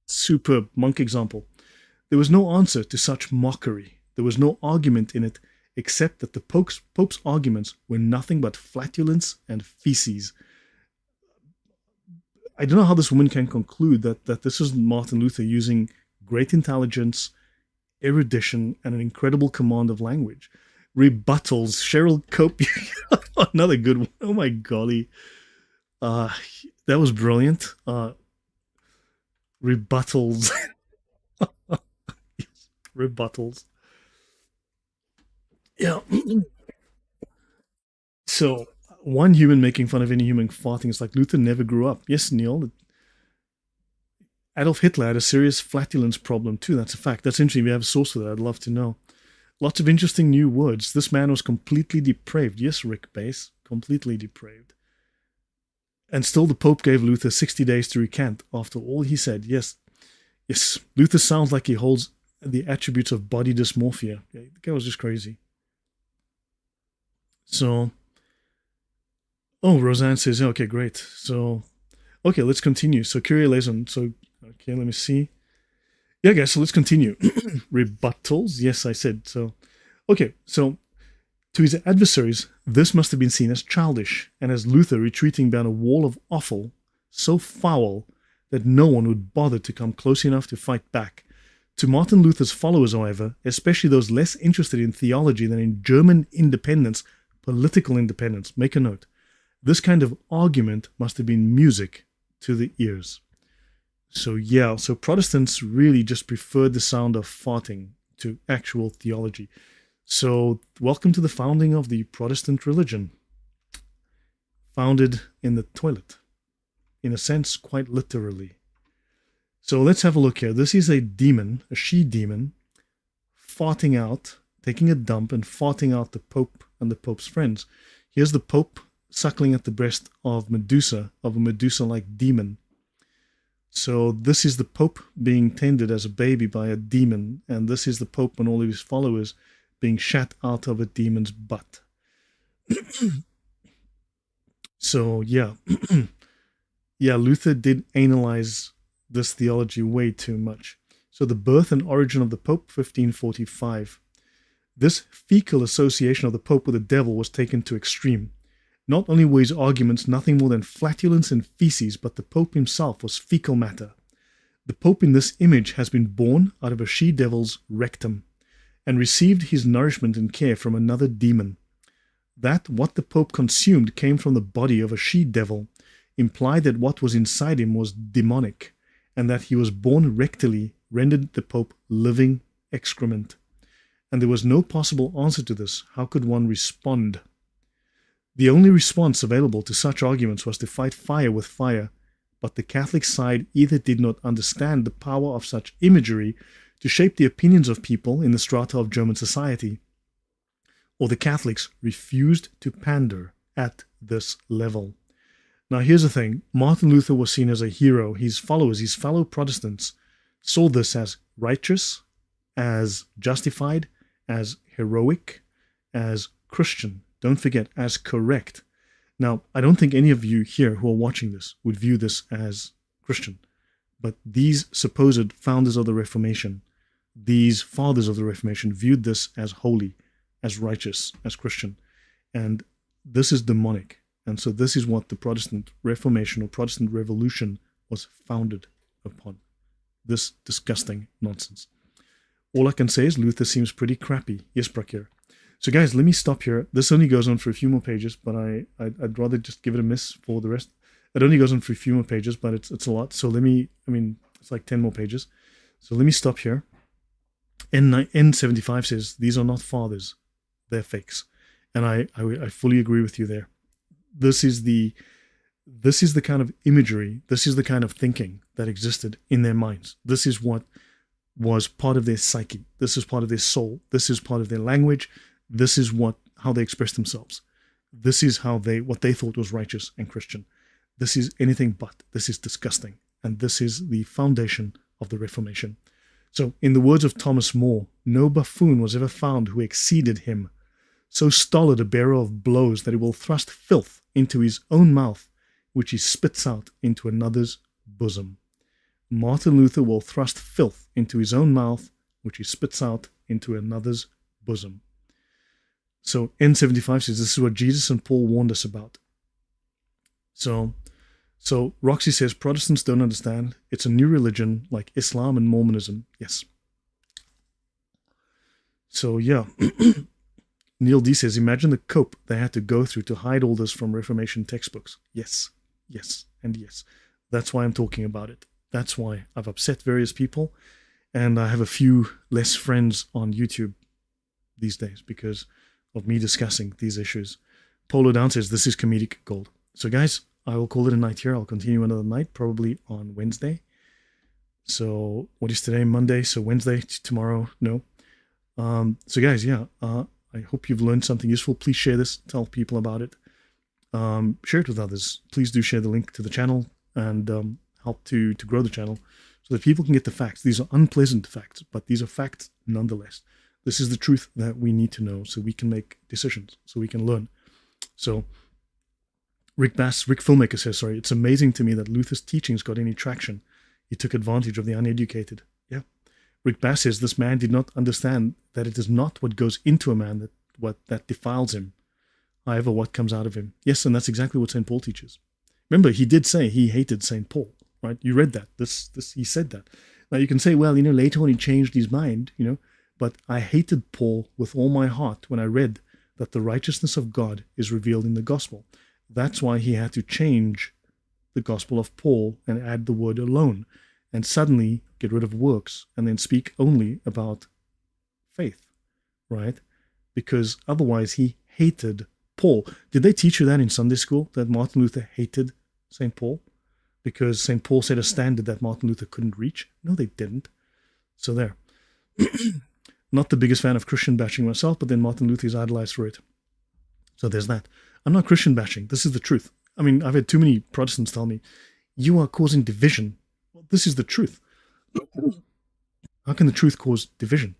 superb monk example. There was no answer to such mockery. There was no argument in it except that the Pope's arguments were nothing but flatulence and feces. I don't know how this woman can conclude that this is Martin Luther using great intelligence, erudition, and an incredible command of language. Rebuttals, Cheryl Cope, another good one. Oh my golly. That was brilliant. Rebuttals. Yes, rebuttals. Yeah. So, one human making fun of any human farting is like Luther never grew up. Yes, Neil. Adolf Hitler had a serious flatulence problem too. That's a fact. That's interesting. We have a source for that. I'd love to know. Lots of interesting new words. This man was completely depraved. Yes, Rick Bass. Completely depraved. And still the Pope gave Luther 60 days to recant after all he said. Yes, yes. Luther sounds like he holds the attributes of body dysmorphia. Yeah, the guy was just crazy. So, oh, Roseanne says, okay, great. So, okay, let's continue. So, Kyrie eleison. So, okay, let me see. Yeah, guys, so let's continue. Rebuttals. Yes, I said. So, okay, so to his adversaries, this must have been seen as childish, and as Luther retreating down a wall of offal so foul that no one would bother to come close enough to fight back. To Martin Luther's followers, however, especially those less interested in theology than in German independence, political independence, make a note, this kind of argument must have been music to the ears. So yeah, so Protestants really just preferred the sound of farting to actual theology. So welcome to the founding of the Protestant religion. Founded in the toilet. In a sense, quite literally. So let's have a look here. This is a demon, a she-demon, farting out, taking a dump and farting out the Pope and the Pope's friends. Here's the Pope suckling at the breast of Medusa, of a Medusa-like demon. So this is the Pope being tended as a baby by a demon, and this is the Pope and all of his followers being shat out of a demon's butt. So yeah, yeah, Luther did analyze this theology way too much. So the birth and origin of the Pope, 1545. This fecal association of the Pope with the devil was taken to extreme. Not only were his arguments nothing more than flatulence and feces, but the Pope himself was fecal matter. The Pope in this image has been born out of a she-devil's rectum, and received his nourishment and care from another demon. That what the Pope consumed came from the body of a she-devil implied that what was inside him was demonic, and that he was born rectally rendered the Pope living excrement. And there was no possible answer to this. How could one respond? The only response available to such arguments was to fight fire with fire, but the Catholic side either did not understand the power of such imagery to shape the opinions of people in the strata of German society, or the Catholics refused to pander at this level. Now here's the thing, Martin Luther was seen as a hero. His followers, his fellow Protestants, saw this as righteous, as justified, as heroic, as Christian. Don't forget, as correct. Now, I don't think any of you here who are watching this would view this as Christian, but these supposed founders of the Reformation, these fathers of the Reformation, viewed this as holy, as righteous, as Christian. And this is demonic. And so this is what the Protestant Reformation or Protestant Revolution was founded upon. This disgusting nonsense. All I can say is Luther seems pretty crappy. Yes, Prakir. So guys, let me stop here. This only goes on for a few more pages, but I'd rather just give it a miss for the rest. It only goes on for a few more pages, but it's a lot. So it's like 10 more pages. So let me stop here. N75 says, these are not fathers, they're fakes. And I fully agree with you there. This is the kind of imagery, this is the kind of thinking that existed in their minds. This is what was part of their psyche. This is part of their soul. This is part of their language. This is how they expressed themselves. This is what they thought was righteous and Christian. This is anything but. This is disgusting. And this is the foundation of the Reformation. So, in the words of Thomas More, no buffoon was ever found who exceeded him. so stolid a bearer of blows that he will thrust filth into his own mouth, which he spits out into another's bosom. Martin Luther will thrust filth into his own mouth, which he spits out into another's bosom. So N75 says this is what Jesus and Paul warned us about. So Roxy says Protestants don't understand. It's a new religion like Islam and Mormonism. Yes. So yeah. Neil D says, imagine the cope they had to go through to hide all this from Reformation textbooks. Yes, yes, and yes. That's why I'm talking about it. That's why I've upset various people, and I have a few less friends on YouTube these days because of me discussing these issues. Polo Down says, this is comedic gold. So guys, I will call it a night here. I'll continue another night, probably on Wednesday. So what is today? Monday. So Wednesday, tomorrow, no. So guys, yeah, I hope you've learned something useful. Please share this. Tell people about it. Share it with others. Please do share the link to the channel and help to grow the channel so that people can get the facts. These are unpleasant facts, but these are facts nonetheless. This is the truth that we need to know so we can make decisions, so we can learn. So Rick Filmmaker says, sorry, it's amazing to me that Luther's teachings got any traction. He took advantage of the uneducated. Yeah. Rick Bass says this man did not understand that it is not what goes into a man that defiles him, however, what comes out of him. Yes, and that's exactly what St. Paul teaches. Remember, he did say he hated St. Paul, right? You read that. He said that. Now you can say, well, later on he changed his mind, but I hated Paul with all my heart when I read that the righteousness of God is revealed in the gospel. That's why he had to change the gospel of Paul and add the word alone, and suddenly get rid of works and then speak only about faith, right? Because otherwise he hated Paul. Did they teach you that in Sunday school, that Martin Luther hated St. Paul? Because St. Paul set a standard that Martin Luther couldn't reach? No, they didn't. So there. Not the biggest fan of Christian bashing myself, but then Martin Luther is idolized for it. So there's that. I'm not Christian bashing. This is the truth. I mean, I've had too many Protestants tell me, you are causing division. Well, this is the truth. How can the truth cause division?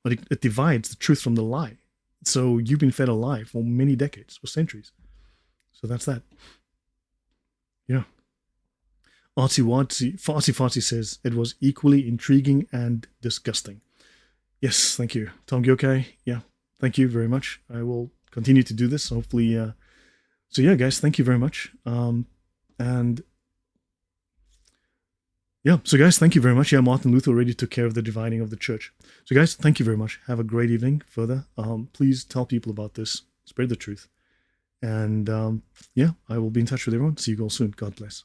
But it divides the truth from the lie. So you've been fed a lie for many decades, for centuries. So that's that. Yeah. Farsi says, it was equally intriguing and disgusting. Yes, thank you. Tom Gyokai, yeah, thank you very much. I will continue to do this, hopefully. So yeah, guys, thank you very much. And yeah, so guys, thank you very much. Yeah, Martin Luther already took care of the dividing of the church. So guys, thank you very much. Have a great evening further. Please tell people about this. Spread the truth. And yeah, I will be in touch with everyone. See you all soon. God bless.